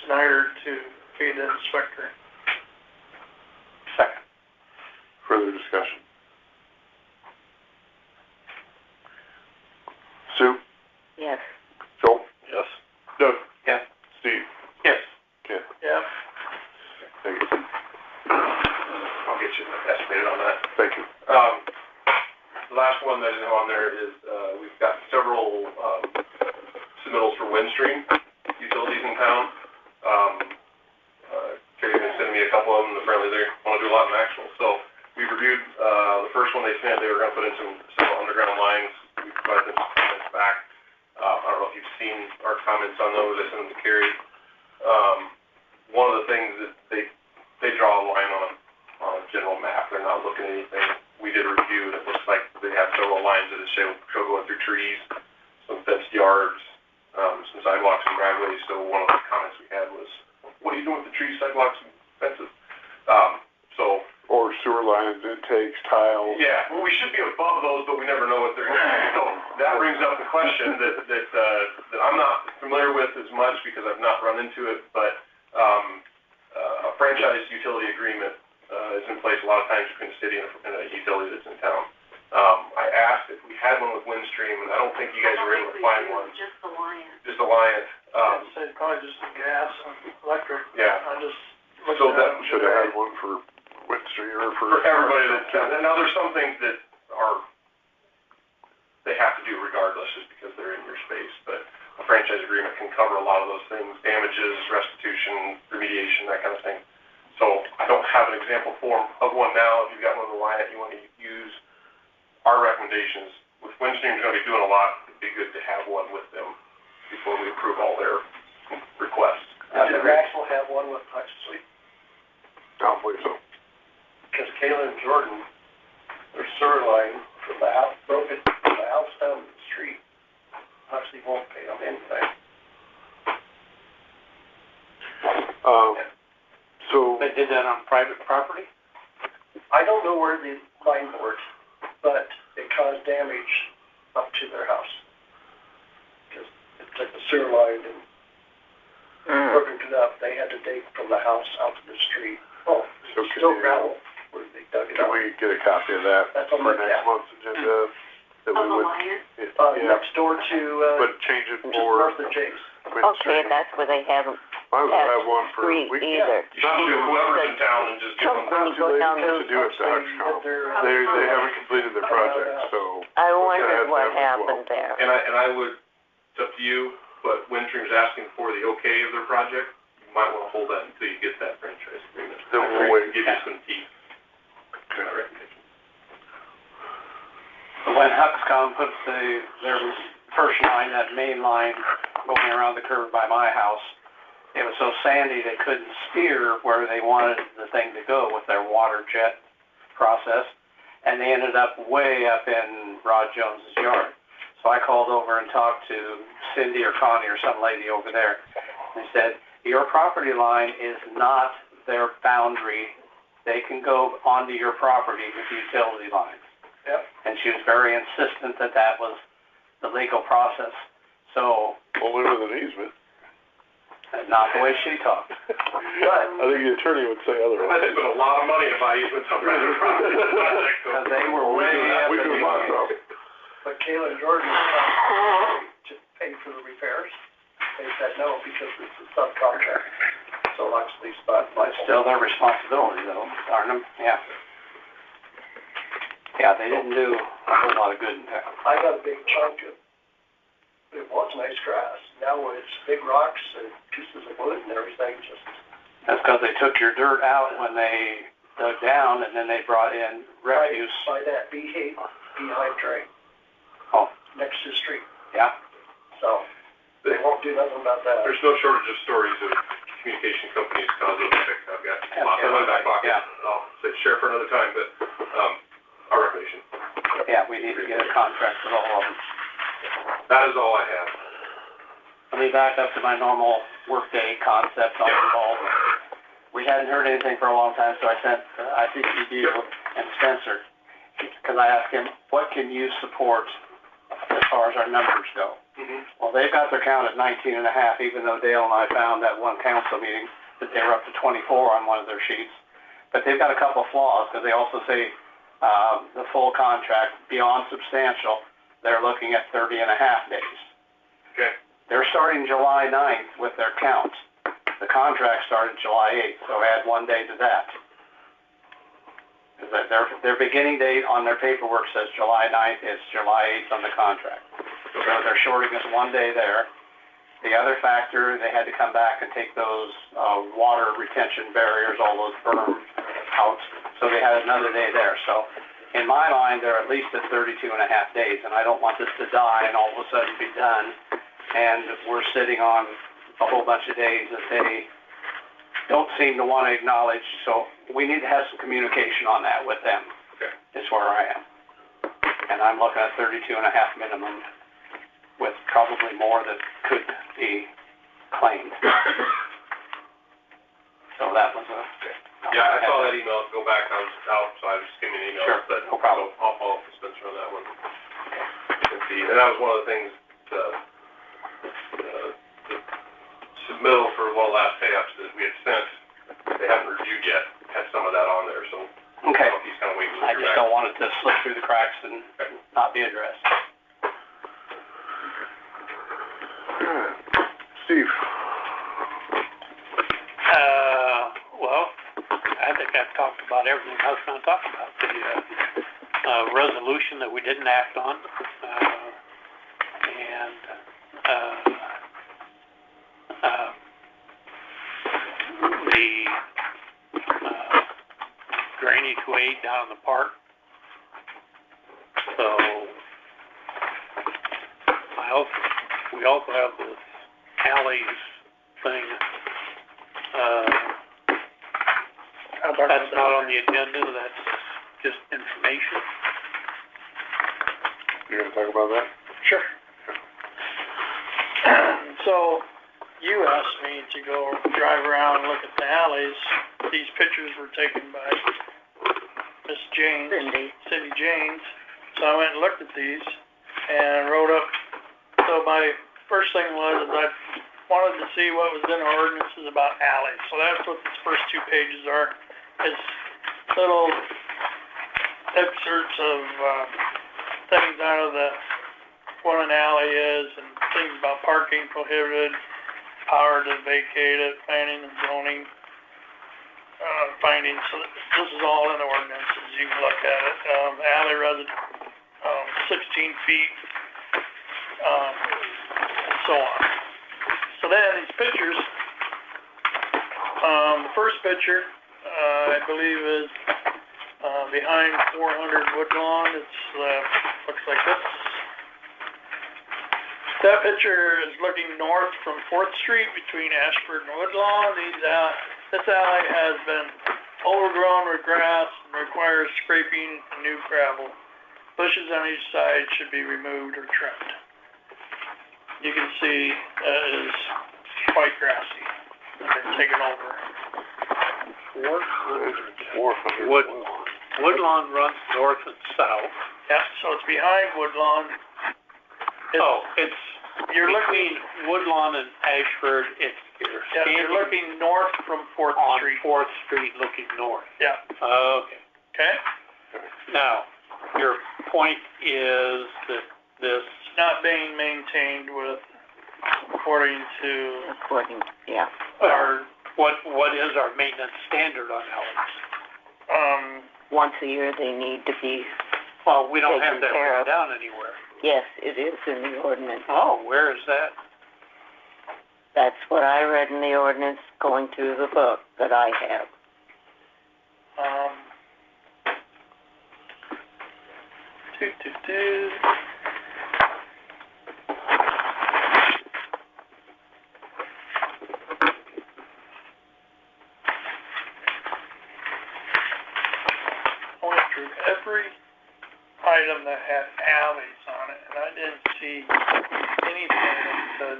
Snyder to be the inspector. second. Further discussion? Sue? Yes. Joel? Yes. Doug? Yes. Steve? Yes. Ken? Yep. Thank you. I'll get you estimated on that. Thank you. The last one that I have on there is, we've got several, submittals for Windstream utilities in town. Terry's been sending me a couple of them, apparently they wanna do a lot in Maxwell, so we reviewed, the first one they sent, they were gonna put in several underground lines, we provided them some comments back. I don't know if you've seen our comments on those, I sent them to Carrie. One of the things that they draw a line on a general map, they're not looking at anything. We did a review, and it looks like they have several lines that show going through trees, some fenced yards, some sidewalks and driveways, so one of the comments we had was, what are you doing with the trees, sidewalks, and fences? Or sewer lines, intakes, tiles. Yeah, well, we should be above those, but we never know what they're gonna be. So that brings up the question that I'm not familiar with as much because I've not run into it, but, a franchise utility agreement, is in place a lot of times between the city and a utility that's in town. I asked if we had one with Windstream, and I don't think you guys were able to find one. Just Alliance. Just Alliant, I'd say probably just the gas and electric. yeah. I just So looked that at them Should have today. had one for Windstream or For everybody that's, and now there's some things that they have to do regardless, just because they're in your space, but a franchise agreement can cover a lot of those things, damages, restitution, remediation, that kind of thing. So I don't have an example form of one now. If you've got one of the Alliant you want to use, our recommendations, with Windstream's gonna be doing a lot, it'd be good to have one with them before we approve all their requests. Did Maxwell have one with Huxley? I don't believe so. Because Kayla and Jordan, their sewer line from the house, broke it from the house down to the street. Huxley won't pay them anything. So, They did that on private property? I don't know where the line bored, but it caused damage up to their house. Because it took the sewer line and broken it up. They had to dig from the house out to the street. Oh, So it's still gravel where they dug it Can up. we get a copy of that That's on for my next desk. month's agenda? That we On the would, line. yeah, Next door to, but change it just for north of Jake's. Okay, administration. that's where they haven't Might as well have had one for, street we, either. You should do whoever's in town and just give them. When you too go late down to do it to Huxcom. They haven't completed their project, so. I we'll wondered have what them as well. happened there. And I would, it's up to you, but Windstream's asking for the okay of their project. You might wanna hold that until you get that franchise agreement. Then we'll wait. Give you some teeth. I recommend. When Huxcom puts their first line, that main line going around the curve by my house, it was so sandy they couldn't steer where they wanted the thing to go with their water jet process, and they ended up way up in Rod Jones's yard. So I called over and talked to Cindy or Connie or some lady over there. They said, your property line is not their boundary. They can go onto your property with utility lines. Yep. And she was very insistent that that was the legal process. So, Only with an easement. not the way she talked. I think the attorney would say I otherwise. spent a lot of money to buy easements on private property. Because they were way up We in do a the lot of ante. stuff. But Kayla and Jordan to pay for the repairs. They said no because it's a subcontract. So Oxley's not But it's still their responsibility though, darn them, yeah. Yeah, they didn't do a whole lot of good in town. I got a big chunk of, it was nice grass. Now it's big rocks and pieces of wood and everything just. That's because they took your dirt out when they dug down and then they brought in refuse. By that beehive drain. Oh. Next to the street. Yeah. So they won't do nothing about that. There's no shortage of stories of communication companies causing a fix. I've got lots in my back pocket. Yeah. I'll say share for another time, but, our recommendation. Yeah, we need to get a contract with all of them. That is all I have. Let me back up to my normal workday concept on the ball. We hadn't heard anything for a long time, so I sent ICCD and Spencer, because I asked him, what can you support as far as our numbers go? Well, they've got their count at 19 and a half, even though Dale and I found that one council meeting that they were up to 24 on one of their sheets. But they've got a couple of flaws, because they also say the full contract, beyond substantial, they're looking at 30 and a half days. Okay. They're starting July 9th with their count. The contract started July 8th, so add 1 day to that. Their beginning date on their paperwork says July 9th, it's July 8th on the contract. So they're shorting us 1 day there. The other factor, they had to come back and take those water retention barriers, all those berms out, so they had another day there. So in my mind, they're at least at 32 and a half days, and I don't want this to die and all of a sudden be done, and we're sitting on a whole bunch of days that they don't seem to want to acknowledge. So we need to have some communication on that with them. Okay. Is where I am. And I'm looking at 32 and a half minimum, with probably more that could be claimed. So that was a... Yeah, I saw that email go back. I was out, so I was skimming emails. Sure, But no problem. So I'll follow up with Spencer on that one. And see, and that was one of the things, the submittal for one of the last pay-ups that we had sent, they haven't reviewed yet, had some of that on there, so. Okay. He's kind of waiting to I hear just back. don't want it to slip through the cracks and not be addressed. Steve? Well, I think I've talked about everything I was gonna talk about. The, resolution that we didn't act on, and, the, drainage way down in the park. So, we also have this alleys thing, that's not on the agenda, that's just information. You gonna talk about that? Sure. So, you asked me to go drive around and look at the alleys. These pictures were taken by Miss James, Cindy. James. So I went and looked at these and wrote up. So my first thing was I wanted to see what was in our ordinances about alleys. So that's what these first 2 pages are. It's little excerpts of things out of what an alley is and things about parking prohibited, power to vacate it, planning and zoning findings. So this is all in the ordinances. You can look at it. Alley resident, 16 feet, and so on. So then these pictures, the first picture, I believe is behind 400 Woodlawn. It's looks like this. That picture is looking north from 4th Street between Ashford and Woodlawn. This alley has been overgrown with grass and requires scraping and new gravel. Bushes on each side should be removed or trimmed. You can see it is quite grassy. It's been taken over. 400 Woodlawn runs north and south. Yeah, so it's behind Woodlawn. You're looking Woodlawn and Ashford. You're looking north from 4th Street. On 4th Street, looking north. Yeah. Okay. Okay? Now, your point is that this Not being maintained according to yeah. our, what is our maintenance standard on alleys? Once a year they need to be, Well, we don't have taken that care written of. down anywhere. yes, it is in the ordinance. Oh, where is that? That's what I read in the ordinance going through the book that I have. I went through every item that had alleys on it, and I didn't see anything that said,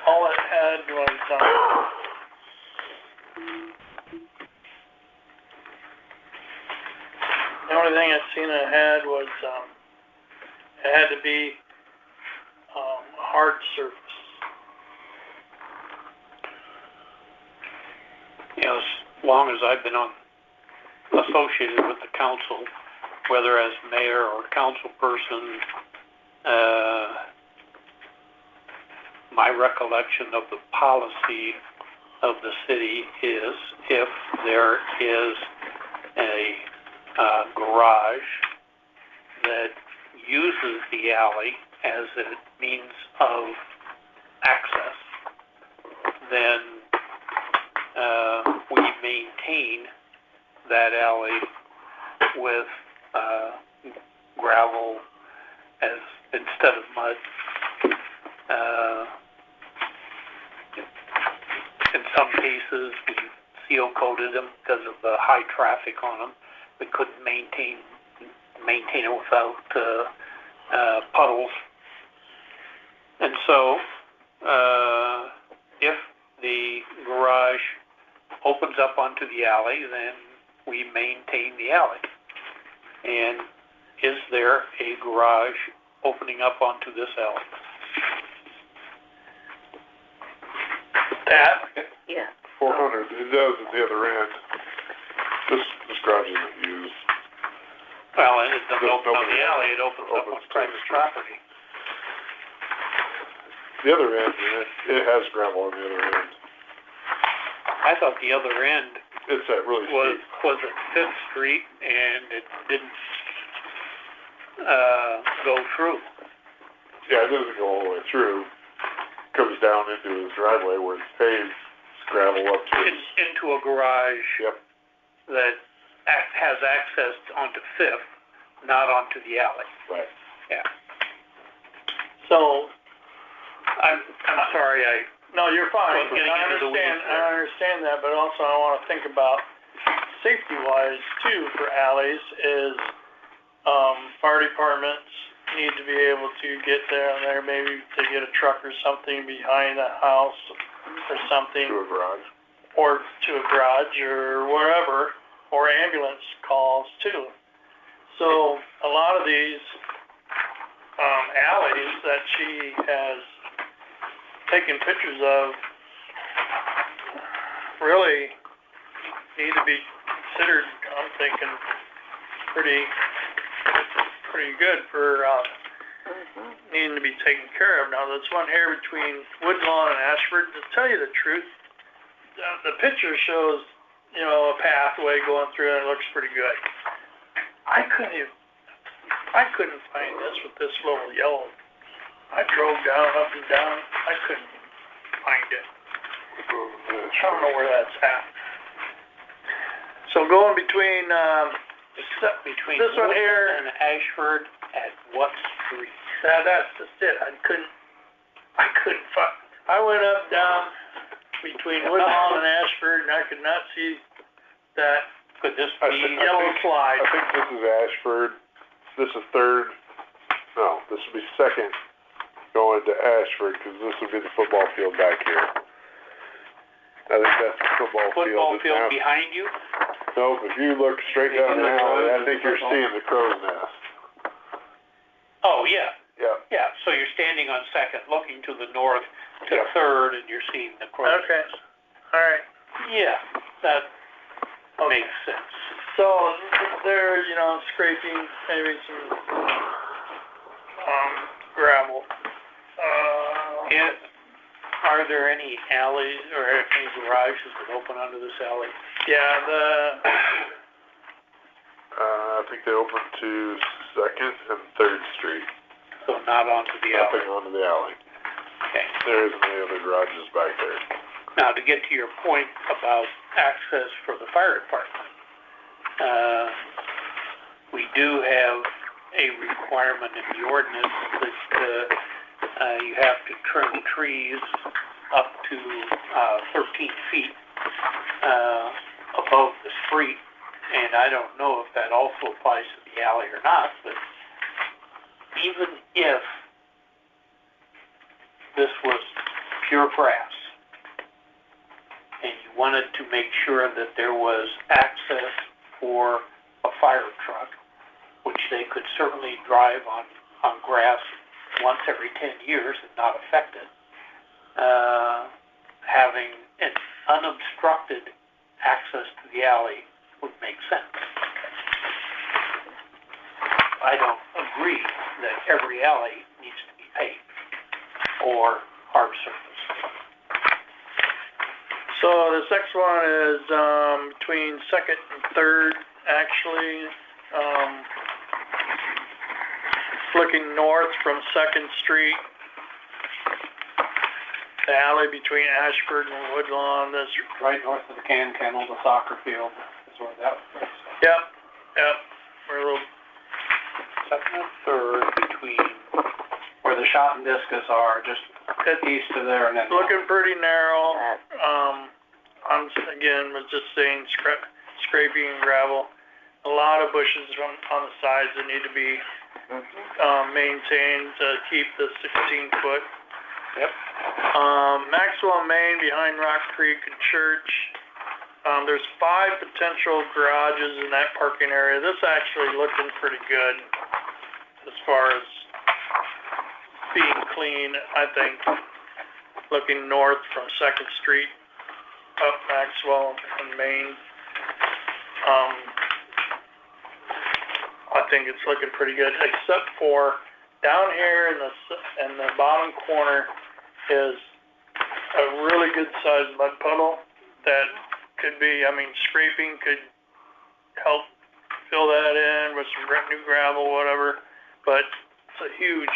all it had was, the only thing I seen it had was, it had to be, hard surface. As long as I've been associated with the council, whether as mayor or council person, my recollection of the policy of the city is if there is a garage that uses the alley as a means of access, then we maintain that alley with gravel as instead of mud. In some cases, we seal coated them because of the high traffic on them. We couldn't maintain it without puddles. And so, if the garage opens up onto the alley, then we maintain the alley. And is there a garage opening up onto this alley? That? Yeah. 400, it does at the other end. This garage isn't used. Well, and it doesn't open on the alley, it opens up on private property. The other end, it has gravel on the other end. I thought the other end It's that really steep. was at 5th Street and it didn't go through. Yeah, it doesn't go all the way through. Comes down into his driveway where it's paved, it's gravel up to his. Into a garage. Yep. That has access onto 5th, not onto the alley. Right. Yeah. So, I'm sorry, no, you're fine. Well, getting I into the weeds understand, there. I understand that, but also I want to think about safety-wise too for alleys is, fire departments need to be able to get down there, maybe to get a truck or something behind a house or something. To a garage. Or to a garage or wherever, or ambulance calls too. So a lot of these, alleys that she has taken pictures of really need to be considered, I'm thinking, pretty good for, needing to be taken care of. Now, this one here between Woodlawn and Ashford, to tell you the truth, the picture shows, you know, a pathway going through and it looks pretty good. I couldn't find this with this little yellow. I drove down, up and down, I couldn't find it. I don't know where that's at. So going between, this one here and Ashford at what street? That's just it. I couldn't find. I went up, down between Woodlawn and Ashford, and I could not see that Could this I be think- yellow slide. I think this is Ashford, this is third, no, this would be second going to Ashford, because this would be the football field back here. I think that's the football field. field behind you? Nope, if you look straight down the alley, I think you're seeing the crow's nest. Oh, yeah. Yeah. Yeah, so you're standing on Second, looking to the north to Yeah. Third, and you're seeing the crows. Okay, all right. Yeah, that makes sense. So there's, you know, scraping, maybe some, gravel. And are there any alleys or any garages that open onto this alley? Yeah, I think they open to Second and Third Street, So not onto the alley? nothing onto the alley. Okay. There isn't any other garages back there. Now, to get to your point about access for the fire department, we do have a requirement in the ordinance that you have to trim trees up to 13 feet above the street, and I don't know if that also applies to the alley or not, but even if this was pure grass, and you wanted to make sure that there was access for a fire truck, which they could certainly drive on grass once every 10 years and not affect it, having an unobstructed access to the alley would make sense. I don't agree that every alley needs to be paved or hard surface. so this next one is, between Second and Third, actually, looking north from Second Street. The alley between Ashford and Woodlawn, this, Right north of the can kennel, the soccer field, is where that was. yep, we're a little, Second and Third between where the shot and discus are, just east of there, and then. looking pretty narrow. Again, was just saying scraping and gravel. A lot of bushes on the sides that need to be maintained to keep the 16-foot. Yep. Maxwell Main behind Rock Creek and Church. There's 5 potential garages in that parking area. This actually looking pretty good as far as being clean, I think. Looking north from Second Street up Maxwell and Main. I think it's looking pretty good, except for down here in the bottom corner is a really good sized mud puddle that could be, scraping could help fill that in with some new gravel, whatever, but it's a huge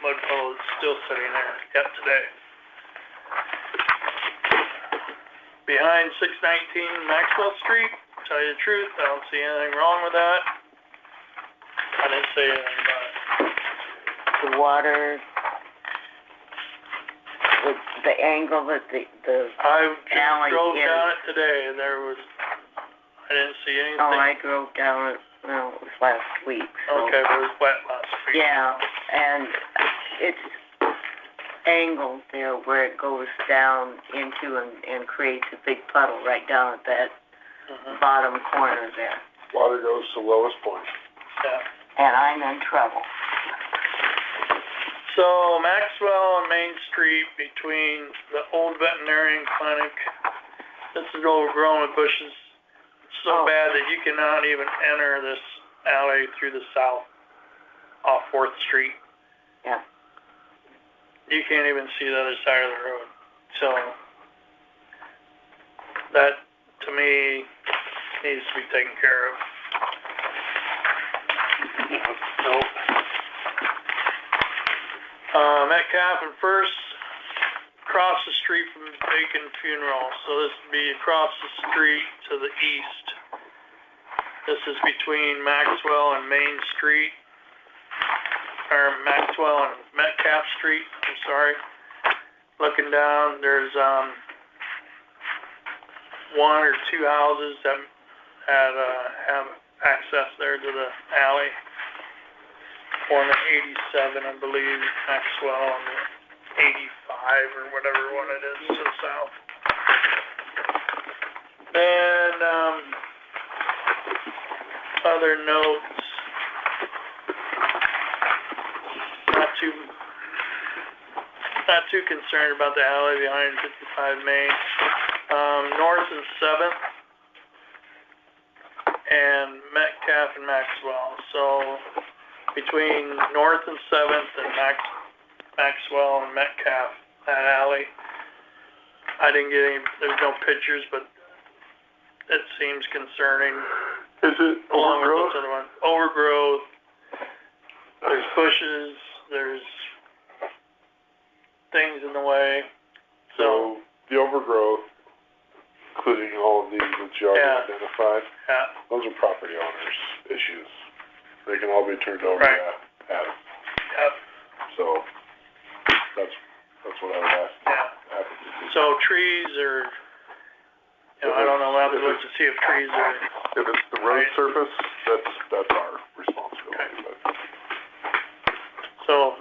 mud puddle that's still sitting there yet today. Behind 619 Maxwell Street, to tell you the truth, I don't see anything wrong with that. I didn't say anything about it. The water, the angle that the I just alley drove is. down it today and I didn't see anything. Oh, I drove down it, well, it was last week, so. Okay, but it was wet last week. Yeah, and it's angled there where it goes down into and creates a big puddle right down at that bottom corner there, Water goes to lowest point. Yeah. and I'm in trouble. So Maxwell and Main Street between the old veterinarian clinic, this is overgrown with bushes. It's so bad that you cannot even enter this alley through the south off 4th Street. Yeah. You can't even see the other side of the road. So that, to me, needs to be taken care of. Nope. Metcalf and First, across the street from Bacon Funeral. So this would be across the street to the east. This is between Maxwell and Main Street, or Maxwell and Metcalf Street, I'm sorry. Looking down, there's one or two houses that have access there to the alley. One at 87, I believe, Maxwell, and 85 or whatever one it is to the south. And other notes, not too concerned about the alley behind 55 Main. North and 7th, and Metcalf and Maxwell. So between North and 7th and Maxwell and Metcalf, that alley, I didn't get any, there's no pictures, but it seems concerning. Is it Along with overgrowth? those other ones. Overgrowth, there's bushes, there's things in the way, So the overgrowth, including all of these that you already Yeah. identified, yeah. those are property owners' issues. They can all be turned over Right. to Adam. Yep. So that's what I would ask. Yeah. Adam to do. So trees are, I don't know, I'll have to look to see if trees are, If it's the road Right. surface, that's our responsibility. But so,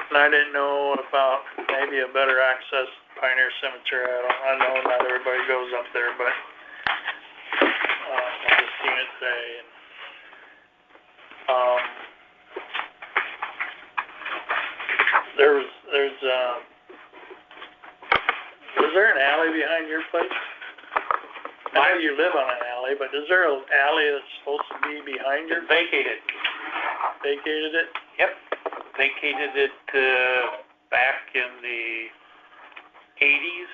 and I didn't know about maybe a better access to Pioneer Cemetery. I know not everybody goes up there, but, I just seen it today, and, is there an alley behind your place? I know you live on an alley, but is there an alley that's supposed to be behind your, Vacated. vacated it? Yep. Vacated it, back in the 80s.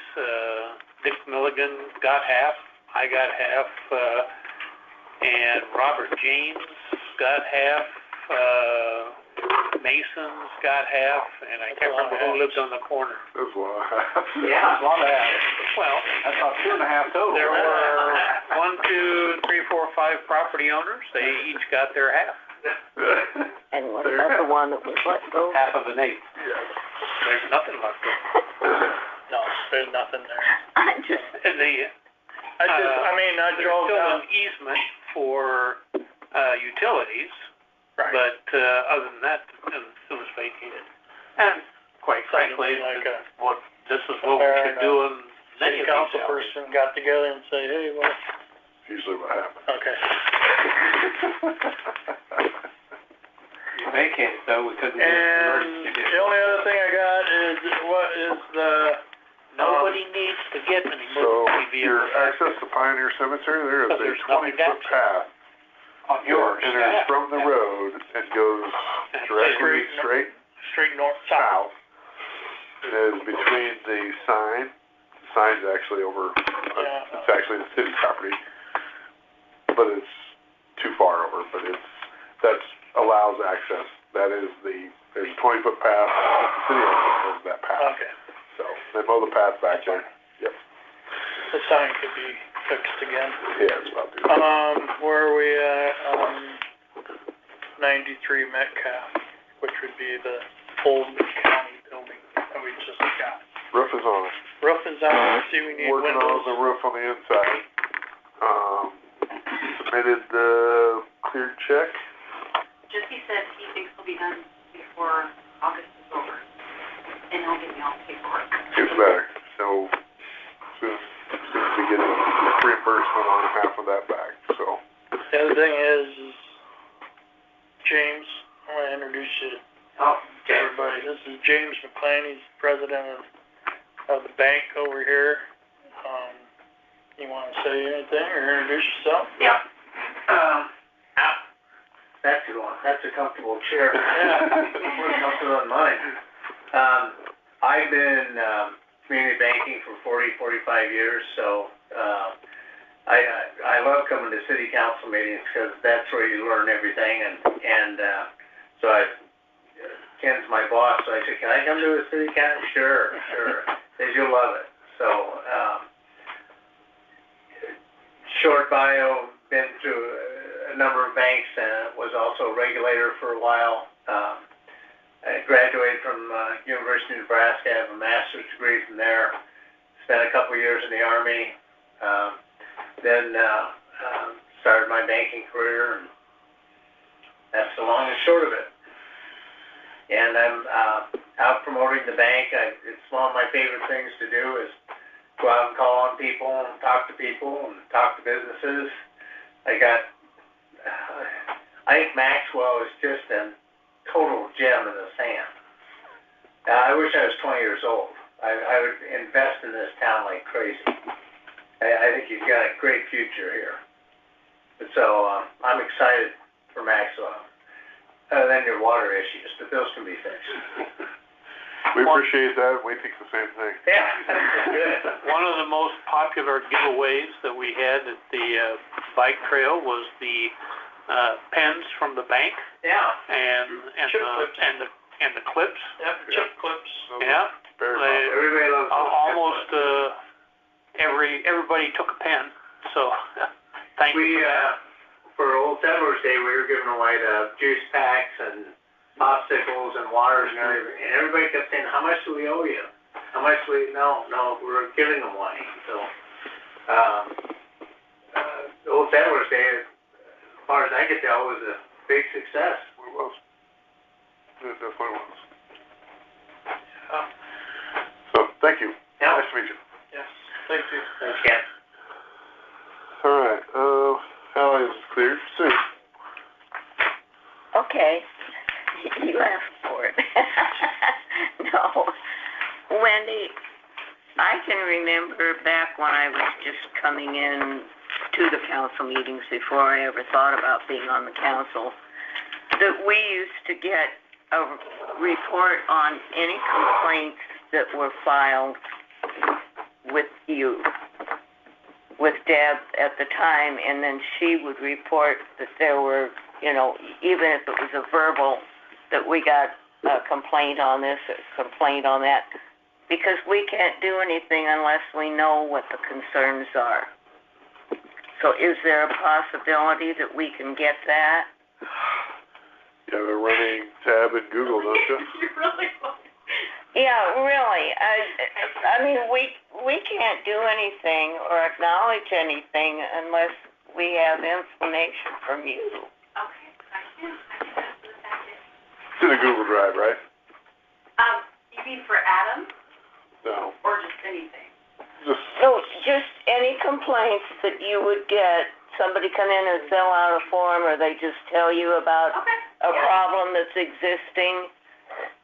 Dick Milligan got half, I got half, and Robert James got half, Mason's got half, and I can't remember who lived on the corner. there's a lot of Yeah, a lot of that. Well, That's about 2.5 total. there were 1, 2, 3, 4, 5 property owners. They each got their half. And what about the one that was let go? Half of an eighth. There's nothing left there. No, there's nothing there. I just, And the, I there's drove still down, an easement for, utilities, right, but, other than that, it was vacated. And quite frankly, like a this is what we should do in many city of council these alleys. person got together and say, hey, well, usually what happens. okay. Vacated, though, we couldn't do And emergency. the only other thing I got is, what is the, Nobody needs to get an So emergency your vehicle. access to Pioneer Cemetery, there is But a there's nothing 20-foot to path On yours. that enters from the road and goes directly straight straight north, south? south. It is between the sign. The sign's actually over, Yeah. it's actually the city property, but it's too far over, but that allows access. That is there's a 20-foot path, the city owns that path. Okay. So they mow the path back there. Yep. The sign could be fixed again. Yeah, it's about due. Where are we at, 93 Metcalf, which would be the old county building that we just got. Roof is on it. Roof is on, see, we need Working on windows. the roof on the inside. Submitted the cleared check. Jesse said he thinks he'll be done before August is over, and he'll give me all the paperwork. Gets better. So soon as we get reimbursement on half of that back, so. The other thing is James, I want to introduce you to everybody. This is James McLean. He's president of the bank over here. You want to say anything or introduce yourself? Yeah. That's a comfortable chair. More comfortable than mine. I've been community banking for 45 years, so I love coming to city council meetings because that's where you learn everything. And so Ken's my boss, so I said, can I come to a city council? Sure. Says you'll love it. So short bio, been through a number of banks, was also a regulator for a while. I graduated from University of Nebraska. I have a master's degree from there. Spent a couple years in the Army. Then started my banking career, and that's the long and short of it. And I'm out promoting the bank. It's one of my favorite things to do is go out and call on people and talk to people and talk to businesses. I think Maxwell is just a total gem in the sand. I wish I was 20 years old. I would invest in this town like crazy. I think he's got a great future here. So I'm excited for Maxwell. Other than your water issues, but those can be fixed. We appreciate that. We think the same thing. Yeah, that's good. One of the most popular giveaways that we had at the bike trail was the pens from the bank. Yeah. And the clips. Yep, chip clips. Yeah. Everybody loves almost everybody took a pen. So thank you for that. For Old Settlers Day, we were giving away the juice packs and popsicles and waters and everything. And everybody kept saying, how much do we owe you? How much do we, no, we're giving them away. So, Old Settlers Day, as far as I could tell, was a big success. It was. It definitely was. So, thank you. Yeah. Nice to meet you. Yes, thank you. Thanks, Ken. All right, Allie is cleared. Sue. Okay, you asked for it. No, Wendy, I can remember back when I was just coming in to the council meetings before I ever thought about being on the council, that we used to get a report on any complaints that were filed with you, with Deb at the time, and then she would report that there were, even if it was a verbal, that we got a complaint on this, a complaint on that, because we can't do anything unless we know what the concerns are. So is there a possibility that we can get that? You have a running tab in Google, don't you? You really want. Yeah, really. I mean, we can't do anything or acknowledge anything unless we have information from you. Okay, I can ask for the packet. It's in the Google Drive, right? You mean for Adam, No. or just anything? Just any complaints that you would get, somebody come in and fill out a form, or they just tell you about a problem that's existing.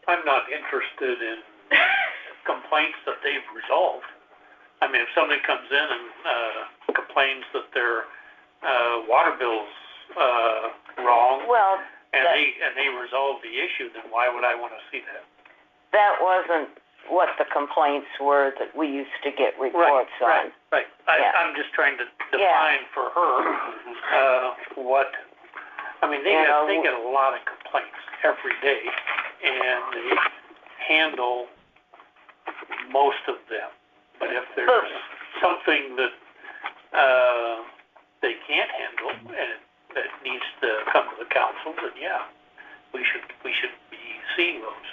I'm not interested in complaints that they've resolved. I mean, if somebody comes in and complains that their water bill's wrong, well, and they resolve the issue, then why would I want to see that? That wasn't what the complaints were that we used to get reports on. Right. I'm just trying to define for her what. I mean, they get a lot of complaints every day, and they handle most of them. But if there's something that they can't handle and that needs to come to the council, then we should be seeing those.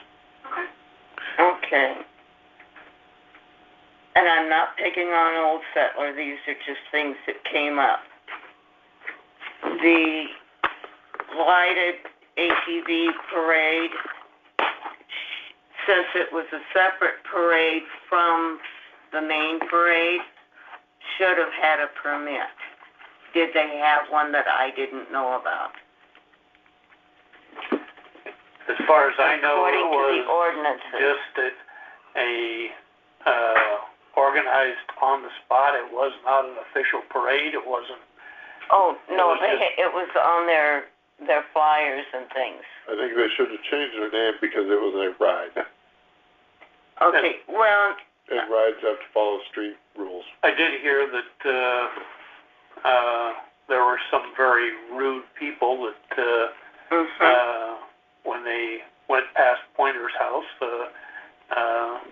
Okay. And I'm not picking on Old Settler. These are just things that came up. The lighted ATV parade, since it was a separate parade from the main parade should have had a permit. Did they have one that I didn't know about? As far as I know, it According to the was ordinances. just organized on the spot. It was not an official parade. It wasn't. Oh, no, It was it was on their flyers and things. I think they should have changed their name because it was a ride. Okay, well, And rides have to follow street rules. I did hear that there were some very rude people that when they went past Pointer's house,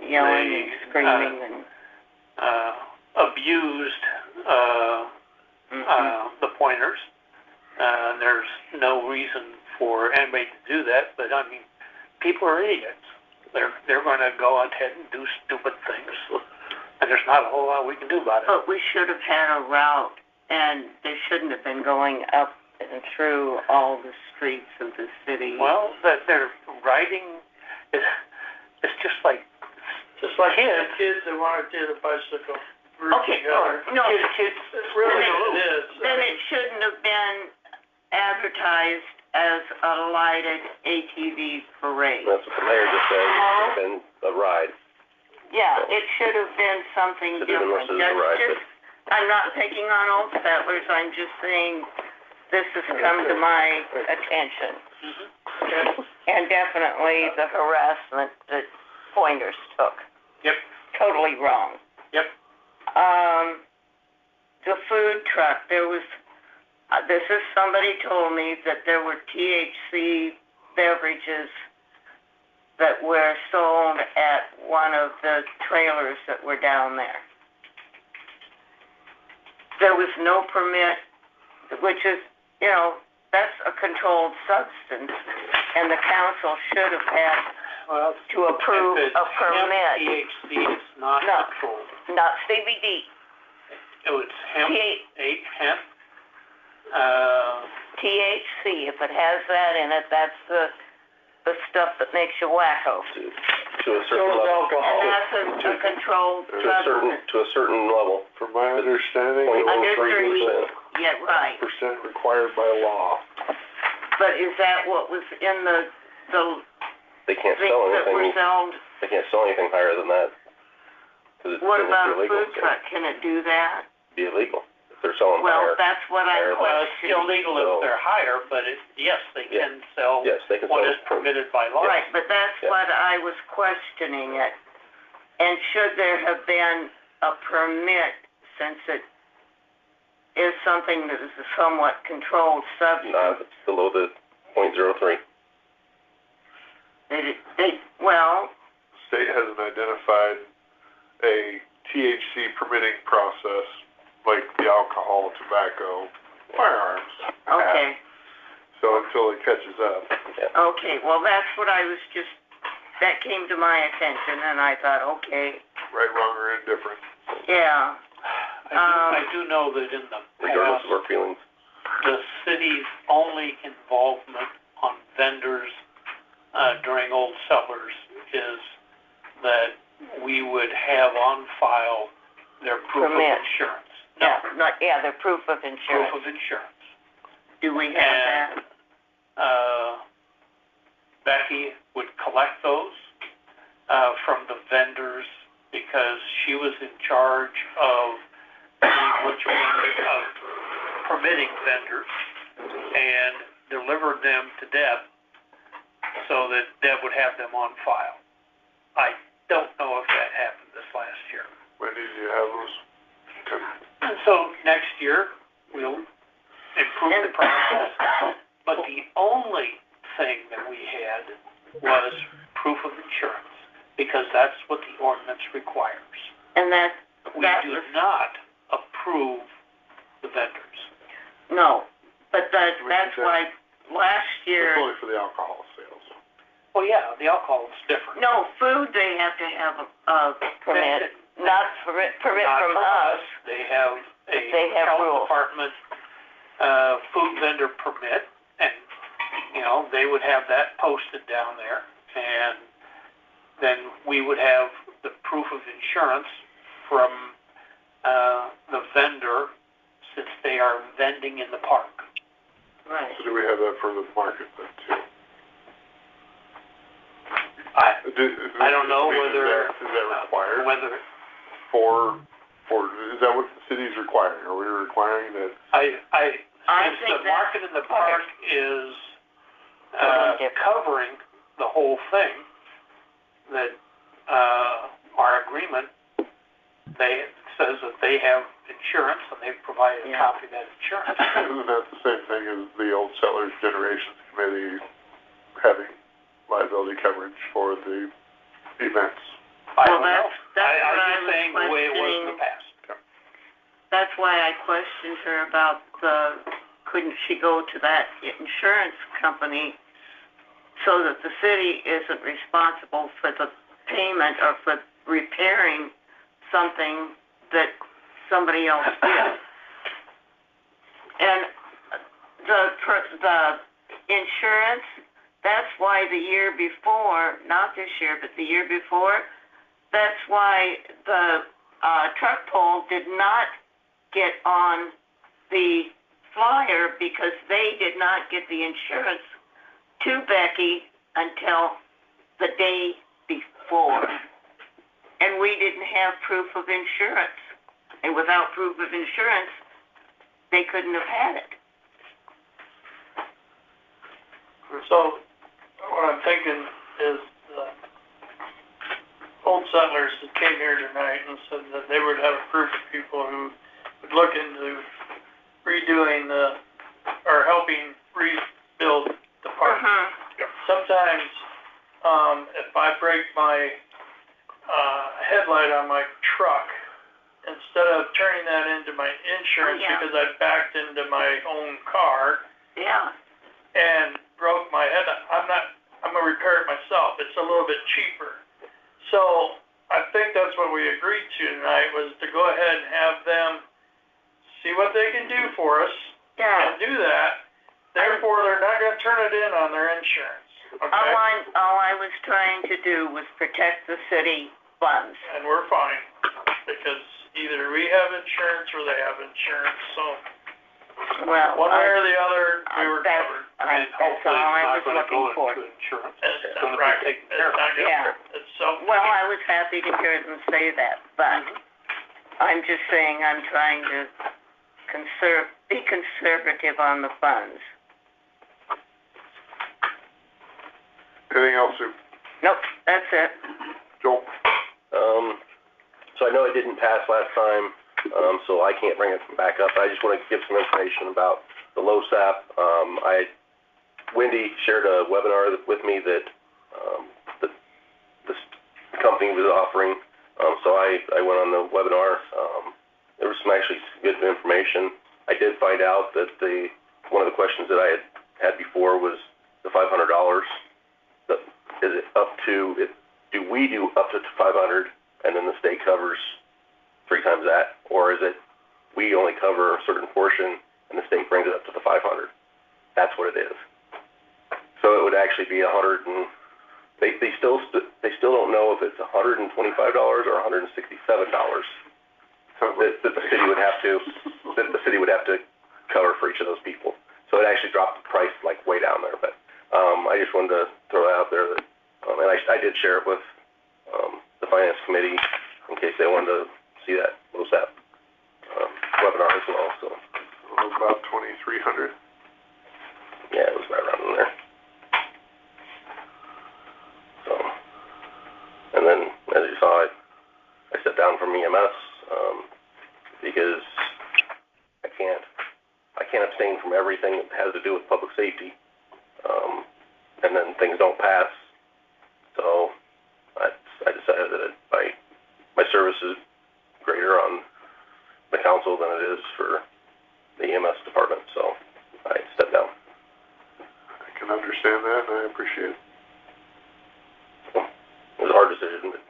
yelling they and screaming and... abused the Pointers. There's no reason for anybody to do that, but I mean, people are idiots. They're going to go ahead and do stupid things, and there's not a whole lot we can do about it. But we should have had a route, and they shouldn't have been going up and through all the streets of the city. Well, that they're riding, it's just like kids. Kids that want to do the bicycle. Okay, no, It's really what it is. then it shouldn't have been advertised as a lighted ATV parade. That's what the mayor just said, it's been a ride. Yeah, it should have been something Should have been different. listed as a ride, Just, I'm not picking on Old Settlers, I'm just saying this has come to my attention. And definitely the harassment that Pointers took. Yep. Totally wrong. Yep. The food truck, there was, this is, somebody told me that there were THC beverages that were sold at one of the trailers that were down there. There was no permit, which is, you know, that's a controlled substance, and the council should have had to approve if it's a permit. THC, it's not No. controlled. Not CBD. It was hemp, hemp. THC, if it has that in it, that's the stuff that makes you wacko. To a certain level. And that's a controlled substance. To a certain level. From my understanding, it Under was 3%. Yeah, right. 3% required by law. But is that what was in the They can't things sell that were anything, sold? they can't sell anything higher than that. 'Cause it's What about a illegal, food so truck? Can it do that? it'd be illegal if they're selling Well, higher. that's what I higher Well, it's questioned. illegal So- if they're higher, but yes, they can sell Yes, they can what sell is permitted by law. Right, but that's Yeah. what I was questioning it. And should there have been a permit, since it is something that is a somewhat controlled substance? Not if it's below the .03. Well, State hasn't identified a THC permitting process like the alcohol, tobacco, firearms. okay, So until it catches up. okay, well, that's what I was just, that came to my attention, and I thought, okay, Right, wrong, or indifferent. yeah. I do know that in the Regardless past, of our feelings. the city's only involvement on vendors during Old Settlers is that we would have on file their proof Permit. of insurance. Yeah, the proof of Proof insurance. of insurance. Do we have that? And Becky would collect those from the vendors because she was in charge of permitting vendors and delivered them to Deb so that Deb would have them on file. I don't know if that happened this last year. When did you have those? And so next year, we'll improve the process. But the only thing that we had was proof of insurance, because that's what the ordinance requires. And We do not approve the vendors. no, but that's why last It's year, only for the alcohol sales. Well, yeah, the alcohol is different. no, food, they have to have a permit, not permit Not from from us. They have They a have health rules. department, food vendor permit, and, you know, they would have that posted down there, and then we would have the proof of insurance from, the vendor, since they are vending in the park. Right. So do we have that for the market then too? I don't know whether. Is that required? Whether. Is that what the city's requiring? Are we requiring that? Since the market in the park is, covering the whole thing, that, our agreement, says that they have insurance and they've provided a copy of that insurance. Isn't that the same thing as the Old Settlers Generations Committee having liability coverage for the events? Well, that's what I was saying the way it was in the past. That's why I questioned her about couldn't she go to that insurance company so that the city isn't responsible for the payment or for repairing something that somebody else did. And the insurance, that's why the year before, not this year, but the year before, that's why the truck poll did not get on the flyer, because they did not get the insurance to Becky until the day before. And we didn't have proof of insurance. And without proof of insurance, they couldn't have had it. So, what I'm thinking is Old Settlers that came here tonight and said that they would have a group of people who would look into redoing or helping rebuild the park. Sometimes, if I break my headlight on my truck, instead of turning that into my insurance because I backed into my own car and broke my head, I'm gonna repair it myself. It's a little bit cheaper. So I think that's what we agreed to tonight, was to go ahead and have them see what they can do for us and do that. Therefore, they're not gonna turn it in on their insurance. Okay? All I was trying to do was protect the city funds. And we're fine, because either we have insurance or they have insurance, so well, one way or the other, we were covered. That's all I was looking for. It's not right. It's so. Well, I was happy to hear them say that, but I'm just saying I'm trying to be conservative on the funds. Anything else, Sue? Nope, that's it. Joel? So I know it didn't pass last time, so I can't bring it back up. I just want to give some information about the LoSAP. Wendy shared a webinar with me that this company was offering. So I went on the webinar. There was some actually good information. I did find out that one of the questions that I had before was the $500. Is it up to, do we do up to 500 and then the state covers 3 times that? Or is it we only cover a certain portion and the state brings it up to the 500? That's what it is. So it would actually be they still don't know if it's $125 or $167 that the city would have to cover for each of those people. So it actually dropped the price like way down there. But I just wanted to throw that out there that, and I did share it with the finance committee in case they wanted to see that LoSAP webinar as well. So about 2,300. Yeah, it was right around in there. So, and then as you saw, I stepped down from EMS because I can't abstain from everything that has to do with public safety, and then things don't pass. So I decided that my service is greater on the council than it is for the EMS department. So I stepped down. I can understand that, and I appreciate it. So, it was a hard decision, but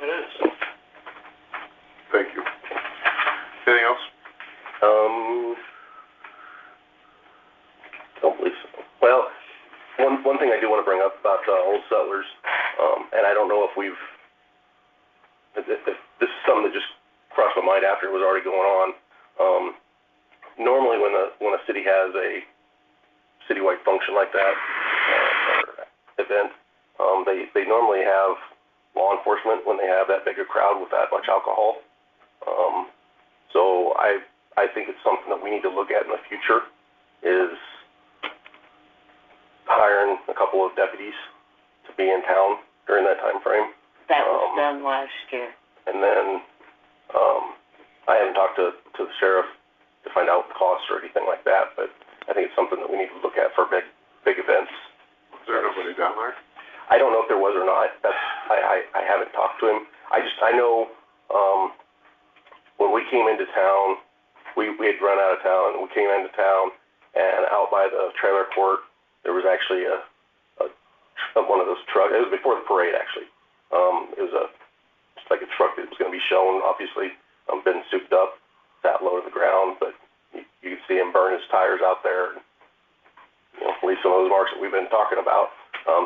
it is. Thank you. Anything else? Don't believe so. Well, one thing I do want to bring up about Old Settlers, and I don't know if this was already going on. Normally when a city has a citywide function like that, or event, they normally have law enforcement when they have that big a crowd with that much alcohol. So I think it's something that we need to look at in the future, is hiring a couple of deputies to be in town during that time frame. That was done last year. And then, I haven't talked to the sheriff to find out the costs or anything like that, but I think it's something that we need to look at for big events. Is there nobody down there? I don't know if there was or not. I haven't talked to him. I know, when we came into town, we had run out of town, and we came into town, and out by the trailer court, there was actually one of those trucks. It was before the parade, actually. It was just like a truck that was going to be shown, obviously, been souped up, sat low to the ground, but you could see him burn his tires out there, and, leave some of those marks that we've been talking about.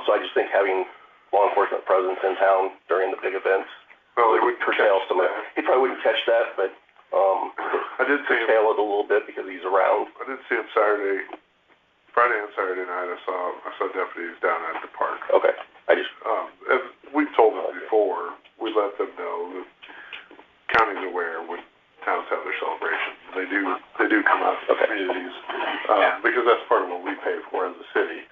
So I just think having law enforcement presence in town during the big events, well, they wouldn't curtail some of it. He probably wouldn't catch that, but I did see him. Curtail it a little bit because he's around. I did see him Friday and Saturday night. I saw deputies down at the park. Okay. As we've told them before, we let them know that county's aware when towns have their celebrations. They do come out to the communities, because that's part of what we pay for as a city,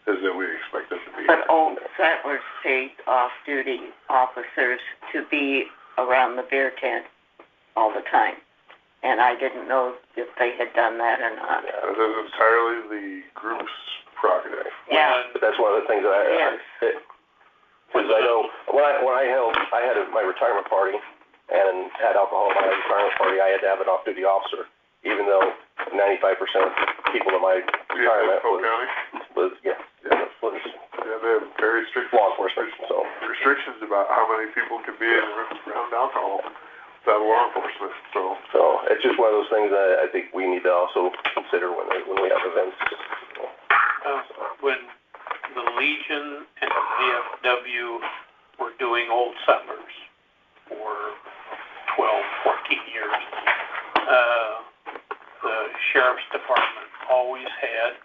is that we expect them to be. But Old Settlers paid off-duty officers to be around the beer tent all the time, and I didn't know if they had done that or not. Yeah, that is entirely the group's prerogative. Yeah. But that's one of the things that because I know when I had my retirement party and had alcohol at my retirement party, I had to have an off-duty officer, even though 95% of people in my retirement was they have very strict law enforcement. So restrictions about how many people can be around alcohol without law enforcement. So it's just one of those things that I think we need to also consider when we have events. When the Legion and the VFW were doing Old Settlers for 12, 14 years, the sheriff's department always had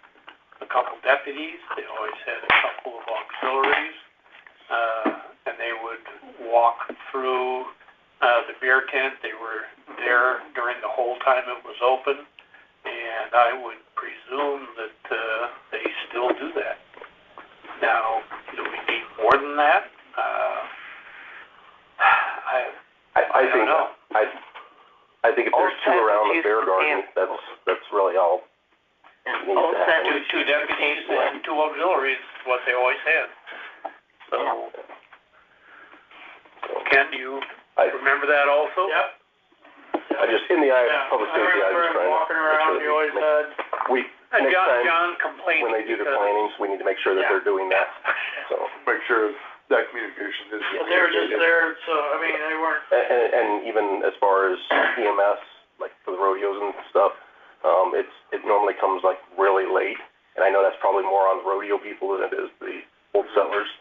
a couple deputies, they always had a couple of auxiliaries, and they would walk through the beer tent. They were there during the whole time it was open, and I would presume that they still do that. Now, do we need more than that? I think don't know. I think if there's two around the beer garden, that's really all. Two deputies and two auxiliaries is what they always had. So, Ken, do you remember that also? Yep. I just, in the eye of public safety, I was trying walking around, you always had. Next time, John complained when they do their plannings, we need to make sure that they're doing that. So make sure that communication is. They were just there, so, I mean, they weren't. And even as far as EMS, like for the rodeos and stuff, it normally comes like really late, and I know that's probably more on the rodeo people than it is the Old Settlers.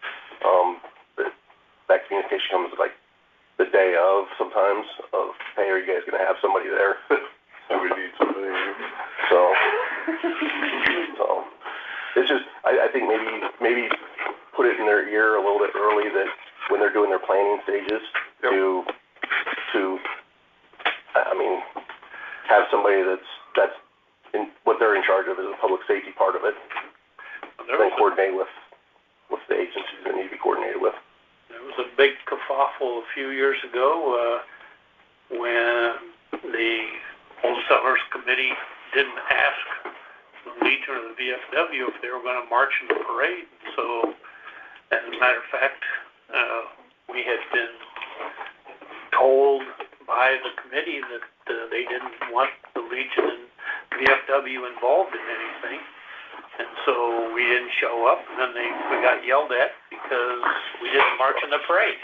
But that communication comes like the day of sometimes of, hey, are you guys going to have somebody there? Do we need somebody? So it's just, I think maybe put it in their ear a little bit early that when they're doing their planning stages to have somebody that's in what they're in charge of is the public safety part of it. Then coordinate with the agencies that need to be coordinated with. There was a big kerfuffle a few years ago when the Old Settlers Committee didn't ask the Legion or the VFW if they were going to march in the parade. So, as a matter of fact, we had been told by the committee that they didn't want the Legion and VFW involved in anything. And so we didn't show up, and then we got yelled at because we didn't march in the parade.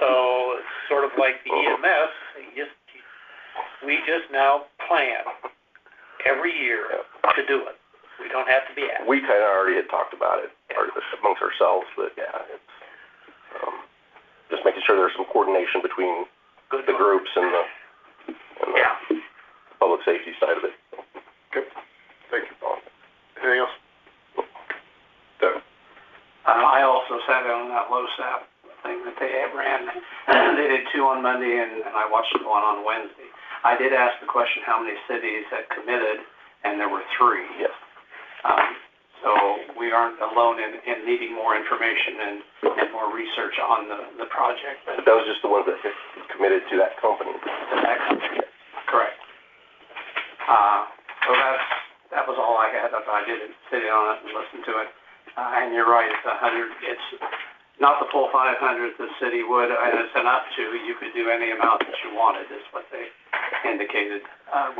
So it's sort of like the EMS. We just now plan every year to do it. We don't have to be asked. We kind of already had talked about it amongst ourselves, but it's just making sure there's some coordination between the groups and public safety side of it. Okay, thank you, Paul. Anything else? Devin? I also sat in on that LoSAP thing that they ran. They did 2 on Monday, and I watched the one on Wednesday. I did ask the question how many cities had committed, and there were 3. Yes. So we aren't alone in needing more information and more research on the project. But that was just the ones that committed to that company. Correct. So that was all I had. I didn't sit in on it and listen to it. And you're right, it's 100. It's not the full 500 the city would, and it's an up to. You could do any amount that you wanted, is what they indicated.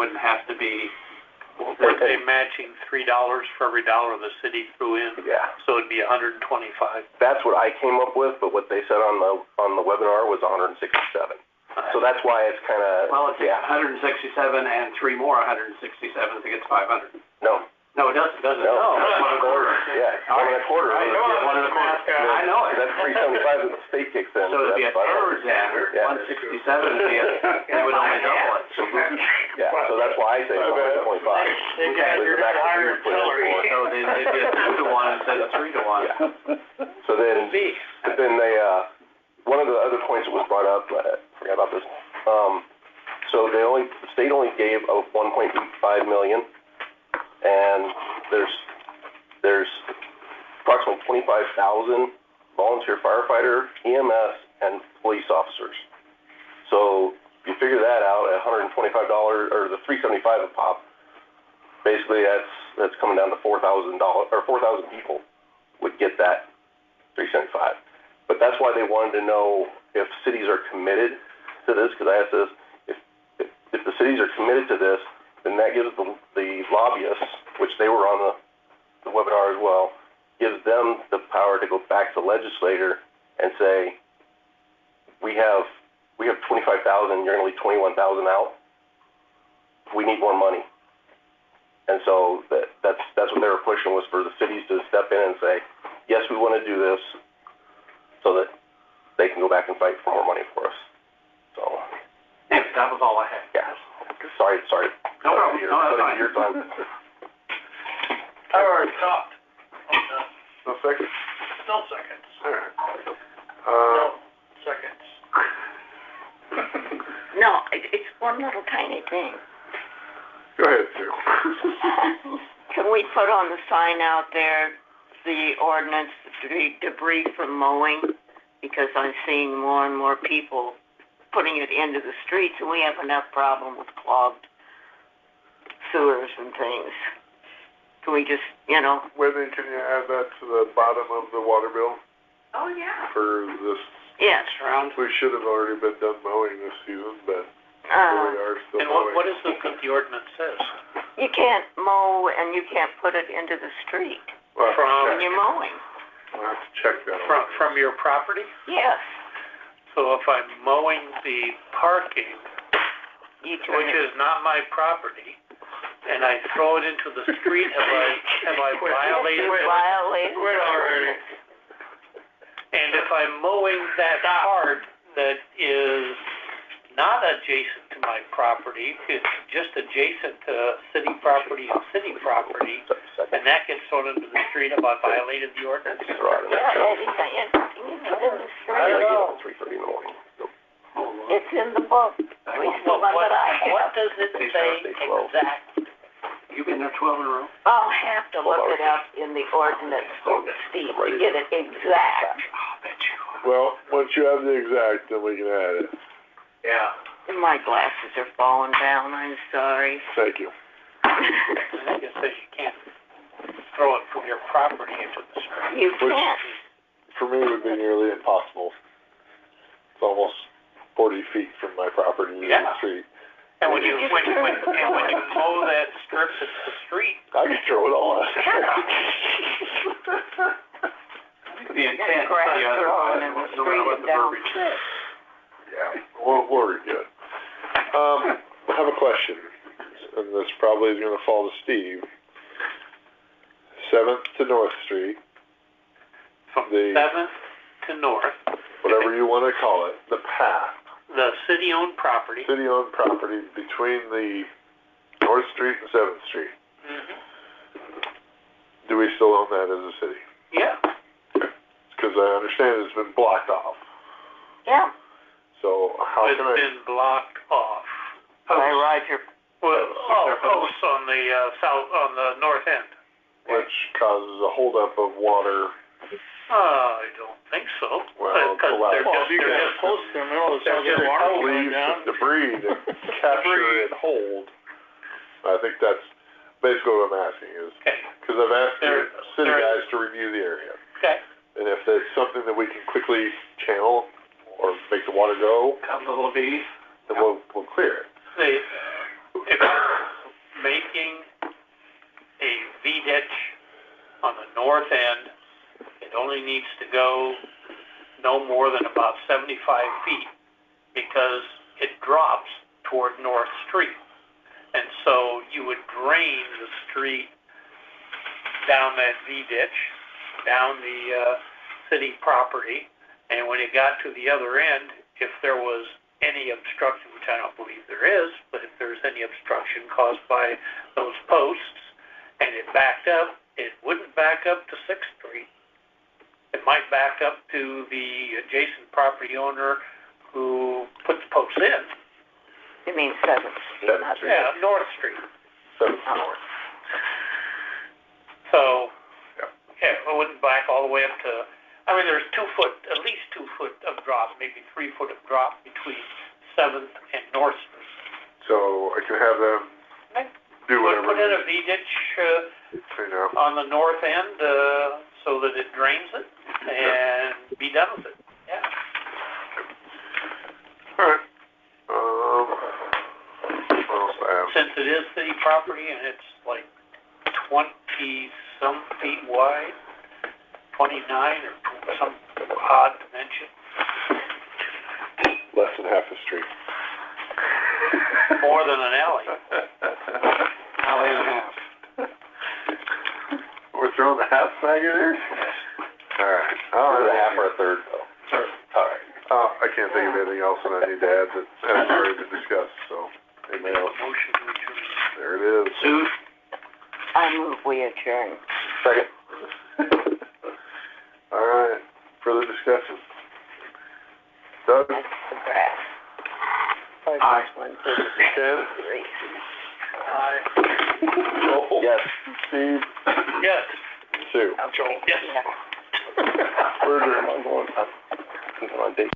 Wouldn't have to be. Were they matching $3 for every dollar the city threw in? Yeah. So it'd be 125. That's what I came up with, but what they said on the webinar was 167. So that's why it's kind of. Well, it's 167 and 3 more 167 to get to 500. No. No, it doesn't, does it? No. That's 1 1/4. Yeah, 1 1/4. I know it. That's 375 that the state kicks in. So it'd be a third then, 167 would be it would only double it. Yeah, so that's why I say 125. They got your higher artillery. So they'd be a 2 to 1 instead of 3 to 1. Yeah. So then they, one of the other points that was brought up, I forgot about this. So the state only gave a 1.5 million, and there's approximately 25,000 volunteer firefighter, EMS, and police officers. So you figure that out at $125 or the $375 a pop. Basically, that's coming down to $4,000 or 4,000 people would get that $375. But that's why they wanted to know if cities are committed to this, because I asked this, if the cities are committed to this, then that gives the lobbyists, which they were on the webinar as well, gives them the power to go back to the legislator and say, we have 25,000, you're going to leave 21,000 out. We need more money. And so that's what they were pushing, was for the cities to step in and say, yes, we want to do this, so that they can go back and fight for more money for us. So. Anyway, that was all I had. Yeah. Sorry. No problem. No, that's fine. Your time. I've already talked. No seconds? No seconds. All right. No seconds. No, it's one little tiny thing. Go ahead, Sue. Can we put on the sign out there, the ordinance, debris from mowing? Because I'm seeing more and more people putting it into the streets, and we have enough problem with clogged sewers and things. Can we just, Wendy, can you add that to the bottom of the water bill Oh, yeah. for this? Yes. We should have already been done mowing this season, but here we are still And mowing. what is it that the ordinance says? You can't mow and you can't put it into the street We'll have to from- when check. you're mowing. We'll have to check that. From your property? Yes. So if I'm mowing the parking, You turn which it. is not my property, and I throw it into the street, have I violated? Violated. Quit already. And if I'm mowing that part that is not adjacent to my property, it's just adjacent to city property and city property, and that gets thrown into the street, have I violated the ordinance? Yeah, anything in the I don't street. know. 3:30 in the morning. It's in the book. At least the one that I have. What does it say exactly? You've been there 12 in a row? I'll have to look it up in the ordinance, Steve, to get it exact. Well, once you have the exact, then we can add it. Yeah. My glasses are falling down, I'm sorry. Thank you. I think it says you can't throw it from your property into the street. You Which- can't. For me, it would be nearly impossible. It's almost 40 feet from my property to the street. And when you mow that strip that's the street, I could throw it all out. The intent, Grass the other growing one, in the no matter street what and the down verbiage the is. Yeah, we'll review it. I have a question, and this probably is going to fall to Steve. 7th to North Street, from The- 7th to North, whatever you want to call it, the path, the city-owned property, city-owned property between the North Street and Seventh Street. Do we still own that as a city? Yeah. Because I understand it's been blocked off. Yeah, So how It's can I, been blocked off. by Roger. Well, posts on the, south, on the north end. which causes a holdup of water? I don't think so. Well, Because they're well, just, they're just close to them, all of a sudden They're the water going leaves down. and debris to capture and hold. I think that's basically what I'm asking is, Okay, because I've asked the city there- guys to review the area. okay. And if there's something that we can quickly channel or make the water go, Come to the V. then we'll clear it. If you're making a V-ditch on the north end, it only needs to go no more than about 75 feet because it drops toward North Street. And so you would drain the street down that V-ditch, down the city property, and when it got to the other end, if there was any obstruction, which I don't believe there is, but if there's any obstruction caused by those posts, and it backed up, it wouldn't back up to 6th Street. It might back up to the adjacent property owner who put the posts in. You mean Seventh Street, not Street. Yeah, North Street. Seventh North. So, Yeah. yeah, it wouldn't back all the way up to, I mean, there's at least 2 foot of drop, maybe 3 foot of drop between 7th and North Street. So I can have them do Would whatever. put in a V-ditch, You know. on the north end, so that it drains it, and be done with it, yeah. All right. What else I have? Since it is city property and it's like 20-some feet wide, 29 or some odd dimension. Less than half the street. More than an alley. Alley and a half. We're throwing the half bag in there? All right. Or a half or a third, though. All right. I can't think of anything else that I need to add that I'm ready to discuss, so. Anybody else? Motion to adjourn. There it is. Sue? I move we adjourn. Second. All right. Further discussion? Doug? That's the grass. Aye. 1, 2, Ken? 3. Aye. Joel? Yes. Steve? Yes. Sue? Joel. Yes. Yeah. We're adjourned. I'm going on date.